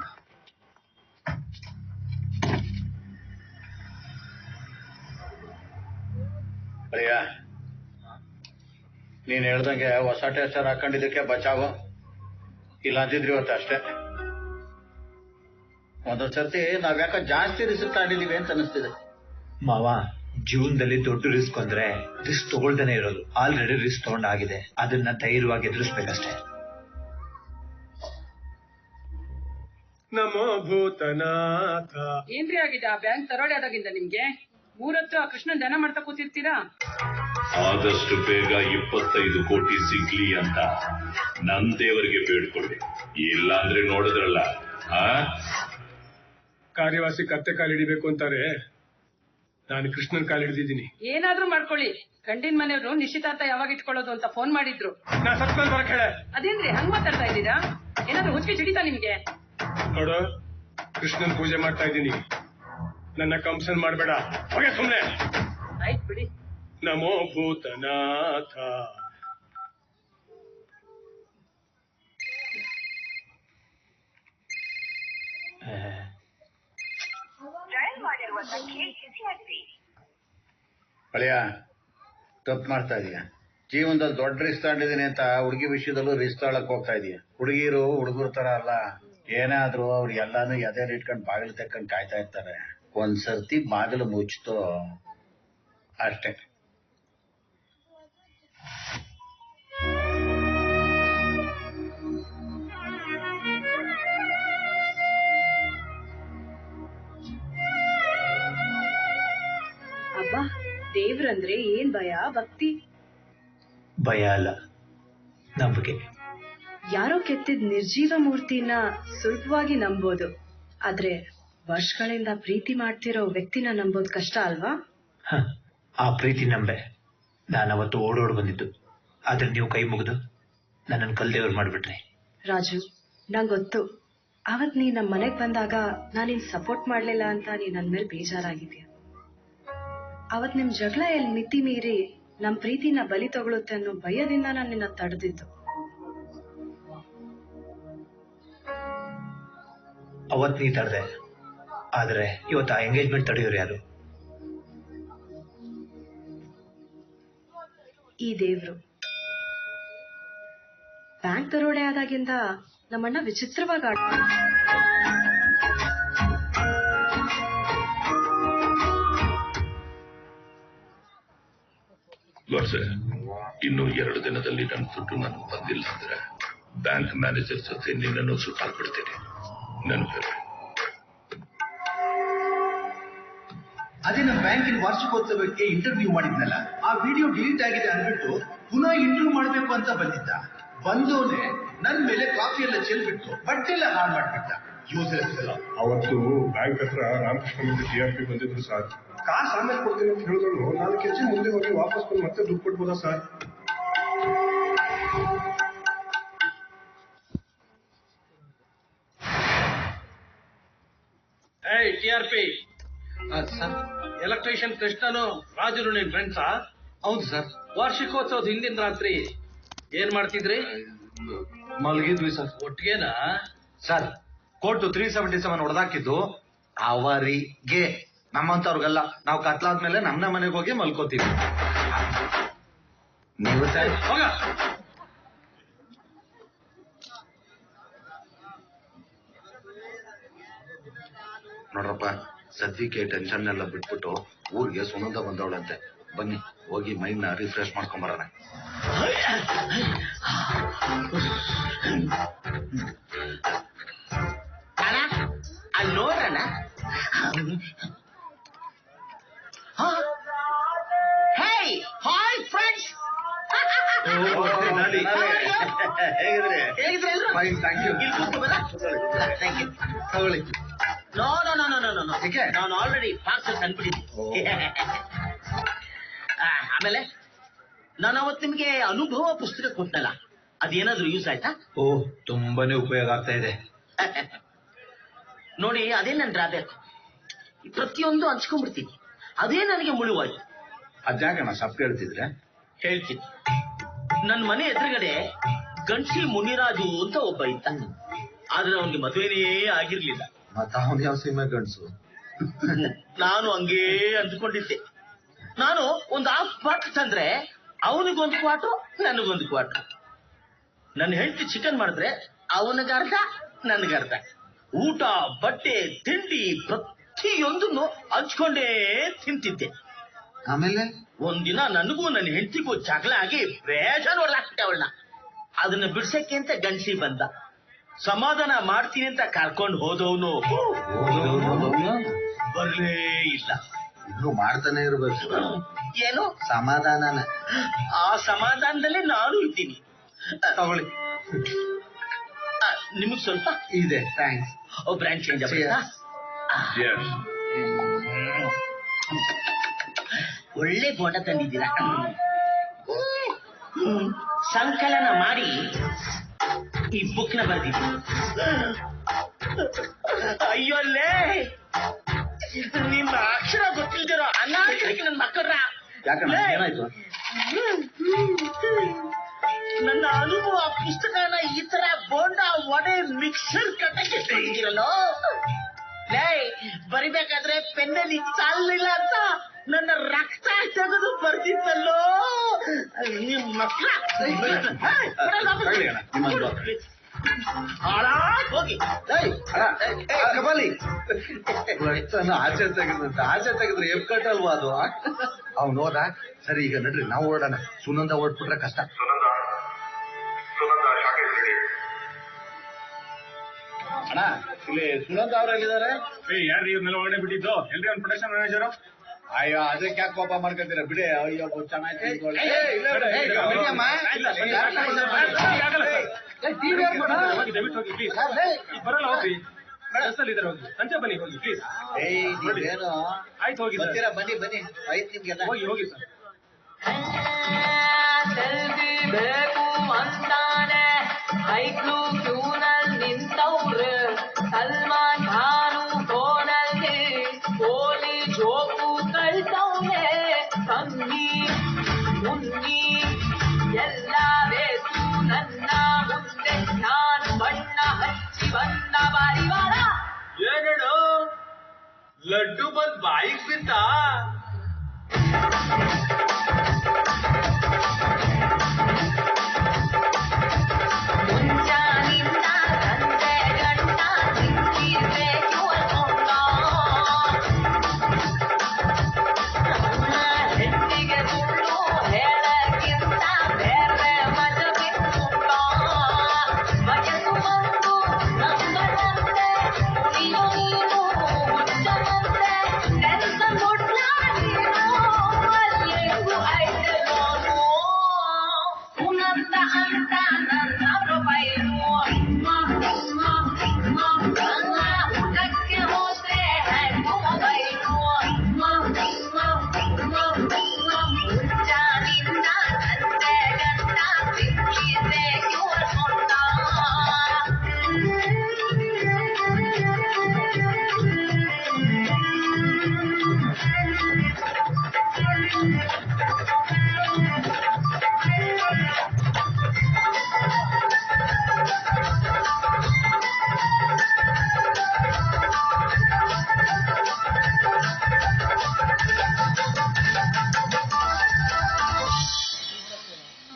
ಅಯ್ಯ, ನೀನ್ ಹೇಳ್ದಂಗೆ ಹೊಸ ಟೆಸ್ಟರ್ ಹಾಕೊಂಡಿದ್ದಕ್ಕೆ ಬಚಾವು. ಇಲ್ಲ ಅಂತಿದ್ರಿ ಇವತ್ತು ಅಷ್ಟೇ. ಒಂದೊಂದ್ ಸರ್ತಿ ನಾವ್ಯಾಕ ಜಾಸ್ತಿ ರಿಸ್ಕ್ ತಗೊಂಡಿದೀವಿ ಅಂತ ಅನಿಸ್ತಿದೆ. ಮಾವ, ಜೀವನದಲ್ಲಿ ದೊಡ್ಡ ರಿಸ್ಕ್ ಅಂದ್ರೆ ರಿಸ್ಕ್ ತಗೊಳ್ದೇನೆ ಇರೋದು. ಆಲ್ರೆಡಿ ರಿಸ್ಕ್ ತಗೊಂಡಾಗಿದೆ, ಅದನ್ನ ಧೈರ್ಯವಾಗಿ ಎದುರಿಸ್ಬೇಕಷ್ಟೇ. ನಮೋ ಭೂತನಾಥ. ಏನ್ರಿ ಆಗಿದೆ ಆ ಬ್ಯಾಂಕ್ ತರೋಡೆ ಆದಾಗಿಂದ ನಿಮ್ಗೆ? ಊರತ್ತು ಆ ಕೃಷ್ಣನ್ ದನ ಮಾಡ್ತಾ ಕೂತಿರ್ತೀರಾ? ಆದಷ್ಟು ಬೇಗ 25 ಕೋಟಿ ಸಿಗ್ಲಿ ಅಂತ ನನ್ ದೇವರಿಗೆ ಬೇಡ್ಕೊಳ್ಳಿ. ಇಲ್ಲ ಅಂದ್ರೆ ನೋಡಿದ್ರಲ್ಲ, ಕಾರ್ಯವಾಸಿ ಕತ್ತೆ ಕಾಲಿಡಿಬೇಕು ಅಂತಾರೆ. ನಾನು ಕೃಷ್ಣನ್ ಕಾಲಿಡಿದ್ದೀನಿ. ಏನಾದ್ರೂ ಮಾಡ್ಕೊಳ್ಳಿ. ಗಂಡಿನ ಮನೆಯವರು ನಿಶ್ಚಿತಾರ್ಥ ಯಾವಾಗ ಇಟ್ಕೊಳ್ಳೋದು ಅಂತ ಫೋನ್ ಮಾಡಿದ್ರು. ನಾ ಸತ್ಕೊಂಡ್ ಬರಕ್ ಹೇಳೆ. ಅದೇನ್ರಿ ಹಂಗ್ ಮಾತಾಡ್ತಾ ಇದ್ದೀರಾ? ಏನಾದ್ರೂ ಹುಚ್ಚಿಗೆ ಚಿಡಿತಾ ನಿಮ್ಗೆ? ನೋಡು, ಕೃಷ್ಣನ್ ಪೂಜೆ ಮಾಡ್ತಾ ಇದ್ದೀನಿ, ನನ್ನ ಕಂಸನ್ ಮಾಡ್ಬೇಡ. ಹೋಗೆ ಸುಮ್ನೆ. ಆಯ್ತು ಬಿಡಿ. ನಮೋ ಭೂತನಾಥ. ಅಳಿಯ ತಪ್ಪು ಮಾಡ್ತಾ ಇದೀಯ. ಜೀವನದಲ್ಲಿ ದೊಡ್ಡ ರಿಸ್ಕ್ ತಗೊಂಡಿದ್ದೀನಿ ಅಂತ ಹುಡುಗಿ ವಿಷಯದಲ್ಲೂ ರಿಸ್ಕ್ ತಗೊಳಕ್ ಹೋಗ್ತಾ ಇದೀಯ. ಹುಡುಗಿರು ಹುಡುಗರ ತರ ಅಲ್ಲ. ಏನಾದ್ರೂ ಅವ್ರು ಎಲ್ಲಾನು ಎದೆಲ್ ಇಟ್ಕೊಂಡು ಬಾಗಿಲು ತಕ್ಕೊಂಡು ಕಾಯ್ತಾ ಇರ್ತಾರೆ. ಒಂದ್ಸರ್ತಿ ಬಾಗಿಲು ಮುಚ್ತೋ ಅಷ್ಟೇ. ಅಬ್ಬಾ, ದೇವ್ರಂದ್ರೆ ಏನ್ ಭಯ ಭಕ್ತಿ? ಭಯ ಅಲ್ಲ, ನಂಬಿಕೆ. ಯಾರೋ ಕೆತ್ತಿದ ನಿರ್ಜೀವ ಮೂರ್ತಿನ ಸುಲಭವಾಗಿ ನಂಬೋದು, ಆದ್ರೆ ವರ್ಷಗಳಿಂದ ಪ್ರೀತಿ ಮಾಡ್ತಿರೋ ವ್ಯಕ್ತಿನ ನಂಬೋದು ಕಷ್ಟ ಅಲ್ವಾ? ಆ ಪ್ರೀತಿ ನಂಬೆ ನಾನು ಅವತ್ತು ಓಡೋಡ್ ಬಂದಿದ್ದು. ಆದ್ರೆ ನೀವು ಕೈ ಮುಗಿದು ನನ್ನನ್ನು ಕಲ್ದೇವ್ರು ಮಾಡ್ಬಿಟ್ರಿ. ರಾಜು, ನಂಗ್ ಗೊತ್ತು, ಅವತ್ ನೀ ನಮ್ ಮನೆಗ್ ಬಂದಾಗ ನಾನಿನ್ ಸಪೋರ್ಟ್ ಮಾಡ್ಲಿಲ್ಲ ಅಂತ ನೀ ನನ್ ಮೇಲೆ ಬೇಜಾರಾಗಿದ್ಯಾ. ಅವತ್ ನಿಮ್ ಜಗಳ ಎಲ್ಲಿ ಮಿತಿ ಮೀರಿ ನಮ್ ಪ್ರೀತಿನ ಬಲಿ ತಗೊಳುತ್ತೆ ಅನ್ನೋ ಭಯದಿಂದ ನಾನು ನಿನ್ನ ತಡೆದಿದ್ದು. ಅವತ್ ನೀ ತಡೆದೆ, ಆದ್ರೆ ಇವತ್ತು ಆ ಎಂಗೇಜ್ಮೆಂಟ್ ತಡೆಯೋರು ಯಾರು? ಈ ದೇವ್ರು. ಬ್ಯಾಂಕ್ ದರೋಡೆ ಆದಾಗಿಂದ ನಮ್ಮಣ್ಣ ವಿಚಿತ್ರವಾಗಿ ಆಡ್ತಾರೆ. ವರ್ಷ ಇನ್ನು 2 ದಿನದಲ್ಲಿ ನನ್ನ ದುಡ್ಡು ನನಗೆ ಬಂದಿಲ್ಲ ಅಂದ್ರೆ ಬ್ಯಾಂಕ್ ಮ್ಯಾನೇಜರ್ ಜೊತೆ ನಿನ್ನನ್ನು ಸುಟ್ಟಾಕ್ಬಿಡ್ತೇನೆ. ನೆನಪಿರಲಿ. ಅದೇ ನಮ್ಮ ಬ್ಯಾಂಕಿನ ವಾರ್ಷಿಕೋತ್ಸವಕ್ಕೆ ಇಂಟರ್ವ್ಯೂ ಮಾಡಿದ್ನಲ್ಲ, ಆ ವಿಡಿಯೋ ಡಿಲೀಟ್ ಆಗಿದೆ ಅಂದ್ಬಿಟ್ಟು ಪುನಃ ಇಂಟರ್ವ್ಯೂ ಮಾಡ್ಬೇಕು ಅಂತ ಬಂದಿದ್ದ. ಬಂದೋನೆ ನನ್ ಮೇಲೆ ಕಾಫಿ ಎಲ್ಲ ಚೆಲ್ಬಿಟ್ಟು ಬಟ್ಟೆ ಎಲ್ಲ ಹಾಳು ಮಾಡ್ಬಿಟ್ಟ. ಯೂಸ್ಲೆಸ್ ಎಲ್ಲ. ಅವತ್ತು ಬ್ಯಾಂಕ್ ಹತ್ರ ರಾಮಕೃಷ್ಣ ಮುಂದೆ TRP ಬಂದಿದ್ರು ಸರ್. ಕಾಸು ಆಮೇಲೆ ಕೊಡ್ತೀನಿ ಅಂತ ಹೇಳಿದ್ರು. 4 ಹೆಜ್ಜೆ ಮುಂದೆ ಹೋಗಿ ವಾಪಸ್ ಬಂದು ಮತ್ತೆ ದುಡ್ಡು ಕೊಡ್ಬೋದಾ ಸರ್? TRP ಎಲೆಕ್ಟ್ರಿಷಿಯನ್ ಕೃಷ್ಣನು ರಾಜುರು ನಿನ್ ಫ್ರೆಂಡ್ಸಾ? ಹೌದು ಸರ್. ವಾರ್ಷಿಕೋತ್ಸವದ ಹಿಂದಿನ ರಾತ್ರಿ ಏನ್ ಮಾಡ್ತಿದ್ರಿ? ಮಲಗಿದ್ವಿ ಸರ್. ಒಟ್ಟಿಗೆನಾ? ಸರ್, ಕೋರ್ಟ್ 377 ಹೊಡೆದಾಕಿದ್ದು ಅವರಿಗೆ, ನಮ್ಮಂತವ್ರಿಗಲ್ಲ. ನಾವು ಕತ್ಲಾದ್ಮೇಲೆ ನಮ್ಮ ಮನೆಗೆ ಹೋಗಿ ಮಲ್ಕೋತೀವಿ. ನೀವು ಸರ್ ಹೋಗ. ನೋಡ್ರಪ್ಪ, ಸದ್ಯಕ್ಕೆ ಟೆನ್ಷನ್ ಎಲ್ಲ ಬಿಟ್ಬಿಟ್ಟು ಊರಿಗೆ ಸುನಂದ ಬಂದವಳಂತೆ. ಬನ್ನಿ ಹೋಗಿ ಮೈಂಡ್ ನ ರಿಫ್ರೆಶ್ ಮಾಡ್ಕೊಂಬರೋಣ. ಅಲ್ಲಿ ನೋಡ್ರಣ. ಹೇಯ್, ಹಾಯ್ ಫ್ರೆಂಡ್ಸ್. ಹೇಗಿದ್ರೆ ತಗೊಳ್ಳಿ. No no no no no no, ನಾನು ಆಲ್ರೆಡಿ ಪಾರ್ಸಲ್ ತಂದ್ಬಿಟ್ಟಿದ್ದೀನಿ. ಆಮೇಲೆ ನಾನು ಅವತ್ತು ನಿಮ್ಗೆ ಅನುಭವ ಪುಸ್ತಕ ಕೊಟ್ಟನಲ್ಲ, ಅದೇನಾದ್ರೂ ಯೂಸ್ ಆಯ್ತಾ? ಓ, ತುಂಬಾನೇ ಉಪಯೋಗ ಆಗ್ತಾ ಇದೆ. ನೋಡಿ, ಅದೇ ನನ್ ಡ್ರಾಬ್ಯಾಕ್. ಪ್ರತಿಯೊಂದು ಹಂಚ್ಕೊಂಡ್ಬಿಡ್ತೀನಿ. ಅದೇ ನನಗೆ ಮುಳುವಾಯ್ತು. ಅದ್ಯಾಕಣ್ಣ ಸಪ್ ಹೇಳ್ತಿದ್ರೆ? ಹೇಳ್ತೀನಿ. ನನ್ನ ಮನೆ ಎದುರುಗಡೆ ಗಂಟ್ಸಿ ಮುನಿರಾಜು ಅಂತ ಒಬ್ಬ ಇದ್ದ. ಆದ್ರೆ ಅವನಿಗೆ ಮದುವೆನೇ ಆಗಿರ್ಲಿಲ್ಲ. ಮತ್ತ ಅವನ್ ಯಾವ ಸೀಮೆ ಗಂಡ್ಸು? ನಾನು ಹಂಗೇ ಅಂದ್ಕೊಂಡಿದ್ದೆ. ನಾನು ಒಂದು ಹಾಫ್ ಕ್ವಾರ್ಟರ್ ತಂದ್ರೆ ಅವನಿಗೊಂದು ಕ್ವಾರ್ಟರ್, ನನಗೊಂದು ಕ್ವಾರ್ಟರ್. ನನ್ನ ಹೆಂಡತಿ ಚಿಕನ್ ಮಾಡಿದ್ರೆ ಅವನಿಗರ್ಧ, ನನಗರ್ಧ. ಊಟ, ಬಟ್ಟೆ, ತಿಂಡಿ ಪ್ರತಿಯೊಂದನ್ನು ಹಂಚ್ಕೊಂಡೇ ತಿಂತಿದ್ದೆ. ಆಮೇಲೆ ಒಂದಿನ ನನಗೂ ನನ್ನ ಹೆಂಡತಿಗೂ ಜಗಳ ಆಗಿ ಬೇಜಾರು ಹೊಡ್ಲಾಕ್ಬಿಟ್ಟೆ ಅವಳನ್ನ. ಅದನ್ನ ಬಿಡ್ಸಕ್ಕೆ ಅಂತ ಗಂಟ್ಸಿ ಬಂದ. ಸಮಾಧಾನ ಮಾಡ್ತೀನಿ ಅಂತ ಕರ್ಕೊಂಡು ಹೋದವನು ಬರ್ಲೇ ಇಲ್ಲ. ಇನ್ನು ಮಾಡ್ತಾನೆ ಇರ್ಬೇಕು. ಏನು ಸಮಾಧಾನನ? ಆ ಸಮಾಧಾನದಲ್ಲೇ ನಾನು ಇದ್ದೀನಿ. ತಗೊಳ್ಳಿ. ನಿಮಗ್ ಸ್ವಲ್ಪ ಇದೆ. ಥ್ಯಾಂಕ್ಸ್. ಬ್ರ್ಯಾಂಡ್ ಚೇಂಜ್ ಆಗ್ಬೇಕಾ? ಒಳ್ಳೆ ಬೋಟ ತಂದಿದ್ದೀರಾ. ಸಂಕಲನ ಮಾಡಿ ಈ ಬುಕ್ ನ ಬರ್ದಿದ್ದೀನಿ. ಅಯ್ಯೋಲ್ಲೇ, ನಿಮ್ಮ ಅಕ್ಷರ ಗೊತ್ತಿಲ್ದಿರೋ ಅನಾಥರಿಗೆ ನನ್ನ ಮಕ್ಕಳ ನನ್ನ ಅನುಭವ ಪುಸ್ತಕನ ಈ ತರ ಬೋಂಡ ವಡೆ ಮಿಕ್ಸರ್ ಕಟ್ಟಕ್ಕೆ ತಂದಿರಲ್ಲೋ. ಲೇ, ಬರೀ ಬರಿಬೇಕಾದ್ರೆ ಪೆನ್ನಲ್ಲಿ ಸಾಲಿಲ್ಲ ಅಂತ ನನ್ನ ರಕ್ತ ತೆಗೆದು ಬರ್ತಿತ್ತಲ್ಲೋ ನಿಮ್ ಮಕ್ಳ ಹೋಗಿ ಕಬಾಲಿ ಆಚೆ ತೆಗೆದಂತ ಆಚೆ ತೆಗೆದ್ರೆ ಎಫ್ ಕಟ್ಟಲ್ವಾ ಅದು ಅವ್ನು ಹೋದ. ಸರಿ ಈಗ ನಡ್ರಿ ನಾವು ಓಡೋಣ. ಸುನಂದ ಓಡ್ಬಿಟ್ರೆ ಕಷ್ಟ. ಅಣ್ಣ ಇಲ್ಲಿ ಸುನಂದ ಅವ್ರು ಎಲ್ಲಿದ್ದಾರೆ? ಯಾರು ಇವ್ರನ್ನೆಲ್ಲ ಒಳಗಡೆ ಬಿಟ್ಟಿದ್ದು? ಎಲ್ರಿ ಅವ್ನ ಪ್ರೊಡಕ್ಷನ್ ಮ್ಯಾನೇಜರು? ಅಯ್ಯೋ ಅದಕ್ಕೆ ಯಾಕೆ ಕೋಪ ಮಾಡ್ಕೊತೀರ ಬಿಡಿ. ಅಯ್ಯೋ ಚೆನ್ನಾಗಿ ಬರಲ್ಲ ಹೋಗಿ ಸಂಜೆ ಬನ್ನಿ ಹೋಗಿ ಪ್ಲೀಸ್. ಏನು ಆಯ್ತು ಹೋಗಿ ಬರ್ತೀರಾ? ಬನ್ನಿ ಬನ್ನಿ ಆಯ್ತು ನಿಮ್ಗೆಲ್ಲ. ಹೋಗಿ ಹೋಗಿ ಸರ್. ಬೇಕು ಅಂತಾನೆ ಐಕ್ಳು ಕ್ಯೂನಲ್ಲಿ ನಿಂತವ್ರೆ. ಸಲ್ಮಾನ್ ಖಾನು ಫೋನಲ್ಲಿ ಕೋಲಿ ಜೋಕು ಕಳ್ತವ್ನೆ. ಕಮ್ಮಿ ಮುನ್ನಿ ಎಲ್ಲ ಬೇಕು ನನ್ನ ಮುಂದೆ. ನಾನು ಬಣ್ಣ ಹಚ್ಚಿ ಬಂದ ಬಾರಿವಾರ. ಏನೇಳು ಲಡ್ಡು ಬಂದ್ ಬಾಯಿಗೆ ಬಿದ್ದ? ಮುಂಜಾನಿಂದ ಸಂಜೆ ಗಂಟ ತಿಂದಿರ್ಬೇಕು ಅನ್ಕೊಂಡ. ನಮ್ಮ ಹೆಂಡಿಗೆ ಸುಳ್ಳು ಹೇಳಕ್ಕಿಂತ ಬೇರೆ ಮಜ ಬಿಟ್ಕೊಂಡ. ವಯಸ್ಸು ಬಂದು ನಮ್ಮದಂತೆ ನೀನು ನೀನು ಹುಚ್ಚನಂತೆ ನೆನ್ಸ ಕೊಡ್ಲ ನೀನು ಅಲ್ಲಿಗೂ ಐತೆ ನೋಡು. ಸುನಂದ ಅಂತ ನನ್ನ ಪ್ರೊಫೈಲು ಊಟಕ್ಕೆ ಹೋದ್ರೆ ಹ್ಯಾಂಗು ಮೊಬೈಲು. ಮುಂಜಾನಿಂದ ಸಂಜೆ ಗಂಟ ತಿಂದಿರ್ಬೇಕು ಅನ್ಕೊಂಡ.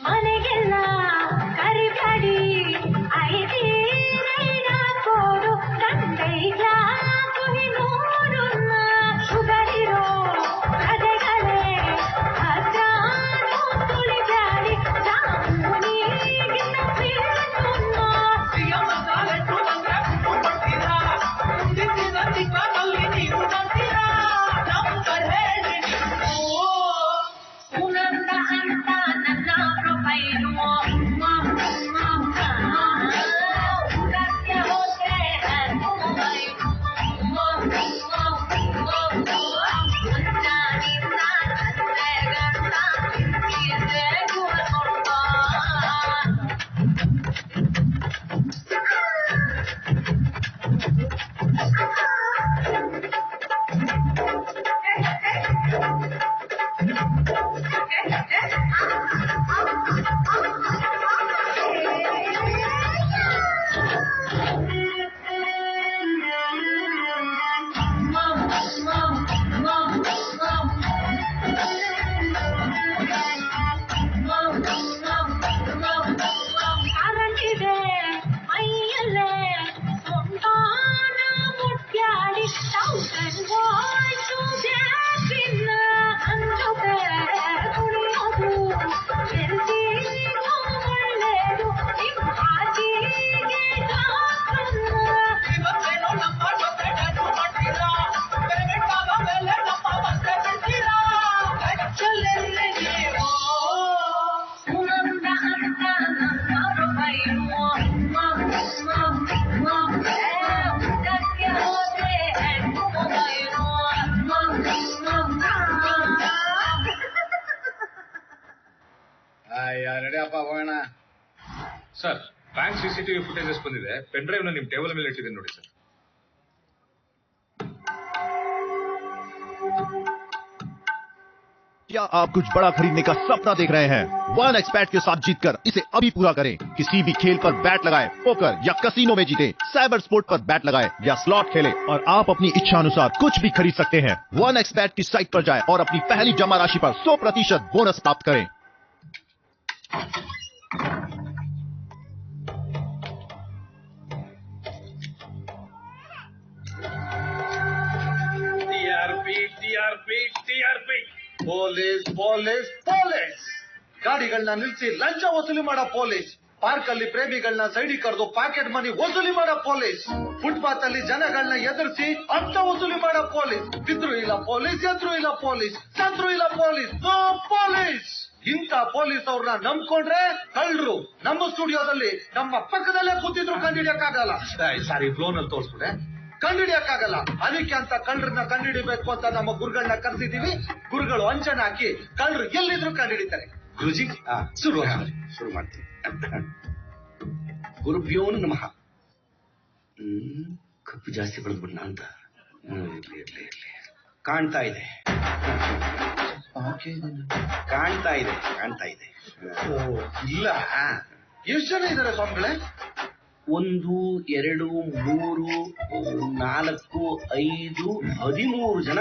ಮನೆಗೆಲ್ಲ ಕರಿಬೇಡಿ ಐದೀರೈನ ಕೋಡು ಗಂಟೈ ಗ್ಲಾಸು ಹಿನ್ನೂರನ್ನ ಶುಗರಿರೋ ಕದೆಗಳೇ ಹದ್ರಾನು ತುಳಿಬ್ಯಾಡಿ ಜಾಮೂನಿಗಿನ್ನ ಬೀಳನ್ನ. ಸಿಗಮ್ಮ ಸಾಲೆಟ್ಟು ಬಂದ್ರೆ ಕೊಡ್ತೀರಾ? ಮುಂದಿನ ತಿಂಗಳಲ್ಲಿ ನೀವು ನಂಬ್ತೀರಾ? ನಂಬರ್ ಹೇಳಿ ನೀವು. ಸುನಂದ ಅಂತ ನನ್ನ ಪ್ರೊಫೈಲು ಊಟಕ್ಕೆ ಹೋದ್ರೆ ಹ್ಯಾಂಗು ಮೊಬೈಲು. ಮುಂಜಾನಿಂದ ಸಂಜೆ ಗಂಟ ತಿಂದಿರ್ಬೇಕು ಅನ್ಕೊಂಡ. ಕರಂಟಿದೆ ಮೈಯಲ್ಲೇ ಸೊಂಟಾನ ಮುಟ್ಟ್ಯಾಡಿ ತೌಸಂಡ್ ವಾಯ್ಸು ಗ್ಯಾಸಿನ ಅಂಜೊತೆ ಕುಣಿಯೋದು ಎಲ್ರಿಗೂ ಒಳ್ಳೇದು. ನಿಮ್ಮ ಹಾಸಿಗೆ ಗಾತ್ರನ್ನ ಇವತ್ತೇನೋ ನಮ್ಮ ಜೊತೆ ಡ್ಯಾನ್ಸು ಮಾಡ್ತೀರಾ? ಪೇಮೆಂಟ್ ಆದ ಮೇಲೆ ನಮ್ಮ ಮತ್ತೆ ಬಿಡ್ತೀರಾ? ಕಚ್ಚಲೆಲ್ಲೆ ನೀವು. ಸುನಂದ ಅಂತ ನನ್ನ ಪ್ರೊಫೈಲು ಊಟಕ್ಕೆ ಹೋದ್ರೆ ಹ್ಯಾಂಗು ಮೊಬೈಲು. ನಡಿಯಪ್ಪ ಹೋಗೋಣ. ಸರ್ ಬ್ಯಾಂಕ್ ಸಿಸಿಟಿವಿ ಫುಟೇಜಸ್ ಬಂದಿದೆ. ಪೆನ್ ಡ್ರೈವ್ ನ ನಿಮ್ ಟೇಬಲ್ ಮೇಲೆ ಇಟ್ಟಿದ್ದೀನಿ ನೋಡಿ ಸರ್. क्या आप कुछ बड़ा खरीदने का सपना देख रहे हैं? वन एक्सबेट के साथ जीतकर इसे अभी पूरा करें। किसी भी खेल पर बैट लगाए, पोकर या कसिनो में जीते, साइबर स्पोर्ट पर बैट लगाए या स्लॉट खेले और आप अपनी इच्छा अनुसार कुछ भी खरीद सकते हैं। वन एक्सबेट की साइट पर जाएं और अपनी पहली जमा राशि पर 100% बोनस प्राप्त करें। ಟಿಆರ್ಪಿ ಪೊಲೀಸ್ ಪೊಲೀಸ್ ಪೊಲೀಸ್ ಗಾಡಿಗಳನ್ನ ನಿಲ್ಸಿ ಲಂಚ ವಸೂಲಿ ಮಾಡೋ ಪೊಲೀಸ್, ಪಾರ್ಕ್ ಅಲ್ಲಿ ಪ್ರೇಮಿಗಳನ್ನ ಸೈಡಿ ಕರೆದು ಪಾಕೆಟ್ ಮನಿ ವಸೂಲಿ ಮಾಡೋ ಪೊಲೀಸ್, ಫುಟ್ಪಾತ್ ಅಲ್ಲಿ ಜನಗಳನ್ನ ಎದುರಿಸಿ ಅರ್ಥ ವಸೂಲಿ ಮಾಡೋ ಪೊಲೀಸ್, ಬಿದ್ರು ಇಲ್ಲ ಪೊಲೀಸ್, ಎದ್ರು ಇಲ್ಲ ಪೊಲೀಸ್, ಸತ್ರು ಇಲ್ಲ ಪೊಲೀಸ್, ನೋ ಪೊಲೀಸ್. ಇಂಥ ಪೊಲೀಸ್ ಅವ್ರನ್ನ ನಂಬ್ಕೊಂಡ್ರೆ ಕಳ್ಳರು ನಮ್ಮ ಸ್ಟುಡಿಯೋದಲ್ಲಿ ನಮ್ಮ ಪಕ್ಕದಲ್ಲೇ ಕೂತಿದ್ರು ಕಂಡಿಡಿಯಕ್ಕಾಗಲ್ಲ. ಸಾರಿ, ಫ್ಲೋನಲ್ಲಿ ತೋರಿಸ್ಬಿಟ್ಟೆ, ಕಂಡಿಡಿಯಕ್ಕಾಗಲ್ಲ. ಅದಕ್ಕೆ ಅಂತ ಕಳ್ಳರನ್ನ ಕಂಡಿಡಿಬೇಕು ಅಂತ ನಮ್ಮ ಗುರುಗಳನ್ನ ಕರೆಸಿದೀವಿ. ಗುರುಗಳು ಅಂಚನೆ ಹಾಕಿ ಕಳ್ಳರು ಎಲ್ಲಿದ್ರು ಕಂಡಿಡಿತಾರೆ. ಗುರುಜಿ ಶುರು ಮಾಡ್ತೀನಿ. ಗುರುಭ್ಯೋ ನಮಃ. ಕಪ್ಪು ಜಾಸ್ತಿ ಬೆಳೆದ್ಬಿಡ್ನ ಅಂತ ಇರ್ಲಿ. ಕಾಣ್ತಾ ಇದೆ. ಇಲ್ಲ, ಎಷ್ಟು ಜನ ಇದ್ದಾರೆ ಸ್ವಾಮಿಗಳೇ? 1 2 3 4 5 13 ಜನ.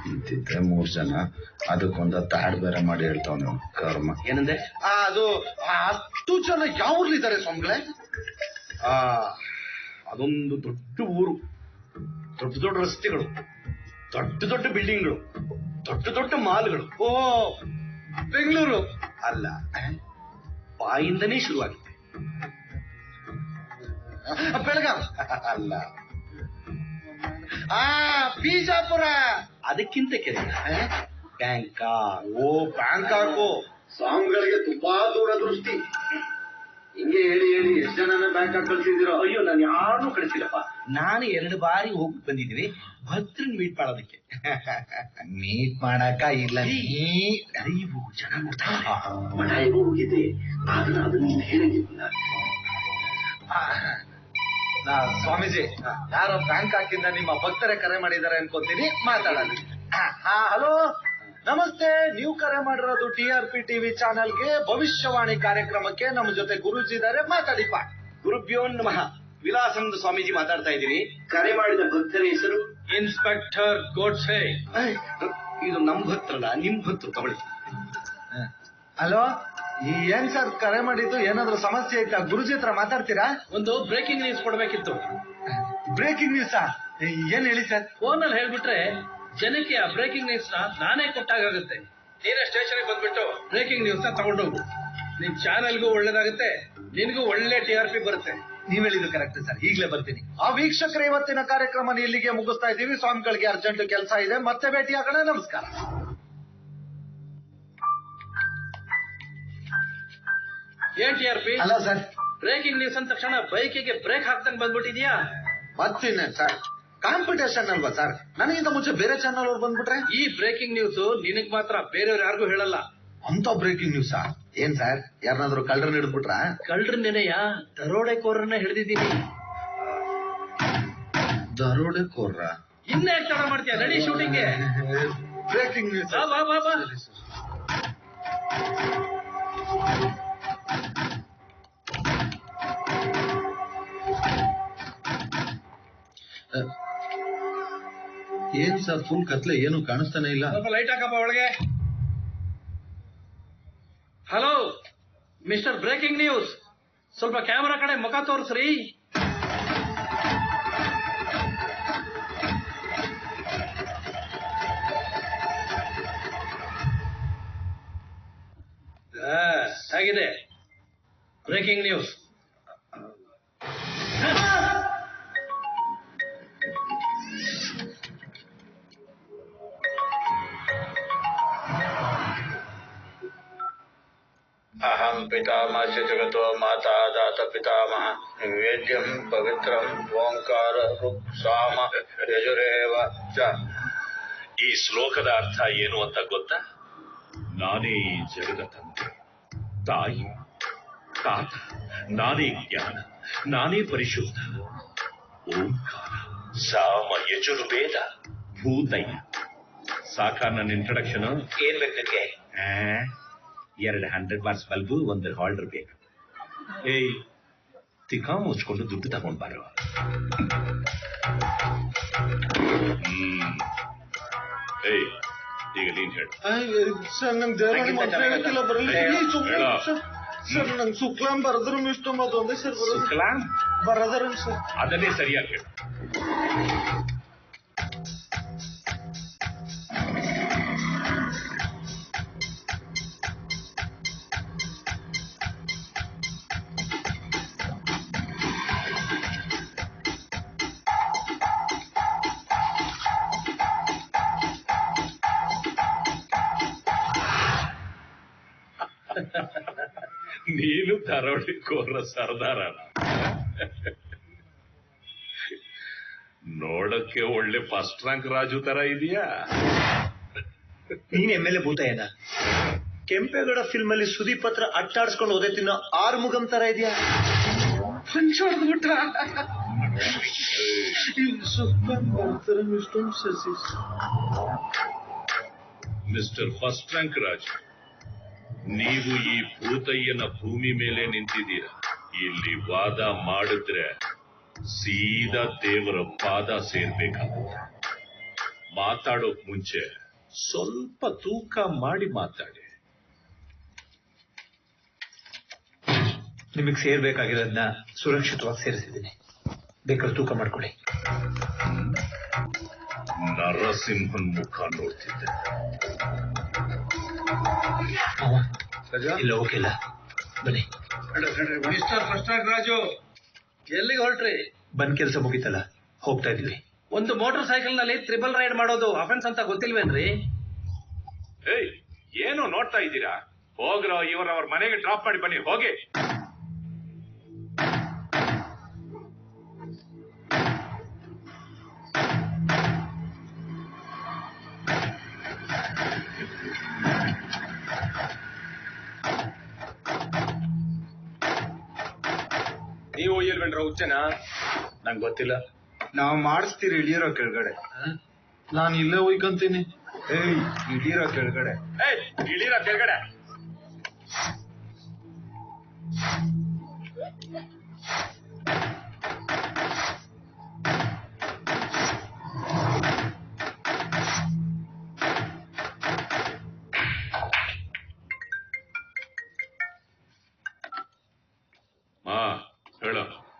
ಇಂತಿದ್ರೆ 3 ಜನ, ಅದಕ್ಕೊಂದು ತಾಡ್ ಬೇರೆ ಮಾಡಿ ಹೇಳ್ತಾವ ಕರ್ಮ. ಏನಂದ್ರೆ ಅದು ಅಷ್ಟು ಜನ ಯಾವ ಊರ್ಲಿದ್ದಾರೆ ಸ್ವಾಮಿಗಳೇ? ಅದೊಂದು ದೊಡ್ಡ ಊರು, ದೊಡ್ಡ ದೊಡ್ಡ ರಸ್ತೆಗಳು, ದೊಡ್ಡ ದೊಡ್ಡ ಬಿಲ್ಡಿಂಗ್ಗಳು, ದೊಡ್ಡ ದೊಡ್ಡ ಮಾಲ್ಗಳು. ಓ, ಬೆಂಗಳೂರು ಅಲ್ಲ, ಬಾಯಿಂದನೇ ಶುರುವಾಗಿದೆ. ಬೆಳಗಾಂ ಅಲ್ಲ, ಬಿಜಾಪುರ. ಅದಕ್ಕಿಂತ ಕೆರೆ ಬ್ಯಾಂಕಾಕ್. ಓ, ಬ್ಯಾಂಕಾಕು. ಸ್ವಾಮಿಗಳಿಗೆ ತುಂಬಾ ದೂರ ದೃಷ್ಟಿ. ಹಿಂಗೆ ಹೇಳಿ ಎಷ್ಟು ಜನನ ಬ್ಯಾಂಕಾಕ್ ಕಳ್ಸಿದಿರೋ? ಅಯ್ಯೋ, ನಾನು ಯಾರನ್ನೂ ಕಳಿಸಿಲ್ಲಪ್ಪ. ನಾನು 2 ಬಾರಿ ಹೋಗಿ ಬಂದಿದ್ದೀನಿ ಭದ್ರನ್ ಮೀಟ್ ಮಾಡೋದಕ್ಕೆ. ಮೀಟ್ ಮಾಡಕ ಇಲ್ಲ, ನೀವು ಜನ ಮಠಾಯಿಗೂ ಹೋಗಿದ್ದೆ, ಆದ್ರೆ ಅದನ್ನ ಹೇಳಿದ್ದಿಲ್ಲ. ಸ್ವಾಮೀಜಿ, ಯಾರೋ ಬ್ಯಾಂಕಾಕಿಂದ ನಿಮ್ಮ ಭಕ್ತರೇ ಕರೆ ಮಾಡಿದ್ದಾರೆ ಅನ್ಕೋತೀನಿ, ಮಾತಾಡೋಣ. ಹಲೋ, ನಮಸ್ತೆ. ನೀವು ಕರೆ ಮಾಡಿರೋದು TRP ಟಿವಿ ಚಾನೆಲ್ಗೆ ಭವಿಷ್ಯವಾಣಿ ಕಾರ್ಯಕ್ರಮಕ್ಕೆ. ನಮ್ಮ ಜೊತೆ ಗುರೂಜಿ ಇದ್ದಾರೆ, ಮಾತಾಡಿಪ್ಪ. ಗುರುಭ್ಯೋ ನಮಃ. ವಿಲಾಸಂದ ಸ್ವಾಮೀಜಿ ಮಾತಾಡ್ತಾ ಇದ್ದೀನಿ. ಕರೆ ಮಾಡಿದ ಭಕ್ತರ ಹೆಸರು ಇನ್ಸ್ಪೆಕ್ಟರ್ ಗೋಡ್ಸೆ. ಇದು ನಮ್ ಭಕ್ತರಲ್ಲ, ನಿಮ್ ಭಕ್ತರು. ತಗೊಳ್ಳಿ. ಹಲೋ, ಏನ್ ಸರ್ ಕರೆ ಮಾಡಿದ್ದು? ಏನಾದ್ರು ಸಮಸ್ಯೆ ಐತಾ? ಗುರುಜಿ ಹತ್ರ ಮಾತಾಡ್ತೀರಾ? ಒಂದು ಬ್ರೇಕಿಂಗ್ ನ್ಯೂಸ್ ಕೊಡ್ಬೇಕಿತ್ತು. Breaking news? ಏನ್ ಹೇಳಿ ಸರ್? ಫೋನ್ ಅಲ್ಲಿ ಹೇಳ್ಬಿಟ್ರೆ ಜನಕ್ಕೆ ಆ ಬ್ರೇಕಿಂಗ್ ನ್ಯೂಸ್ ನಾನೇ ಕೊಟ್ಟಾಗುತ್ತೆ. ನೀನೇ ಸ್ಟೇಷನ್ ಬಂದ್ಬಿಟ್ಟು ಬ್ರೇಕಿಂಗ್ ನ್ಯೂಸ್ ನ ತಗೊಂಡೋಗು. ನಿನ್ ಚಾನೆಲ್ಗೂ ಒಳ್ಳೇದಾಗುತ್ತೆ, ನಿನ್ಗೂ ಒಳ್ಳೆ TRP ಬರುತ್ತೆ. ನೀವ್ ಹೇಳಿದ್ದು ಕರೆಕ್ಟ್ ಸರ್, ಈಗಲೇ ಬರ್ತೀನಿ. ಆ ವೀಕ್ಷಕರ, ಇವತ್ತಿನ ಕಾರ್ಯಕ್ರಮ ಇಲ್ಲಿಗೆ ಮುಗಿಸ್ತಾ ಇದ್ದೀವಿ. ಸ್ವಾಮಿಗಳಿಗೆ ಅರ್ಜೆಂಟ್ ಕೆಲಸ ಇದೆ, ಮತ್ತೆ ಭೇಟಿಯಾಗೋಣ. ನಮಸ್ಕಾರ. ಏನ್ TRP? ಅಲ್ಲ ಸರ್, ಬ್ರೇಕಿಂಗ್ ನ್ಯೂಸ್ ಅಂದ ತಕ್ಷಣ ಬೈಕಿಗೆ ಬ್ರೇಕ್ ಹಾಕ್ದಂಗ್ ಬಂದ್ಬಿಟ್ಟಿದ್ಯಾ? ಮತ್ತಿನ್ನೇ ಸರ್, ಕಾಂಪಿಟೇಷನ್ ಅಲ್ವಾ ಸರ್? ನನಗಿಂತ ಮುಂಚೆ ಬೇರೆ ಚಾನಲ್ ಅವ್ರು ಬಂದ್ಬಿಟ್ರೆ? ಈ ಬ್ರೇಕಿಂಗ್ ನ್ಯೂಸ್ ನಿನಗ್ ಮಾತ್ರ, ಬೇರೆಯವ್ರು ಯಾರಿಗೂ ಹೇಳಲ್ಲ. ಅಂತ ಬ್ರೇಕಿಂಗ್ ನ್ಯೂಸ್? ಏನ್ ಸರ್, ಯಾರನ್ನಾದ್ರೂ ಕಳ್ಳರನ್ನ ಹಿಡಿದ್ಬಿಟ್ರ? ಕಳ್ಳರ ನೆನೆಯ ದರೋಡೆಕೋರನ್ನ ಹಿಡಿದಿದ್ದೀನಿ. ದರೋಡೆಕೋರ್ರ? ಇನ್ನೇ ತಡ ಮಾಡ್ತೀಯ? ನಡಿ ಶೂಟಿಂಗ್ಗೆ. Breaking news. ಬಾ ಬಾ ಬಾ. ಏನ್ ಸರ್, ಫುಲ್ ಕತ್ಲೆ, ಏನು ಕಾಣಿಸ್ತಾನೆ ಇಲ್ಲ. ಸ್ವಲ್ಪ ಲೈಟ್ ಹಾಕಪ್ಪ ಒಳಗೆ. ಹಲೋ ಮಿಸ್ಟರ್ ಬ್ರೇಕಿಂಗ್ ನ್ಯೂಸ್, ಸ್ವಲ್ಪ ಕ್ಯಾಮರಾ ಕಡೆ ಮುಖ ತೋರಿಸ್ರಿ. ಹೇಗಿದೆ ಬ್ರೇಕಿಂಗ್ ನ್ಯೂಸ್? ಅಹಂ ಪಿತಾಮಹಸ್ಯ ಜಗತೋ ಮಾತಾ ದಾತ ಪಿತಾಮಹ ವೇದ್ಯಂ ಪವಿತ್ರಂ ಓಂಕಾರ ರುಕ್ಸಾಮ ಯಜುರೇವ ಚ. ಈ ಶ್ಲೋಕದ ಅರ್ಥ ಏನು ಅಂತ ಗೊತ್ತಾ? ನಾನೇ ಜಗದ ತಂದೆ, ತಾಯಿ, ತಾತ, ನಾನೇ ಜ್ಞಾನ, ನಾನೇ ಪರಿಶುದ್ಧ. ಓಂಕಾರ, ಸಾಮ ಯಜುರ್ವೇದ, ಭೂತಯ್ಯ, ಸಾಕಾ ನನ್ನ ಇಂಟ್ರೊಡಕ್ಷನ್? ಏನ್ ಬೇಕು ನಿನ್ಗೆ? 2 100 ಬಾರ್ಸ್ ಬಲ್ಬು, 1 ಹಾಲ್ಡರ್ ಬೇಕು. ಏಯ್, ತಿಕ್ಕ ಮುಚ್ಕೊಂಡು ದುಡ್ಡು ತಗೊಂಡ್ ಬಾರೋ. ಏಯ್, ಈಗ ನೀನ್ ಹೇಳು. ಸರ್ ನಂಗೆ ದೇವರಾಣಿ ಮಾತ್ರ ಹೇಳಕ್ಕಿಲ್ಲ, ಬರಲ್ಲ. ಸರ್ ನಂಗೆ ಸುಕ್ಲಾಂ ಬರದ್ರಂ ಇಷ್ಟ ಅದೊಂದೇ ಸರ್ ಬರೋದು. ಸುಕ್ಲಾಂ ಬರದರಂ ಸರ್. ಅದನ್ನೇ ಸರಿಯಾಗಿ ಹೇಳು. ನೀನು ದರೋಡೆಕೋರ ಸರ್ದಾರ. ನೋಡಕ್ಕೆ ಒಳ್ಳೆ ಫಸ್ಟ್ ರ್ಯಾಂಕ್ ರಾಜು ತರ ಇದೆಯಾ? ನೀನ್ ಎಮ್ಮೆಲೆ ಭೂತ ಏನ? ಕೆಂಪೇಗೌಡ ಫಿಲ್ಮ್ ಅಲ್ಲಿ ಸುದೀಪ್ ಹತ್ರ ಅಟ್ಟಾಡ್ಸ್ಕೊಂಡು ಹೋದೆ ತಿನ್ನೋ ಆರುಮುಗಂ ತರ ಇದೆಯಾ? ಮಿಸ್ಟರ್ ಫಸ್ಟ್ ರ್ಯಾಂಕ್ ರಾಜು, ನೀವು ಈ ಭೂತಯ್ಯನ ಭೂಮಿ ಮೇಲೆ ನಿಂತಿದ್ದೀರಾ. ಇಲ್ಲಿ ವಾದ ಮಾಡಿದ್ರೆ ಸೀದಾ ದೇವರ ಪಾದ ಸೇರ್ಬೇಕಾಗುತ್ತೆ. ಮಾತಾಡೋಕ್ ಮುಂಚೆ ಸ್ವಲ್ಪ ತೂಕ ಮಾಡಿ ಮಾತಾಡಿ. ನಿಮಗ್ ಸೇರ್ಬೇಕಾಗಿರೋದನ್ನ ಸುರಕ್ಷಿತವಾಗಿ ಸೇರಿಸಿದ್ದೀನಿ. ಬೇಕಾದ್ರೆ ತೂಕ ಮಾಡ್ಕೊಳ್ಳಿ. ನರಸಿಂಹನ್ ಮುಖ ನೋಡ್ತಿದ್ದೆ. ಇಲ್ಲ, ಓಕೆ ಇಲ್ಲ, ಬನ್ನಿ. ಮಿಸ್ಟರ್ ಫಸ್ಟ್ ರ್ಯಾಂಕ್ ರಾಜು, ಎಲ್ಲಿಗೆ ಹೊರಟ್ರಿ? ಬಂದ್ ಕೆಲಸ ಮುಗಿತಲ್ಲ, ಹೋಗ್ತಾ ಇದೀವಿ. ಒಂದು ಮೋಟರ್ ಸೈಕಲ್ ನಲ್ಲಿ ಟ್ರಿಬಲ್ ರೈಡ್ ಮಾಡೋದು ಅಫೆನ್ಸ್ ಅಂತ ಗೊತ್ತಿಲ್ವೇನ್ರಿ? ಏಯ್, ಏನು ನೋಡ್ತಾ ಇದ್ದೀರಾ? ಹೋಗ್ರೋ, ಅವ್ರ ಮನೆಗೆ ಡ್ರಾಪ್ ಮಾಡಿ ಬನ್ನಿ, ಹೋಗಿ. ನೀವು ಒಯ್ಯಲ್ವೇನ್ರ ಹುಚ್ಚನ? ನಂಗೆ ಗೊತ್ತಿಲ್ಲ. ನಾವು ಮಾಡಿಸ್ತೀರಿ, ಇಳಿಯರೋ ಕೆಳಗಡೆ. ನಾನು ಇಲ್ಲೇ ಹೋಯ್ಕಂತೀನಿ. ಏಯ್, ಇಳಿಯರೋ ಕೆಳಗಡೆ. ಏಯ್, ಇಳಿರೋ ಕೆಳಗಡೆ. ಹೇಳ.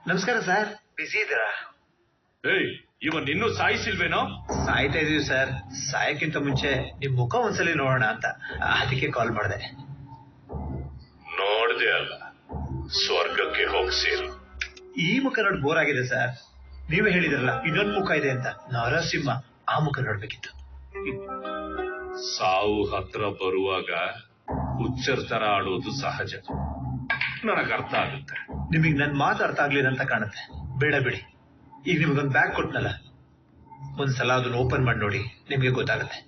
ನಮಸ್ಕಾರ ಸರ್, ಬಿಸಿ ಇದ್ದೀರಾ? ಏಯ್, ಇವನ್ ಇನ್ನೂ ಸಾಯಿಸಿಲ್ವೇನೋ? ಸಾಯ್ತಾ ಇದೀವಿ ಸರ್. ಸಾಯಕ್ಕಿಂತ ಮುಂಚೆ ನಿಮ್ ಮುಖ ಒಂದ್ಸಲಿ ನೋಡೋಣ ಅಂತ, ಅದಕ್ಕೆ ಕಾಲ್ ಮಾಡಿದೆ. ನೋಡ್ದೆ ಅಲ್ಲ, ಸ್ವರ್ಗಕ್ಕೆ ಹೋಗಿ ಸೇರು. ಈ ಮುಖ ನೋಡಿ ಬೋರ್ ಆಗಿದೆ ಸರ್. ನೀವೇ ಹೇಳಿದ್ರಲ್ಲ ಇನ್ನೊಂದು ಮುಖ ಇದೆ ಅಂತ, ನರಸಿಂಹ. ಆ ಮುಖ ನೋಡ್ಬೇಕಿತ್ತು. ಸಾವು ಹತ್ರ ಬರುವಾಗ ಹುಚ್ಚರ್ ತರ ಆಡೋದು ಸಹಜ, ನನಗೆ ಅರ್ಥ ಆಗುತ್ತೆ. ನಿಮಗ್ ನನ್ ಮಾತು ಅರ್ಥ ಆಗ್ಲಿಲ್ಲ ಅಂತ ಕಾಣುತ್ತೆ. ಬೇಡ ಬಿಡಿ, ಈಗ ನಿಮ್ಗೊಂದು ಬ್ಯಾಗ್ ಕೊಟ್ನಲ್ಲ, ಒಂದ್ಸಲ ಅದನ್ನ ಓಪನ್ ಮಾಡಿ ನೋಡಿ, ನಿಮ್ಗೆ ಗೊತ್ತಾಗುತ್ತೆ.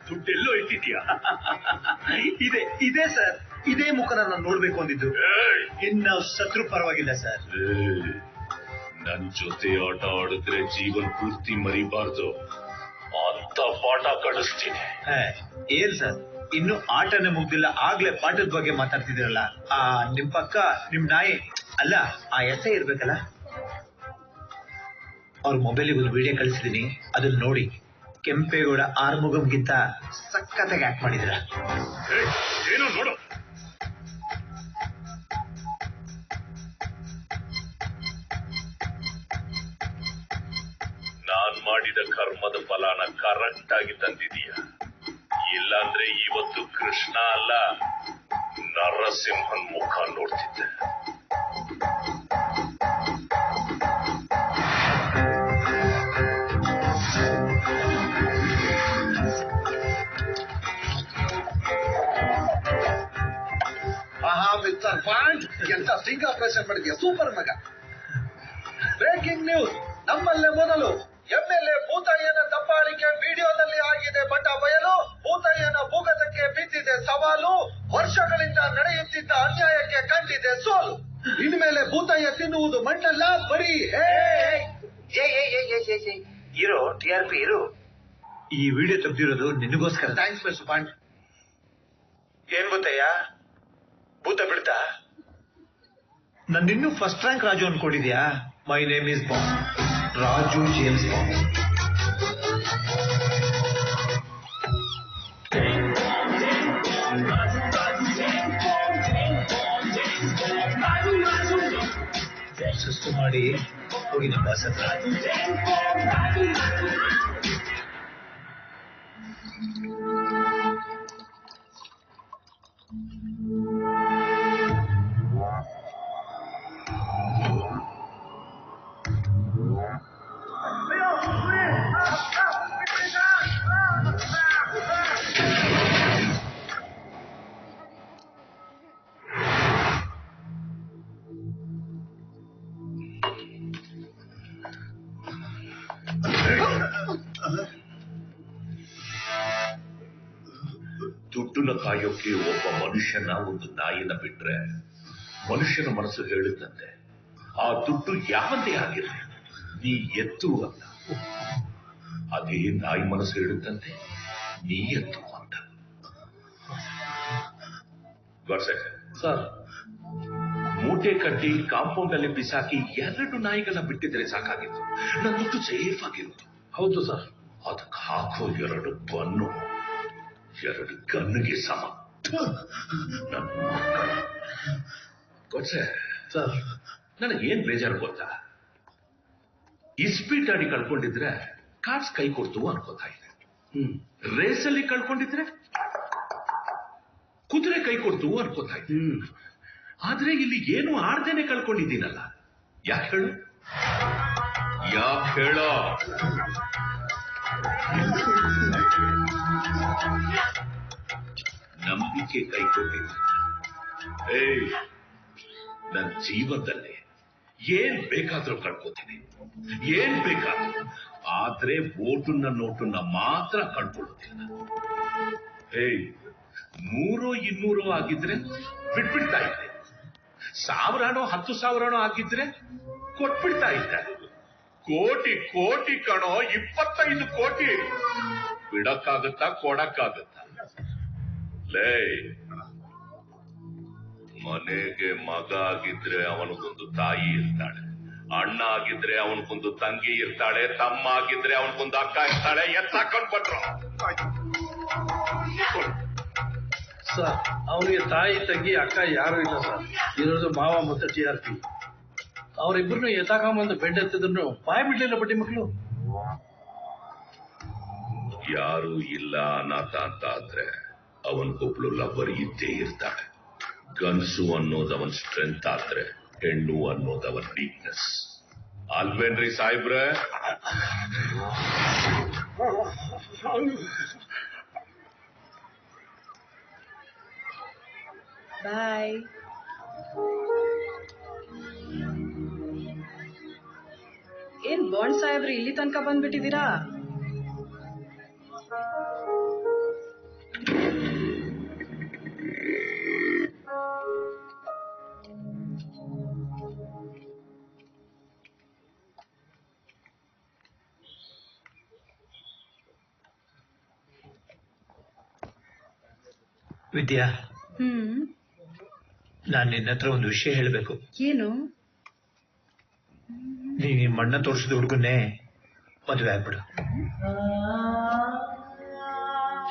ದುಡ್ಡೆಲ್ಲೋ ಇಟ್ಟಿದ್ಯಾ? ಇದೆ ಸರ್, ಇದೇ ಮುಖನ ನಾನು ನೋಡ್ಬೇಕು ಅಂದಿದ್ದು. ಇನ್ನು ಸತ್ರು ಪರವಾಗಿಲ್ಲ ಸರ್. ನನ್ ಜೊತೆ ಆಟ ಆಡಿದ್ರೆ ಜೀವನ್ ಪೂರ್ತಿ ಮರಿಬಾರ್ದು ಅಂತ ಪಾಠ ಕಳಿಸ್ತೀನಿ. ಏನ್ ಸರ್, ಇನ್ನು ಆಟನೇ ಮುಗ್ದಿಲ್ಲ, ಆಗ್ಲೇ ಪಾಠದ ಬಗ್ಗೆ ಮಾತಾಡ್ತಿದ್ದೀರಲ್ಲ. ನಿಮ್ ಪಕ್ಕ ನಿಮ್ ನಾಯಿ ಅಲ್ಲ, ಆ ಎಸೆ ಇರ್ಬೇಕಲ್ಲ. ಅವ್ರ ಮೊಬೈಲಿಗೆ ಒಂದು ವಿಡಿಯೋ ಕಳಿಸಿದೀನಿ, ಅದನ್ನ ನೋಡಿ. ಕೆಂಪೇಗೌಡ ಆರ್ಮುಗಂಗಿಂತ ಸಖತ್ತಾಗಿ ಆಕ್ಟ್ ಮಾಡಿದ್ರ. ಏನೋ ನೋಡು. ನಾನ್ ಮಾಡಿದ ಕರ್ಮದ ಫಲಾನ ಕರೆಕ್ಟ್ ಆಗಿ ತಂದಿದೀಯ. ಇಲ್ಲಾಂದ್ರೆ ಇವತ್ತು ಕೃಷ್ಣ ಅಲ್ಲ, ನರಸಿಂಹನ್ ಮುಖ ನೋಡ್ತಿದ್ದೆ. ಮಾಡಿದ್ಯಾ, ಸೂಪರ್ ಮಗ. ಬ್ರೇಕಿಂಗ್ ನ್ಯೂಸ್, ನಮ್ಮಲ್ಲೇ ಮೊದಲು MLA ಭೂತಯ್ಯನ ದಬ್ಬಾಳಿಕೆ ವಿಡಿಯೋದಲ್ಲಿ ಆಗಿದೆ ಬಟ ಬಯಲು. ಭೂತಯ್ಯನ ಭೂಗತಕ್ಕೆ ಬಿದ್ದಿದೆ ಸವಾಲು. ವರ್ಷಗಳಿಂದ ನಡೆಯುತ್ತಿದ್ದ ಅನ್ಯಾಯಕ್ಕೆ ಕಂಡಿದೆ ಸೋಲು. ಇನ್ಮೇಲೆ ಭೂತಯ್ಯ ತಿನ್ನುವುದು ಮಣ್ಣಲ್ಲ ಬರೀ. ಇರೋ TRP ಇರು. ಈ ವಿಡಿಯೋ ತೆಗ್ದಿರೋದು ನಿನಗೋಸ್ಕರ. Thanks mister Bond. ಏನ್ ಗೊತ್ತಯ್ಯ, ಭೂತ ಬಿಡ್ತಾ ನನ್ನಿನ್ನೂ ಫಸ್ಟ್ ರ್ಯಾಂಕ್ ರಾಜು ಅನ್ಕೊಂಡಿದ್ಯಾ? My name is Bond, Raju James Bond. ಸುಸ್ತು ಮಾಡಿ ಹೋಗಿ ನಮ್ಮ ಬಾಸ್ ಹತ್ರ. ದುಡ್ಡನ್ನ ಕಾಯೋಕೆ ಒಬ್ಬ ಮನುಷ್ಯನ ಒಂದು ನಾಯಿನ ಬಿಟ್ರೆ ಮನುಷ್ಯನ ಮನಸ್ಸು ಹೇಳುತ್ತಂತೆ ಆ ದುಡ್ಡು ಯಾವಂದೇ ಆಗಿರಲಿ ನೀ ಎತ್ತು ಅಂತ. ಅದೇ ನಾಯಿ ಮನಸ್ಸು ಹೇಳುತ್ತಂತೆ ನೀ ಎತ್ತು ಅಂತ. ಸರ್, ಮೂಟೆ ಕಟ್ಟಿ ಕಾಂಪೌಂಡ್ ಅಲ್ಲಿ ಬಿಸಾಕಿ 2 ನಾಯಿಗಳನ್ನ ಬಿಟ್ಟಿದ್ರೆ ಸಾಕಾಗಿತ್ತು, ನನ್ನ ದುಡ್ಡು ಸೇಫ್ ಆಗಿರೋದು. ಹೌದು ಸರ್. ಅದಕ್ಕೆ ಹಾಕೋ 2 ಬನ್ನು 2 ಗನ್ನಿಗೆ ಸಮ. ಗೊತ್ತೇ ಸರ್, ನನಗೆ ಏನ್ ಬೇಜಾರು ಗೊತ್ತಾ, ಇಸ್ಪೀಟ್ ಆಡಿ ಕಳ್ಕೊಂಡಿದ್ರೆ ಕಾರ್ಡ್ಸ್ ಕೈ ಕೊಡ್ತು ಅನ್ಕೋತಾ ಇದೆ. ರೇಸಲ್ಲಿ ಕಳ್ಕೊಂಡಿದ್ರೆ ಕುದುರೆ ಕೈ ಕೊಡ್ತು ಅನ್ಕೋತಾ ಇದೆ. ಆದ್ರೆ ಇಲ್ಲಿ ಏನು ಆಡ್ದೇನೆ ಕಳ್ಕೊಂಡಿದ್ದೀನಲ್ಲ, ಯಾಕೆ ಹೇಳು? ಯಾಕೆ ಹೇಳೋ? ನಂಬಿಕೆ ಕೈ ಕೊಟ್ಟಿದ್ದ. ನನ್ನ ಜೀವನದಲ್ಲಿ ಏನ್ ಬೇಕಾದ್ರೂ ಕಳ್ಕೊತೀನಿ, ಏನ್ ಬೇಕಾದ್ರೂ. ಆದ್ರೆ ಓಟನ್ನ ನೋಟನ್ನ ಮಾತ್ರ ಕಳ್ಕೊಳ್ಳೋದಿಲ್ಲ. 100 200 ಆಗಿದ್ರೆ ಬಿಟ್ಬಿಡ್ತಾ ಇದ್ದೆ. 1000 10,000 ಆಗಿದ್ರೆ ಕೊಟ್ಬಿಡ್ತಾ ಇದ್ದೆ. ಕೋಟಿ ಕೋಟಿ ಕಣೋ, 25 ಕೋಟಿ ಬಿಡಕ್ಕಾಗತ್ತಾ, ಕೊಡಕ್ಕಾಗತ್ತಾ? ಲೇ, ಮನೆಗೆ ಮಗ ಆಗಿದ್ರೆ ಅವನಿಗೊಂದು ತಾಯಿ ಇರ್ತಾಳೆ, ಅಣ್ಣ ಆಗಿದ್ರೆ ಅವನಿಗೊಂದು ತಂಗಿ ಇರ್ತಾಳೆ, ತಮ್ಮ ಆಗಿದ್ರೆ ಅವನಿಗೊಂದು ಅಕ್ಕ ಇರ್ತಾಳೆ. ಎತ್ತಾಕೊಂಡು ಬಂದ್ರು ಸರ್, ಅವನಿಗೆ ತಾಯಿ ತಂಗಿ ಅಕ್ಕ ಯಾರು ಇಲ್ಲ ಸರ್. ಇರೋದು ಮಾವ ಮತ್ತೆ TRP. ಅವರಿಬ್ಬರನ್ನು ಎತ್ತಾಕೊಂಬಂದು ಬೆಡ್ ಎತ್ತಿದ್ರು ಬಾಯ್ ಬಿಡ್ಲಿಲ್ಲ ಬಡ್ಡಿ ಮಕ್ಕಳು. ಯಾರು ಇಲ್ಲ ಅನಾಥ ಅಂತ ಆದ್ರೆ ಅವನಿಗೊಬ್ಳು ಲವರ್ ಇದ್ದೇ ಇರ್ತಾಳೆ. ಗನ್ಸು ಅನ್ನೋದು ಅವನ್ ಸ್ಟ್ರೆಂತ್ ಆದ್ರೆ ಹೆಣ್ಣು ಅನ್ನೋದು ಅವನ್ ವೀಕ್ನೆಸ್ ಅಲ್ವೇನ್ರಿ ಸಾಹೇಬ್ರೆ? ಬಾಯ್. ಏನ್ ಬಾಂಡ್ ಸಾಹೇಬ್ರು ಇಲ್ಲಿ ತನಕ ಬಂದ್ಬಿಟ್ಟಿದ್ದೀರಾ? ವಿದ್ಯಾ, ನಾನ್ ನಿನ್ನ ಹತ್ರ ಒಂದು ವಿಷಯ ಹೇಳ್ಬೇಕು. ಏನು? ನೀನ್ ನಿಮ್ಮ ಅಣ್ಣ ತೋರಿಸಿದ ಹುಡುಗನ್ನೇ ಮದುವೆ ಆಗ್ಬಿಡು.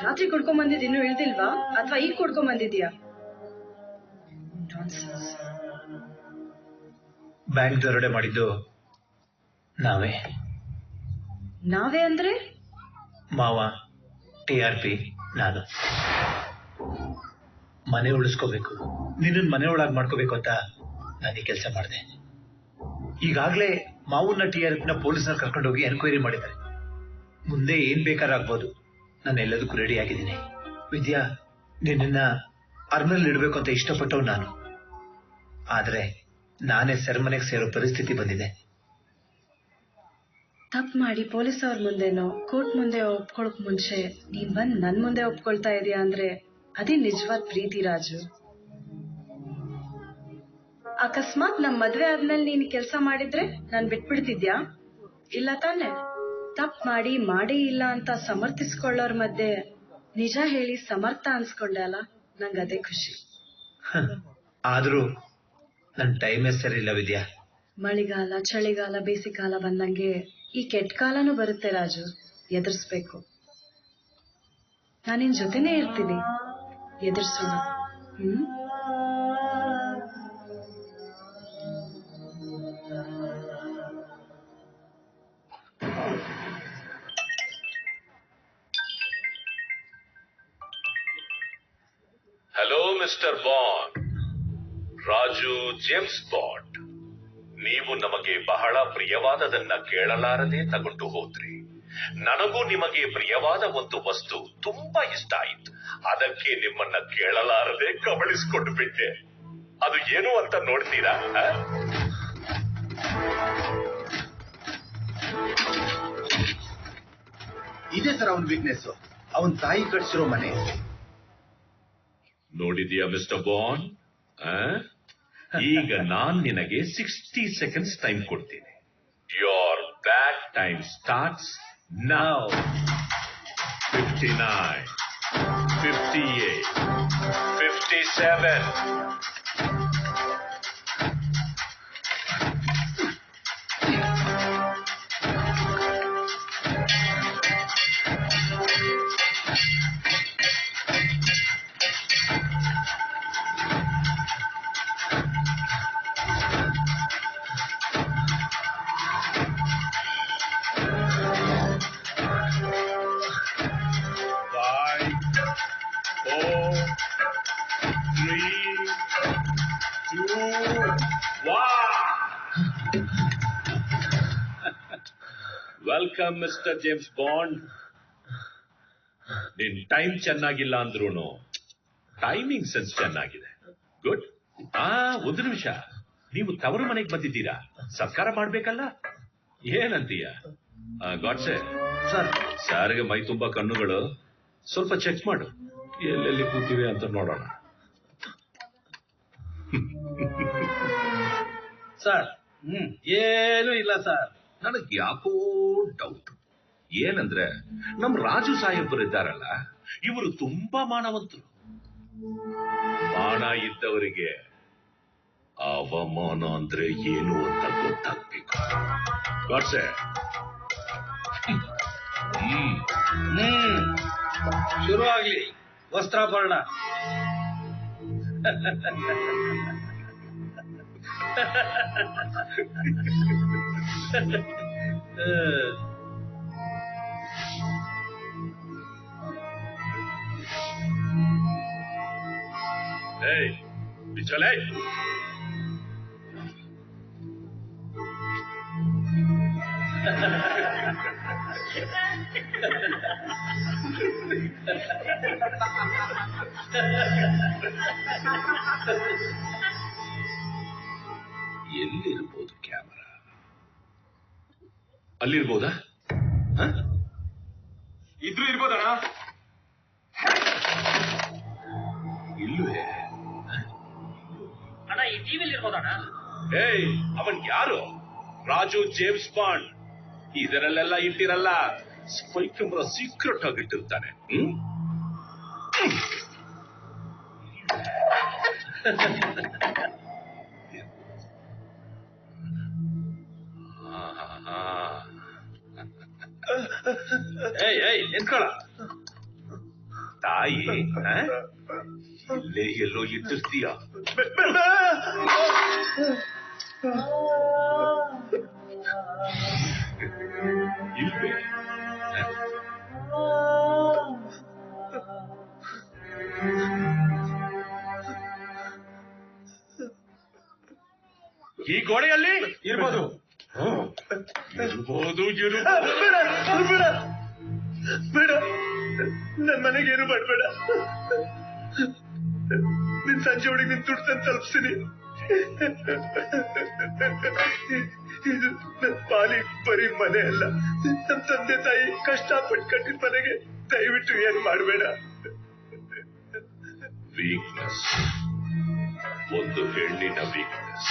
ರಾತ್ರಿ ಕೊಡ್ಕೊಂಡ್ ಬಂದಿದ್ ಇನ್ನೂ ಇಳ್ದಿಲ್ವಾ, ಅಥವಾ ಈಗ ಕೊಡ್ಕೊಂಡ್ ಬಂದಿದ್ಯಾ? ಬ್ಯಾಂಕ್ ದರೋಡೆ ಮಾಡಿದ್ದು ನಾವೇ. ನಾವೇ ಅಂದ್ರೆ? ಮಾವ, TRP, ನಾನು. ಮನೆ ಉಳಿಸ್ಕೋಬೇಕು, ನಿನ್ನ ಮನೆ ಒಳಗ್ ಮಾಡ್ಕೋಬೇಕು ಅಂತ ನಾನು ಈ ಕೆಲಸ ಮಾಡಿದೆ. ಈಗಾಗ್ಲೇ ಮಾವನ್ನ TRP ಪೊಲೀಸ್ನ ಕರ್ಕೊಂಡೋಗಿ ಎನ್ಕ್ವೈರಿ ಮಾಡಿದ್ದಾರೆ. ಮುಂದೆ ಏನ್ ಬೇಕಾರಾಗ್ಬೋದು. ನಾನು ಎಲ್ಲದಕ್ಕೂ ರೆಡಿ ಆಗಿದ್ದೀನಿ. ವಿದ್ಯಾ, ನಿನ್ನ ಅರ್ನಲ್ಲಿ ಇಡ್ಬೇಕು ಅಂತ ಇಷ್ಟಪಟ್ಟವ್ ನಾನು. ಆದ್ರೆ ನಾನೇ ಸೆರೆಮನೆಗೆ ಸೇರೋ ಪರಿಸ್ಥಿತಿ ಬಂದಿದೆ. ತಪ್ಪು ಮಾಡಿ ಪೊಲೀಸ್ ಅವ್ರ ಮುಂದೆನೋ ಕೋರ್ಟ್ ಮುಂದೆ ಒಪ್ಕೊಳಕ್ ಮುಂಚೆ ನೀನ್ ಬಂದ್ ನನ್ ಮುಂದೆ ಒಪ್ಕೊಳ್ತಾ ಇದೀಯ ಅಂದ್ರೆ ಅದೇ ನಿಜವಾದ ಪ್ರೀತಿ ರಾಜು. ಅಕಸ್ಮಾತ್ ನಮ್ ಮದ್ವೆ ಆದ್ಮೇಲೆ ನೀನ್ ಕೆಲ್ಸ ಮಾಡಿದ್ರೆ ನಾನ್ ಬಿಟ್ಬಿಡ್ತಿದ್ಯಾ? ಇಲ್ಲ ತಾನೆ? ತಪ್ಪು ಮಾಡಿ ಮಾಡೇ ಇಲ್ಲ ಅಂತ ಸಮರ್ಥಿಸ್ಕೊಳ್ಳೋರ್ ಮಧ್ಯೆ ನಿಜ ಹೇಳಿ ಸಮರ್ಥ ಅನ್ಸ್ಕೊಂಡೆ ಅಲ್ಲ, ನಂಗ್ ಅದೇ ಖುಷಿ. ಆದ್ರೂ ನನ್ ಟೈಮೇ ಸರಿ ಇಲ್ಲ ವಿದ್ಯಾ. ಮಳೆಗಾಲ, ಚಳಿಗಾಲ, ಬೇಸಿಗೆಗಾಲ ಬಂದಂಗೆ ಈ ಕೆಟ್ಟ ಕಾಲನೂ ಬರುತ್ತೆ ರಾಜು. ಎದುರಿಸ್ಬೇಕು. ನಾನಿನ್ ಜೊತೆನೇ ಇರ್ತೀನಿ, ಎದುರಿಸೋಣ. Hello mister Bond, Raju James Bond. ನೀವು ನಮಗೆ ಬಹಳ ಪ್ರಿಯವಾದದನ್ನ ಕೇಳಲಾರದೆ ತಗೊಂಡು ಹೋದ್ರಿ. ನನಗೂ ನಿಮಗೆ ಪ್ರಿಯವಾದ ಒಂದು ವಸ್ತು ತುಂಬಾ ಇಷ್ಟ ಆಯಿತು. ಅದಕ್ಕೆ ನಿಮ್ಮನ್ನ ಕೇಳಲಾರದೆ ಕಬಳಿಸ್ಕೊಂಡು ಬಿಟ್ಟೆ. ಅದು ಏನು ಅಂತ ನೋಡ್ತೀರಾ? ಇದೇ ಸರ್ ಅವನ್ ವೀಕ್ನೆಸ್. ಅವನ್ ತಾಯಿ ಕಟ್ಸಿರೋ ಮನೆ ನೋಡಿದ್ಯಾ ಮಿಸ್ಟರ್ ಬಾಂಡ್? ಈಗ ನಾನ್ ನಿನಗೆ 60 seconds ಟೈಮ್ ಕೊಡ್ತೀನಿ. Your bad time starts now. 59, 58, 57. Welcome mister James bond. ನಿನ್ ಟೈಮ್ ಚೆನ್ನಾಗಿಲ್ಲ ಅಂದ್ರೂ ಟೈಮಿಂಗ್ ಸೆನ್ಸ್ ಚೆನ್ನಾಗಿದೆ. ಗುಡ್. ಒಂದು ನಿಮಿಷ, ನೀವು ತವರು ಮನೆಗೆ ಬಂದಿದ್ದೀರಾ, ಸತ್ಕಾರ ಮಾಡ್ಬೇಕಲ್ಲ, ಏನಂತೀಯ? ಗಾಡ್ಸೆ ಸಾರಿಗೆ ಮೈ ತುಂಬಾ ಕಣ್ಣುಗಳು, ಸ್ವಲ್ಪ ಚೆಕ್ ಮಾಡು, ಎಲ್ಲೆಲ್ಲಿ ಕೂತಿವೆ ಅಂತ ನೋಡೋಣ. ಸರ್ ಏನು ಇಲ್ಲ ಸರ್. ನನಗ್ ಯಾಕೋ ಡೌಟ್. ಏನಂದ್ರೆ ನಮ್ ರಾಜು ಸಾಹೇಬರಿದ್ದಾರಲ್ಲ, ಇವರು ತುಂಬಾ ಮಾನವಂತರು. ಮಾನ ಇದ್ದವರಿಗೆ ಅವಮಾನ ಅಂದ್ರೆ ಏನು ಅಂತ ಗೊತ್ತಾಗ್ಬೇಕು. ಗಾಡ್ಸೆ ಶುರುವಾಗ್ಲಿ ವಸ್ತ್ರಾಭರಣ. ಚಲೇ ಎಲ್ಲಿರ್ಬೋದು ಕ್ಯಾಮರಾ? ಅಲ್ಲಿರ್ಬೋದಾ? ಇದ್ರೂ ಇರ್ಬೋದಣ್ಣ. ಇಲ್ಲವೇ ಅಣ್ಣ, ಈ ಟಿವಿಲಿ ಇರ್ಬೋದಣ್ಣ. ಅವನ್ ಯಾರು? Raju James bond. ಇದರಲ್ಲೆಲ್ಲ ಇಟ್ಟಿರಲ್ಲ, ಸ್ಪೈ ಕ್ಯಾಮರಾ ಸೀಕ್ರೆಟ್ ಆಗಿ ಇಟ್ಟಿರ್ತಾನೆ. ನಿಂತ್ಕೊಳ. ತಾಯಿ ಇಲ್ಲೇ ಎಲ್ಲೋ ಇಟ್ಟಿರ್ತೀಯ. ಇಲ್ವೇ? ಈ ಗೋಡೆಯಲ್ಲಿ ಇರ್ಬೋದು. ಬೇಡ, ನನ್ ಮನೆಗೆ ಏನು ಮಾಡಬೇಡ. ನಿನ್ ಸಂಜೆ ಒಳಗೆ ನಿನ್ ದುಡ್ಡು ತಂದು ತಲುಪಿಸ್ತೀನಿ. ಇದು ನನ್ನ ಪಾಲಿ ಬರೀ ಮನೆ ಅಲ್ಲ, ನಮ್ಮ ತಂದೆ ತಾಯಿ ಕಷ್ಟಪಟ್ಟು ಕಟ್ಟಿದ ಮನೆಗೆ ದಯವಿಟ್ಟು ಏನ್ ಮಾಡಬೇಡ. ವೀಕ್ನೆಸ್, ಒಂದು ಹೆಣ್ಣಿನ ವೀಕ್ನೆಸ್,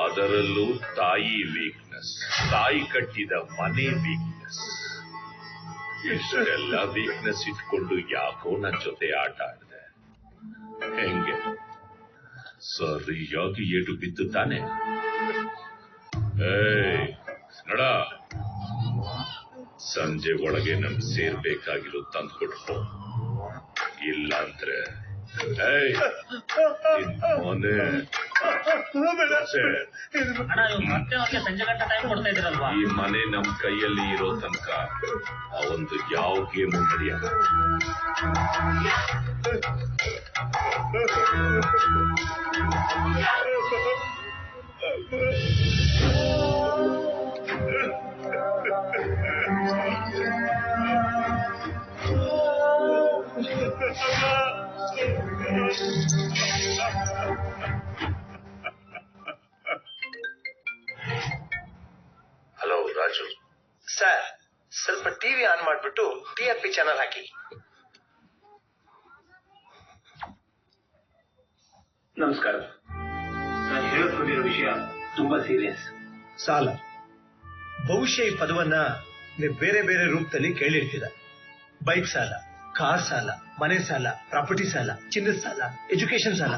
ಅದರಲ್ಲೂ ತಾಯಿ ವೀಕ್ನೆಸ್, ತಾಯಿ ಕಟ್ಟಿದ ಮನೆ ವೀಕ್ನೆಸ್. ಇಷ್ಟೆಲ್ಲ ವೀಕ್ನೆಸ್ ಇಟ್ಕೊಂಡು ಯಾಕೋ ನನ್ನ ಜೊತೆ ಆಟ ಆಡಿದೆ. ಹೆಂಗೆ ಸರಿಯಾಗಿ ಏಟು ಬಿದ್ದು ತಾನೆ? ನಡ, ಸಂಜೆ ಒಳಗೆ ನಮ್ ಸೇರ್ಬೇಕಾಗಿರೋ ತಂದ್ಕೊಟ್ರು. ಇಲ್ಲ ಅಂದ್ರೆ ಮನೆ ಈ ಮನೆ ನಮ್ ಕೈಯಲ್ಲಿ ಇರೋ ತನಕ ಅವಂದು ಯಾವ ಗೇಮು ನಡೆಯಲ್ಲ. ಹಲೋ ರಾಜು ಸರ್, ಸ್ವಲ್ಪ ಟಿವಿ ಆನ್ ಮಾಡ್ಬಿಟ್ಟು TRP ಚಾನಲ್ ಹಾಕಿ. ನಮಸ್ಕಾರ. ನಾನು ಹೇಳೋಕೊಂಡಿರೋ ವಿಷಯ ತುಂಬಾ ಸೀರಿಯಸ್. ಸಾಲ, ಬಹುಶಃ ಈ ಪದವನ್ನ ನೀವು ಬೇರೆ ಬೇರೆ ರೂಪದಲ್ಲಿ ಕೇಳಿರ್ತೀರ. ಬೈಕ್ ಸಾಲ, ಕಾರ್ ಸಾಲ, ಮನೆ ಸಾಲ, ಪ್ರಾಪರ್ಟಿ ಸಾಲ, ಚಿನ್ನದ ಸಾಲ, ಎಜುಕೇಶನ್ ಸಾಲ,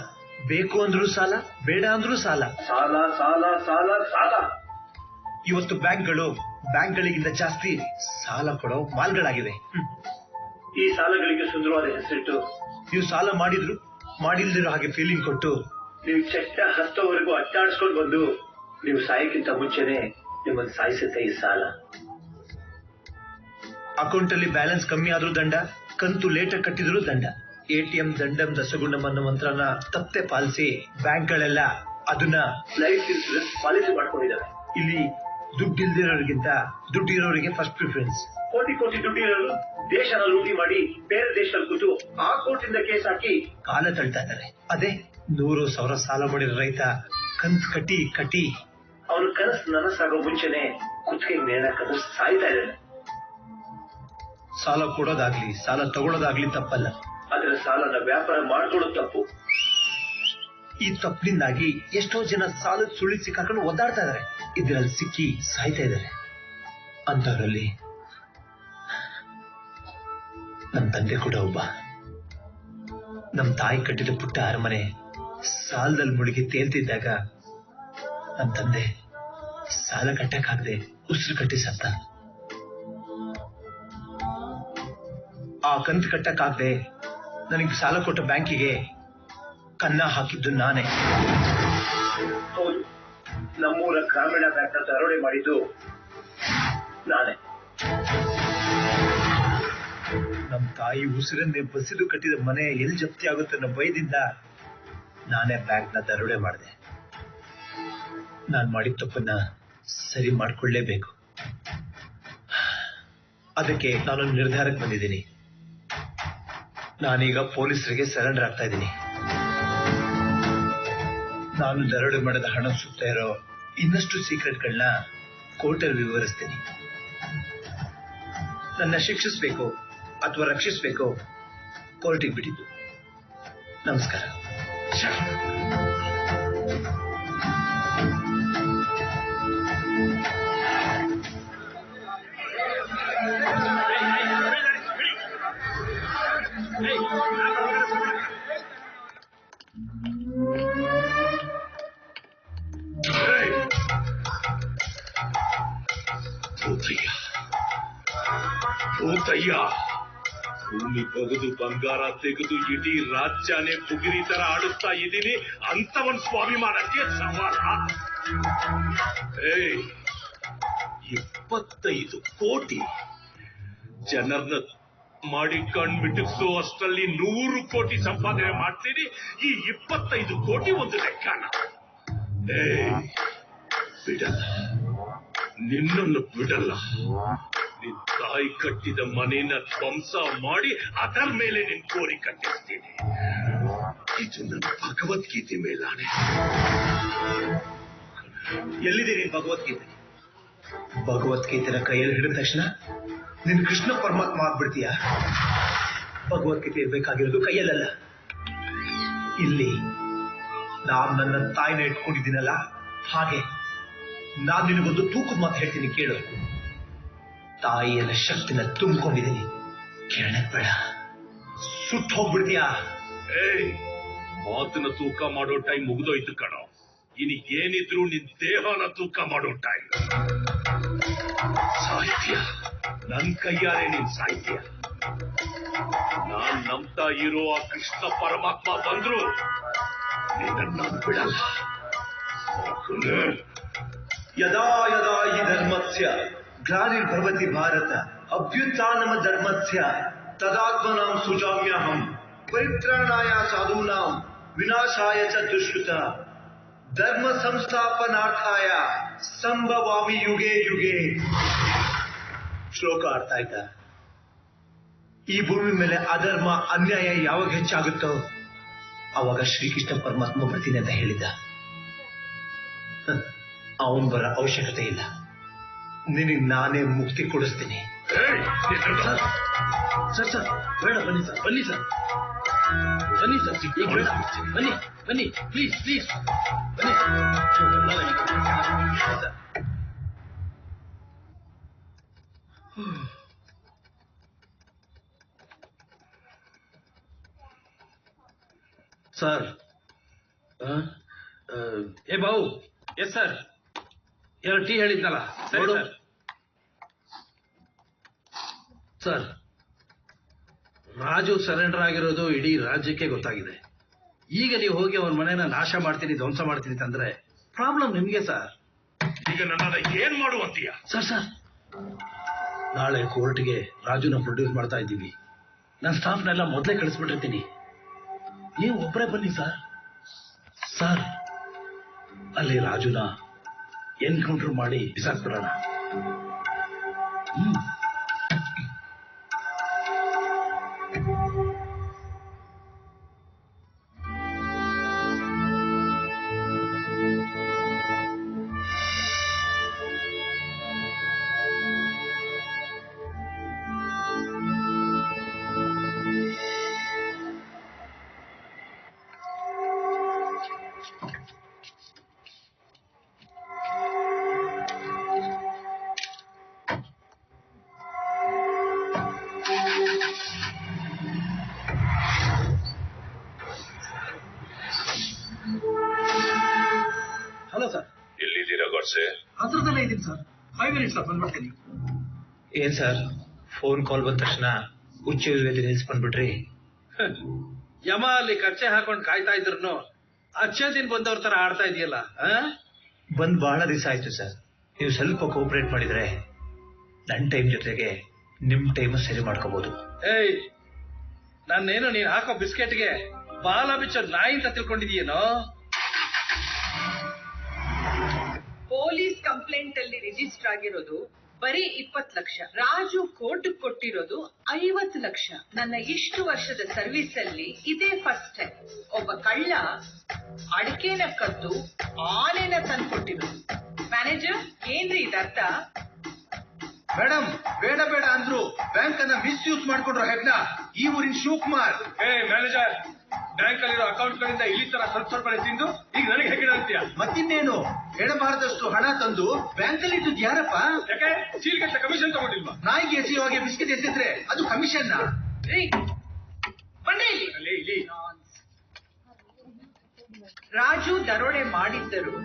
ಬೇಕು ಅಂದ್ರೂ ಸಾಲ, ಬೇಡ ಅಂದ್ರೂ ಸಾಲ. ಸಾಲ ಸಾಲ ಸಾಲ ಸಾಲ. ಇವತ್ತು ಬ್ಯಾಂಕ್ಗಳಿಗಿಂತ ಜಾಸ್ತಿ ಸಾಲ ಕೊಡೋ ಮಾಲ್ಗಳಾಗಿವೆ. ಈ ಸಾಲಗಳಿಗೆ ಸುಂದರವಾದ ಹೆಸರಿಟ್ಟು ನೀವು ಸಾಲ ಮಾಡಿದ್ರು ಮಾಡಿಲ್ದಿರೋ ಹಾಗೆ ಫೀಲಿಂಗ್ ಕೊಟ್ಟು ನೀವು ಚಟ್ಟ ಹತ್ತೋವರೆಗೂ ಅಟ್ಟಾಡಿಸ್ಕೊಂಡು ಬಂದು ನೀವು ಸಾಯಕ್ಕಿಂತ ಮುಂಚೆನೆ ನಿಮ್ಮನ್ನು ಸಾಯಿಸುತ್ತೆ ಈ ಸಾಲ. ಅಕೌಂಟ್ ಅಲ್ಲಿ ಬ್ಯಾಲೆನ್ಸ್ ಕಮ್ಮಿ ಆದ್ರೂ ದಂಡ, ಕಂತು ಲೇಟ್ ಕಟ್ಟಿದ್ರು ದಂಡ. ATM ದಂಡಂ ದಸಗುಂಡಂ ಅನ್ನೋ ಮಂತ್ರನ ತಪ್ಪೆ ಪಾಲಿಸಿ ಬ್ಯಾಂಕ್ಗಳೆಲ್ಲ ಅದನ್ನ ಲೈಫ್ ಇನ್ಶೂರೆನ್ಸ್ ಪಾಲಿಸಿ ಮಾಡ್ಕೊಂಡಿದ್ದಾರೆ. ಇಲ್ಲಿ ದುಡ್ಡಿಲ್ದಿರೋರಿಗಿಂತ ದುಡ್ಡಿರೋರಿಗೆ ಫಸ್ಟ್ ಪ್ರಿಫರೆನ್ಸ್. ಕೋಟಿ ಕೋಟಿ ದುಡ್ಡಿರೋರು ದೇಶನ ಲೂಟಿ ಮಾಡಿ ಬೇರೆ ದೇಶದಲ್ಲಿ ಕೂತು ಆ ಕೋರ್ಟಿಂದ ಕೇಸ್ ಹಾಕಿ ಕಾಲ ತಳ್ತಾ ಇದ್ದಾರೆ. ಅದೇ 100,000 ಸಾಲ ಮಾಡಿರೋ ರೈತ ಕಂತು ಕಟ್ಟಿ ಅವನ ಕನಸು ನನಸಾಗೋ ಮುಂಚೆನೆ ಕುತ್ತಿಗೆ ನೇಣ ಕನಸು ಸಾಯ್ತಾ ಇದ್ದಾರೆ. ಸಾಲ ಕೊಡೋದಾಗ್ಲಿ ಸಾಲ ತಗೊಳ್ಳೋದಾಗ್ಲಿ ತಪ್ಪಲ್ಲ, ಆದ್ರೆ ಸಾಲನ ವ್ಯಾಪಾರ ಮಾಡ್ಕೊಳ್ಳೋದು ತಪ್ಪು. ಈ ತಪ್ಪಿನಿಂದಾಗಿ ಎಷ್ಟೋ ಜನ ಸಾಲದ ಸುಳ್ಳಿ ಸಿಕ್ಕಾಕೊಂಡು ಒದ್ದಾಡ್ತಾ ಇದಾರೆ, ಇದರಲ್ಲಿ ಸಿಕ್ಕಿ ಸಾಯ್ತಾ ಇದ್ದಾರೆ. ಅಂತವರಲ್ಲಿ ನಮ್ ತಂದೆ ಕೂಡ ಒಬ್ಬ. ನಮ್ ತಾಯಿ ಕಟ್ಟಿದ ಪುಟ್ಟ ಅರಮನೆ ಸಾಲದಲ್ಲಿ ಮುಳುಗಿ ತೇಲ್ತಿದ್ದಾಗ ನಮ್ ತಂದೆ ಸಾಲ ಕಟ್ಟಕ್ಕಾಗದೆ ಉಸಿರು ಕಟ್ಟಿ ಸತ್ತ. ಆ ಕಂತು ಕಟ್ಟಕ್ಕಾಗದೆ ನನಗೆ ಸಾಲ ಕೊಟ್ಟ ಬ್ಯಾಂಕಿಗೆ ಕನ್ನ ಹಾಕಿದ್ದು ನಾನೇ. ಹೌದು, ನಮ್ಮೂರ ಗ್ರಾಮೀಣ ಬ್ಯಾಂಕ್ ನ ದರೋಡೆ ಮಾಡಿದ್ದು ನಾನೇ. ನಮ್ ತಾಯಿ ಉಸಿರನ್ನೇ ಬಸಿದು ಕಟ್ಟಿದ ಮನೆ ಎಲ್ಲಿ ಜಪ್ತಿ ಆಗುತ್ತೆ ಅನ್ನೋ ಭಯದಿಂದ ನಾನೇ ಬ್ಯಾಂಕ್ ನ ದರೋಡೆ ಮಾಡಿದೆ. ನಾನ್ ಮಾಡಿದ ತಪ್ಪನ್ನ ಸರಿ ಮಾಡ್ಕೊಳ್ಳೇಬೇಕು. ಅದಕ್ಕೆ ನಾನೊಂದು ನಿರ್ಧಾರಕ್ಕೆ ಬಂದಿದ್ದೀನಿ. ನಾನೀಗ ಪೊಲೀಸರಿಗೆ ಸರೆಂಡರ್ ಆಗ್ತಾ ಇದ್ದೀನಿ. ನಾನು ದರೋಡೆ ಮಾಡಿದ ಹಣ ಸುತ್ತ ಇರೋ ಇನ್ನಷ್ಟು ಸೀಕ್ರೆಟ್ಗಳನ್ನ ಕೋರ್ಟಲ್ಲಿ ವಿವರಿಸ್ತೀನಿ. ನನ್ನ ಶಿಕ್ಷಿಸಬೇಕು ಅಥವಾ ರಕ್ಷಿಸಬೇಕು ಕೋರ್ಟಿಗೆ ಬಿಟ್ಟಿದ್ದು. ನಮಸ್ಕಾರ. ಭೂತಯ್ಯ, ಭೂಮಿ ಬಗೆದು ಬಂಗಾರ ತೆಗೆದು ಇಡೀ ರಾಜ್ಯನೇ ಬುಗಿರಿ ತರ ಆಡುತ್ತಾ ಇದ್ದೀನಿ, ಅಂತವನ್ ಸ್ವಾಭಿಮಾನಕ್ಕೆ ಸವಾಲ. 25 ಕೋಟಿ ಜನರನ್ನ ಮಾಡಿ ಕಣ್ಮಿಟ್ಟಿಸೋ ಅಷ್ಟರಲ್ಲಿ 100 ಕೋಟಿ ಸಂಪಾದನೆ ಮಾಡ್ತೀನಿ. ಈ 25 ಕೋಟಿ ಒಂದು ಲೆಕ್ಕನ ಬಿಡಲ್ಲ, ನಿನ್ನನ್ನು ಬಿಡಲ್ಲ. ನಿನ್ ತಾಯಿ ಕಟ್ಟಿದ ಮನೆಯನ್ನ ಧ್ವಂಸ ಮಾಡಿ ಅದರ ಮೇಲೆ ನಿನ್ ಕೋರಿ ಕಟ್ಟಿಸ್ತೀನಿ. ಇದು ನನ್ನ ಭಗವದ್ಗೀತೆ ಮೇಲಾಣೆ. ಎಲ್ಲಿದೆ ನೀನ್ ಭಗವದ್ಗೀತೆ? ಭಗವದ್ಗೀತೆನ ಕೈಯಲ್ಲಿ ಹಿಡಿದ ತಕ್ಷಣ ನಿನ್ ಕೃಷ್ಣ ಪರಮಾತ್ಮ ಆಗ್ಬಿಡ್ತೀಯ. ಭಗವದ್ಗೀತೆ ಇರ್ಬೇಕಾಗಿರೋದು ಕೈಯಲ್ಲ, ಇಲ್ಲಿ. ನಾನ್ ನನ್ನ ತಾಯಿನ ಇಟ್ಕೊಂಡಿದ್ದೀನಲ್ಲ, ಹಾಗೆ ನಾನ್ ನಿನಗೊಂದು ತೂಕದ ಮಾತು ಹೇಳ್ತೀನಿ, ಕೇಳು. ತಾಯಿಯನ್ನ ಶಕ್ತಿನ ತುಂಬಿಕೊಂಡಿದ್ದೀನಿ, ಕೇಳಕ್ ಬೇಡ, ಸುಟ್ಟು ಹೋಗ್ಬಿಡ್ತೀಯಾ? ಮಾತನ್ನ ತೂಕ ಮಾಡೋ ಟೈಮ್ ಮುಗಿದೋಯ್ತು ಕಣೋ. ಇನ್ನು ಏನಿದ್ರು ನಿನ್ ದೇಹನ ತೂಕ ಮಾಡೋ ಟೈಮ್. ಸಾಹಿತ್ಯ ನನ್ ಕೈಯಾರೆ ನೀನ್ ಸಾಹಿತ್ಯ. ನಾನ್ ನಂಬ್ತಾ ಇರೋ ಆ ಕೃಷ್ಣ ಪರಮಾತ್ಮ ಬಂದ್ರು ನಿನ್ನ ಬಿಡಲ್ಲ. ಯದಾ ಯದಾ ಹಿ ಧರ್ಮಸ್ಯ ಗ್ಲಾನಿರ್ಭವತಿ ಭಾರತ ಅಭ್ಯುತ್ಥಾನಮ ಧರ್ಮಸ್ಯ ತದಾತ್ಮನಾಂ ಸುಜಾಮ್ಯಹಂ ಪರಿತ್ರಾಣಾಯ ಸಾಧೂನಾಂ ವಿನಾಶಾಯ ಚ ದುಷ್ಕೃತ ಧರ್ಮ ಸಂಸ್ಥಾಪನಾರ್ಥಾಯ ಸಂಭವಾಮಿ ಯುಗೆ ಯುಗೆ. ಶ್ಲೋಕ ಅರ್ಥ ಆಯ್ತಾ? ಈ ಭೂಮಿ ಮೇಲೆ ಅಧರ್ಮ ಅನ್ಯಾಯ ಯಾವಾಗ ಹೆಚ್ಚಾಗುತ್ತೋ ಅವಾಗ ಶ್ರೀಕೃಷ್ಣ ಪರಮಾತ್ಮ ಬರ್ತೀನಿ ಅಂತ ಹೇಳಿದ್ದ. ಅವನ್ ಬರೋ ಅವಶ್ಯಕತೆ ಇಲ್ಲ, ನಿನಗೆ ನಾನೇ ಮುಕ್ತಿ ಕೊಡಿಸ್ತೀನಿ. ಸರ್ ಸರ್ ಬೇಡ, ಬನ್ನಿ ಸರ್, ಬನ್ನಿ ಸರ್, ಬನ್ನಿ ಸರ್, ಈಗ ಬೇಡ, ಬನ್ನಿ ಬನ್ನಿ, ಪ್ಲೀಸ್ ಪ್ಲೀಸ್ ಬನ್ನಿ ಸರ್. ಸರ್ ಏ ಬಾವು. ಎಸ್ ಸರ್, 2 ಟೀ ಹೇಳಿದ್ನಲ್ಲ. ಸರಿ ಸರ್. ಸರ್, ರಾಜು ಸರೆಂಡರ್ ಆಗಿರೋದು ಇಡೀ ರಾಜ್ಯಕ್ಕೆ ಗೊತ್ತಾಗಿದೆ. ಈಗ ನೀವು ಹೋಗಿ ಅವನ ಮನೆನ ನಾಶ ಮಾಡ್ತೀನಿ, ಧ್ವಂಸ ಮಾಡ್ತೀನಿ ಅಂತಂದ್ರೆ ಪ್ರಾಬ್ಲಮ್ ನಿಮ್ಗೆ ಸರ್. ಈಗ ನನ್ನ ಏನ್ ಮಾಡುವಂತೀಯ? ಸರ್ ಸರ್, ನಾಳೆ ಕೋರ್ಟ್ಗೆ ರಾಜುನ ಪ್ರೊಡ್ಯೂಸ್ ಮಾಡ್ತಾ ಇದ್ದೀವಿ. ನನ್ನ ಸ್ಟಾಫ್ನೆಲ್ಲ ಮೊದಲೇ ಕಳಿಸ್ಬಿಟ್ಟಿರ್ತೀನಿ, ನೀವು ಒಬ್ಬರೇ ಬನ್ನಿ ಸರ್. ಸರ್, ಅಲ್ಲಿ ರಾಜುನ ಎನ್ಕೌಂಟರ್ ಮಾಡಿ ಬಿಸಾಕ್ಬಿಡೋಣ. Hello sir. ಎಲ್ಲಿದ್ದೀರಾ ಗೊಡ್ಸೆ? ಹತ್ರದಲ್ಲೇ ಇದ್ದೀನಿ ಸರ್. 5 minutes ಸರ್, ಬಂದ್ಬಿಡ್ತೀನಿ. ಏನ್ ಸರ್, ಫೋನ್ ಕಾಲ್ ಬಂದ ತಕ್ಷಣ ಹುಚ್ಚು ನಿಲ್ಸ್ಕೊಂಡ್ಬಿಟ್ರಿ? ಯಮ ಅಲ್ಲಿ ಕಚ್ಚೆ ಹಾಕೊಂಡು ಕಾಯ್ತಾ ಇದ್ರು ಅಚ್ಚೆ ದಿನ ಬಂದವ್ರ ತರ ಆಡ್ತಾ ಇದೆಯಲ್ಲ. ಬಂದ್ ಬಹಳ ದಿವಸ ಆಯ್ತು ಸರ್. ನೀವು ಸ್ವಲ್ಪ ಕೋಆಪರೇಟ್ ಮಾಡಿದ್ರೆ ನನ್ನ ಟೈಮ್ ಜೊತೆಗೆ ನಿಮ್ ಟೈಮ್ ಸರಿ ಮಾಡ್ಕೋಬಹುದು. ಏಯ್, ನಾನೇನು ನೀನ್ ಹಾಕೋ ಬಿಸ್ಕೆಟ್ಗೆ ಬಾಲ ಬಿಚ್ಚೋ ನಾಯಿ ಅಂತ ತಿಳ್ಕೊಂಡಿದೀಯೇನೋ? ಪೊಲೀಸ್ ಕಂಪ್ಲೇಂಟ್ ಅಲ್ಲಿ ರಿಜಿಸ್ಟರ್ ಆಗಿರೋದು ಬರೀ 20 ಲಕ್ಷ. ರಾಜು ಕೋರ್ಟ್ ಕೊಟ್ಟಿರೋದು 50 ಲಕ್ಷ. ನನ್ನ ಇಷ್ಟು ವರ್ಷದ ಸರ್ವಿಸ್ ಅಲ್ಲಿ ಇದೇ ಫಸ್ಟ್ ಟೈಮ್ ಒಬ್ಬ ಕಳ್ಳ ಅಡಿಕೆನ ಕದ್ದು ಆನೆನ ತಂದ್ಕೊಟ್ಟಿರೋದು. ಮ್ಯಾನೇಜರ್, ಏನ್ರಿ ಇದರ್ಥ? ಮೇಡಮ್, ಬೇಡ ಬೇಡ ಅಂದ್ರು ಬ್ಯಾಂಕ್ ಅನ್ನ ಮಿಸ್ಯೂಸ್ ಮಾಡ್ಕೊಂಡ್ರು ಹೆಗ್ನ ಈ ಊರಿನ ಶಿವಕುಮಾರ್. ಮ್ಯಾನೇಜರ್, ಬ್ಯಾಂಕ್ ಅಲ್ಲಿರೋ ಅಕೌಂಟ್ ಗಳಿಂದ ಇಲ್ಲಿ ತರ ಸ್ವಲ್ಪ ತಿಂದು ಈಗ ನನಗೆ ಹೇಗೆ ಅಂತೀಯ? ಮತ್ತಿನ್ನೇನು, ಹೇಳಬಾರದಷ್ಟು ಹಣ ತಂದು ಬ್ಯಾಂಕ್ ಅಲ್ಲಿ ಇಟ್ಟಿದ್ ಯಾರಪ್ಪ? ಯಾಕೆ ಸೀಲ್ಗಟ್ಟ ಕಮಿಷನ್ ತಗೊಂಡಿಲ್ವಾ? ನಾಯಿಗೆ ಎಸೆಯುವಾಗೆ ಬಿಸ್ಕೆಟ್ ಎಸೆದ್ರೆ ಅದು ಕಮಿಷನ್? ರಾಜು ದರೋಡೆ ಮಾಡಿದ್ದರು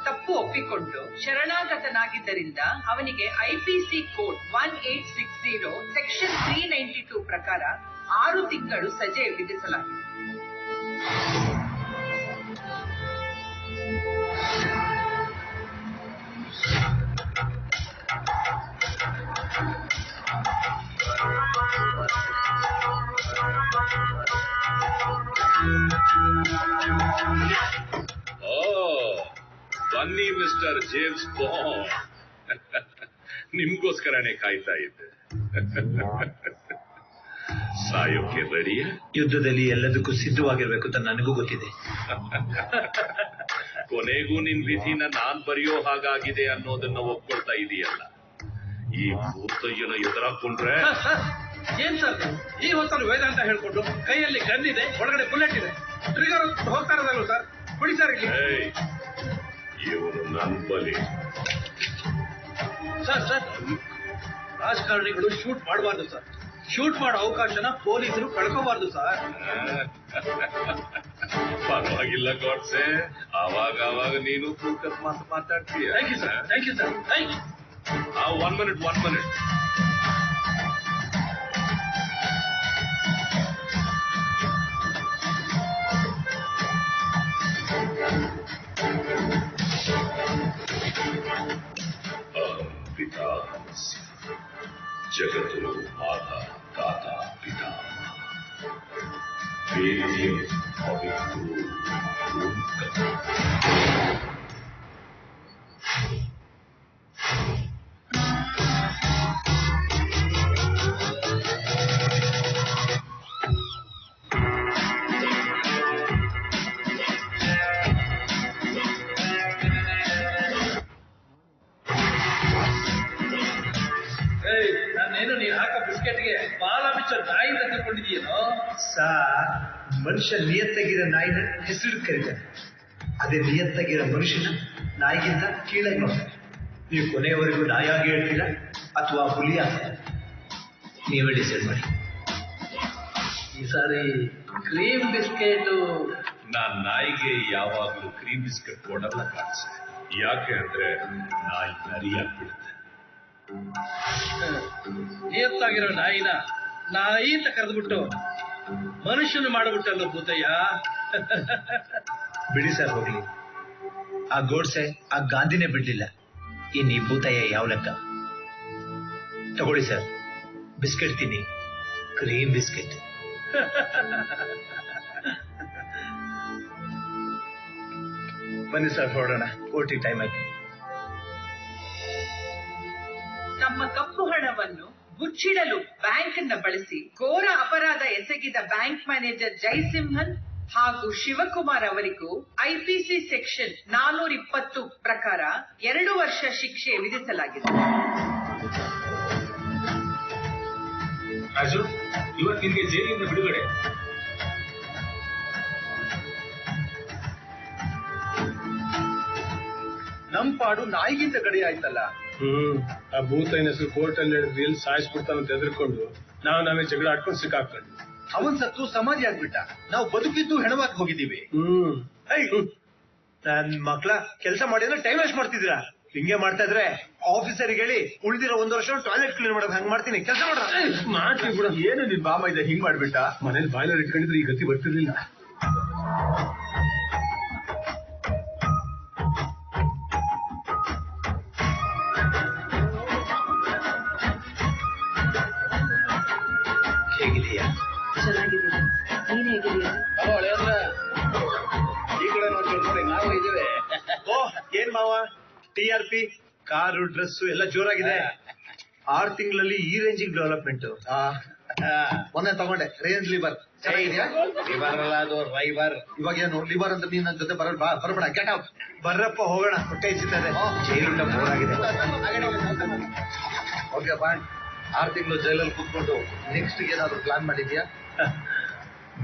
ತಪ್ಪು ಒಪ್ಪಿಕೊಂಡು ಶರಣಾಗತನಾಗಿದ್ದರಿಂದ ಅವನಿಗೆ IPC ಕೋಡ್ 1860 ಸೆಕ್ಷನ್ 392 ಪ್ರಕಾರ 6 ತಿಂಗಳು ಸಜೆ ವಿಧಿಸಲಾಗಿದೆ. ಬನ್ನಿ ಮಿಸ್ಟರ್ ಜೇಮ್ಸ್ ಬಾಂಡ್, ನಿಮ್ಗೋಸ್ಕರನೇ ಕಾಯ್ತಾ ಇದ್ದೆ. ಸಾಯೋಕೆ ರೆಡಿಯ? ಯುದ್ಧದಲ್ಲಿ ಎಲ್ಲದಕ್ಕೂ ಸಿದ್ಧವಾಗಿರ್ಬೇಕು ಅಂತ ನನಗೂ ಗೊತ್ತಿದೆ. ಕೊನೆಗೂ ನಿನ್ ವಿಧಿನ ನಾನ್ ಬರೆಯೋ ಹಾಗಾಗಿದೆ ಅನ್ನೋದನ್ನ ಒಪ್ಕೊಳ್ತಾ ಇದೆಯಲ್ಲ. ಈ ಭೂತಯ್ಯನ ಎದುರಾಕೊಂಡ್ರೆ ಏನ್ ಸರ್ ಈ ಹೊತ್ತಲ್ಲಿ ವೇದಾಂತ ಹೇಳ್ಕೊಂಡು ಕೈಯಲ್ಲಿ ಗನ್ ಇದೆ, ಒಳಗಡೆ ಬುಲೆಟ್ ಇದೆ, ಟ್ರಿಗರ್ ಹೋಗ್ತಾ ಇರೋದಲ್ವ ಸರ್? ಬಿಡಿ ಸರ್ ಇಲ್ಲಿ. ಇವನು ನನ್ ಬಲಿ. ಸರ್ ರಾಜಕಾರಣಿಗಳು ಶೂಟ್ ಮಾಡಬಾರ್ದು ಸರ್. ಶೂಟ್ ಮಾಡೋ ಅವಕಾಶನ ಪೊಲೀಸರು ಕಳ್ಕೋಬಾರ್ದು ಸರ್. ಪರವಾಗಿಲ್ಲ ಗಾಡ್ಸೆ, ಅವಾಗ ನೀನು ತೂಕದ ಮಾತು ಮಾತಾಡ್ತೀಯ. Thank you sir, thank you sir, thank you. 1 minute. पिता जगतु माता दाता पिता वेद्यं पवित्रं ನಾನೇನು ನೀನ್ ಹಾಕೋ ಬಿಸ್ಕೆಟ್ಗೆ ಬಾಲ ಬಿಚ್ಚ ನಾಯಿ ತಂದುಕೊಂಡಿದೀಯೇನೋ? ಸಾರ್, ಮನುಷ್ಯ ನಿಯತ್ತಾಗಿರೋ ನಾಯಿನ ಹೆಸರು ಕರೀತಾನೆ. ಅದೇ ನಿಯತ್ತಾಗಿರೋ ಮನುಷ್ಯನ ನಾಯಿಗಿಂತ ಕೀಳಾಗಿ ನೋಡ್ತಾನೆ. ನೀವು ಕೊನೆಯವರೆಗೂ ನಾಯಾಗಿ ಹೇಳ್ತೀರಾ ಅಥವಾ ಹುಲಿ ಆಗ್ತೀರಾ? ನೀವೇ ಡಿಸೈಡ್ ಮಾಡಿ. ಈ ಸಾರಿ ಕ್ರೀಮ್ ಬಿಸ್ಕೆಟ್. ನಾನ್ ನಾಯಿಗೆ ಯಾವಾಗ್ಲೂ ಕ್ರೀಮ್ ಬಿಸ್ಕೆಟ್ ಕೊಡಲ್ಲ ಕಾಣಿಸೆ. ಯಾಕೆ ಅಂದ್ರೆ ನಾಯಿ ನರಿಯಾಗ್ಬಿಡುತ್ತೆ. ನಿಯತ್ತಾಗಿರೋ ನಾಯಿನ ನಾಯಿ ಅಂತ ಕರೆದ್ಬಿಟ್ಟು ಮನುಷ್ಯನು ಮಾಡ್ಬಿಟ್ಟಲ್ಲ ಭೂತಯ್ಯ. ಬಿಡಿ ಸರ್ ಹೋಗ್ಲಿ. ಆ ಗೋಡ್ಸೆ ಆ ಗಾಂಧಿನೇ ಬಿಡ್ಲಿಲ್ಲ. ಇನ್ ಈ ಭೂತಯ್ಯ ಯಾವ ಲೆಕ್ಕ? ತಗೊಳ್ಳಿ ಸರ್, ಬಿಸ್ಕೆಟ್ ತಿನ್ನಿ, ಕ್ರೀಮ್ ಬಿಸ್ಕೆಟ್. ಬನ್ನಿ ಸರ್ ಹೊರಡೋಣ, ಕೋರ್ಟಿಗೆ ಟೈಮ್ ಆಯ್ತು. ತಮ್ಮ ಕಪ್ಪು ಹಣವನ್ನು ಮುಚ್ಚಿಡಲು ಬ್ಯಾಂಕ್ ಅನ್ನ ಬಳಸಿ ಘೋರ ಅಪರಾಧ ಎಸಗಿದ ಬ್ಯಾಂಕ್ ಮ್ಯಾನೇಜರ್ ಜಯಸಿಂಹನ್ ಹಾಗೂ ಶಿವಕುಮಾರ್ ಅವರಿಗೂ ಐಪಿಸಿ ಸೆಕ್ಷನ್ 420 ಪ್ರಕಾರ 2 ವರ್ಷ ಶಿಕ್ಷೆ ವಿಧಿಸಲಾಗಿದೆ. ರಾಜು, ಇವತ್ತು ನಿಮಗೆ ಜೈಲಿಂದ ಬಿಡುಗಡೆ. ನಮ್ ಪಾಡು ನಾಯಿಗಿಂತ ಕಡೆ ಆಯ್ತಲ್ಲ. ಆ ಭೂತೈನ ಹೆಸರು ಕೋರ್ಟ್ ಅಲ್ಲಿ ಹೇಳಿದ್ರೆ ಎಲ್ಲಿ ಸಾಯಿಸ್ಬಿಡ್ತಾನಂತ ಹೆದರ್ಕೊಂಡು ನಾವೇ ಜಗಳ ಆಡ್ಕೊಂಡು ಸಿಕ್ಕಾಕೊಂಡು ಅವನ್ ಸತ್ತು ಸಮಾಧಿ ಆಗ್ಬಿಟ್ಟ. ನಾವು ಬದುಕಿದ್ದು ಹೆಣವಾಗಿ ಹೋಗಿದ್ದೀವಿ. ನನ್ ಮಕ್ಳ ಕೆಲಸ ಮಾಡಿದ್ರೆ ಟೈಮ್ ವೇಸ್ಟ್ ಮಾಡ್ತಿದ್ದೀರಾ. ಹಿಂಗೆ ಮಾಡ್ತಾ ಇದ್ರೆ ಆಫೀಸರ್ಗೆ ಹೇಳಿ ಉಳಿದಿರೋ 1 ವರ್ಷ ಟಾಯ್ಲೆಟ್ ಕ್ಲೀನ್ ಮಾಡೋದು ಹಂಗ್ ಮಾಡ್ತೀನಿ. ಕೆಲಸ ಮಾಡ್ತೀವಿ ಬಿಡ. ಏನು ನಿನ್ ಬಾಮ ಇದೆ ಹಿಂಗ್ ಮಾಡ್ಬಿಟ್ಟ? ಮನೇಲಿ ಬಾಯ್ಲರ್ ಇಟ್ಕೊಂಡಿದ್ರೆ ಈ ಗತಿ ಬರ್ತಿರ್ಲಿಲ್ಲ. ಹೇಗಿದೆಯಾ? ಚೆನ್ನಾಗಿದ್ದೀನಿ. ನೀನ್ ಹೇಗಿದೀಯ? ಈ ಕಡೆ ನೋಡಿ, ನಾವು ಇದ್ದೀವಿ. ಓ ಏನ್ ಮಾವ, TRP ಕಾರು ಡ್ರೆಸ್ ಎಲ್ಲ ಜೋರಾಗಿದೆ. 6 ತಿಂಗಳಲ್ಲಿ ಈ ರೇಂಜಿಗೆ ಡೆವಲಪ್ಮೆಂಟ್. ಮೊನ್ನೆ ತಗೊಂಡೆ ರೇಂಜ್ ಲಿವರ್. ಲಿವರ್ ಅಲ್ಲ ಅದು ರೈವರ್. ಇವಾಗ ಏನು ಲಿವರ್ ಅಂತ ನೀನ್ ನನ್ನ ಜೊತೆ ಬರಬೇಡ. Get out. ಬರ್ರಪ್ಪ ಹೋಗೋಣ, ಹೊಟ್ಟೆ ಹೆಚ್ಚುತ್ತದೆ. ಜೈಲುಂಟ ಬೋರ್ ಆಗಿದೆ. Okay bye. 6 ತಿಂಗಳು ಜೈಲಲ್ಲಿ ಕೂತ್ಕೊಂಡು ನೆಕ್ಸ್ಟ್ ಏನಾದ್ರು ಪ್ಲಾನ್ ಮಾಡಿದ್ಯಾ?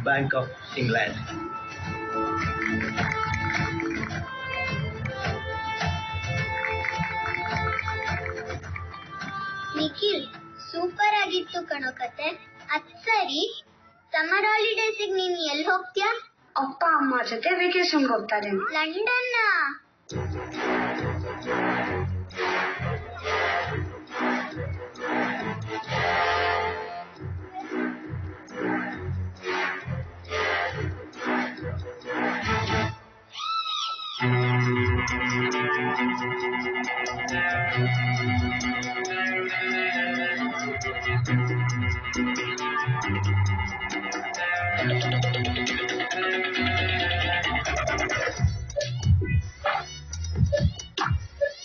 Bank of England. Nikhil, super ಆಗಿತ್ತು ಕಣೋ ಕತೆ. ಅದ್ ಸರಿ, ಸಮ್ಮರ್ ಹಾಲಿಡೇಸಿಗೆ ನೀನ್ ಎಲ್ಲಿ ಹೋಗ್ತೀಯಾ? ಅಪ್ಪ ಅಮ್ಮ ಜೊತೆ ವೆಕೇಶನ್ಗೆ ಹೋಗ್ತಾರೆ. ಲಂಡನ್?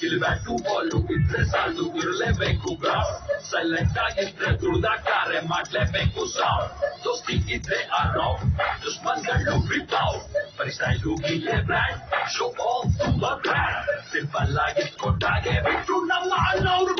ಇಲ್ಲಿ ಬ್ಯಾಟು ಬಾಲು ಇದ್ರೆ ಸಾಲು ಇರಲೇಬೇಕು ಗ್ರಾಫ್ ಸೈಲೆಂಟ್ ಆಗಿದ್ರೆ ದುಡ್ದಾಕಾರೆ ಮಾಡ್ಲೇಬೇಕು ಸಾವ್ ದೋಸ್ತಿ ಇದ್ರೆ ಅರೌಂಡ್ ದುಶ್ಮನ್ಗಳು ಬಿಟ್ಟಾವ್ ಪರಿಸೈಲು ಗಿಲೆ ಬ್ರ್ಯಾಂಡ್ ಶೋ ಆಫ್ ತುಂಬಾ ಬ್ರ್ಯಾಂಡ್ ಸಿಂಪಲ್ ಆಗಿ ಕೊಟ್ಟಾಗೆ ಬಿಟ್ರು ನಮ್ಮ ಅಣ್ಣವ್ರು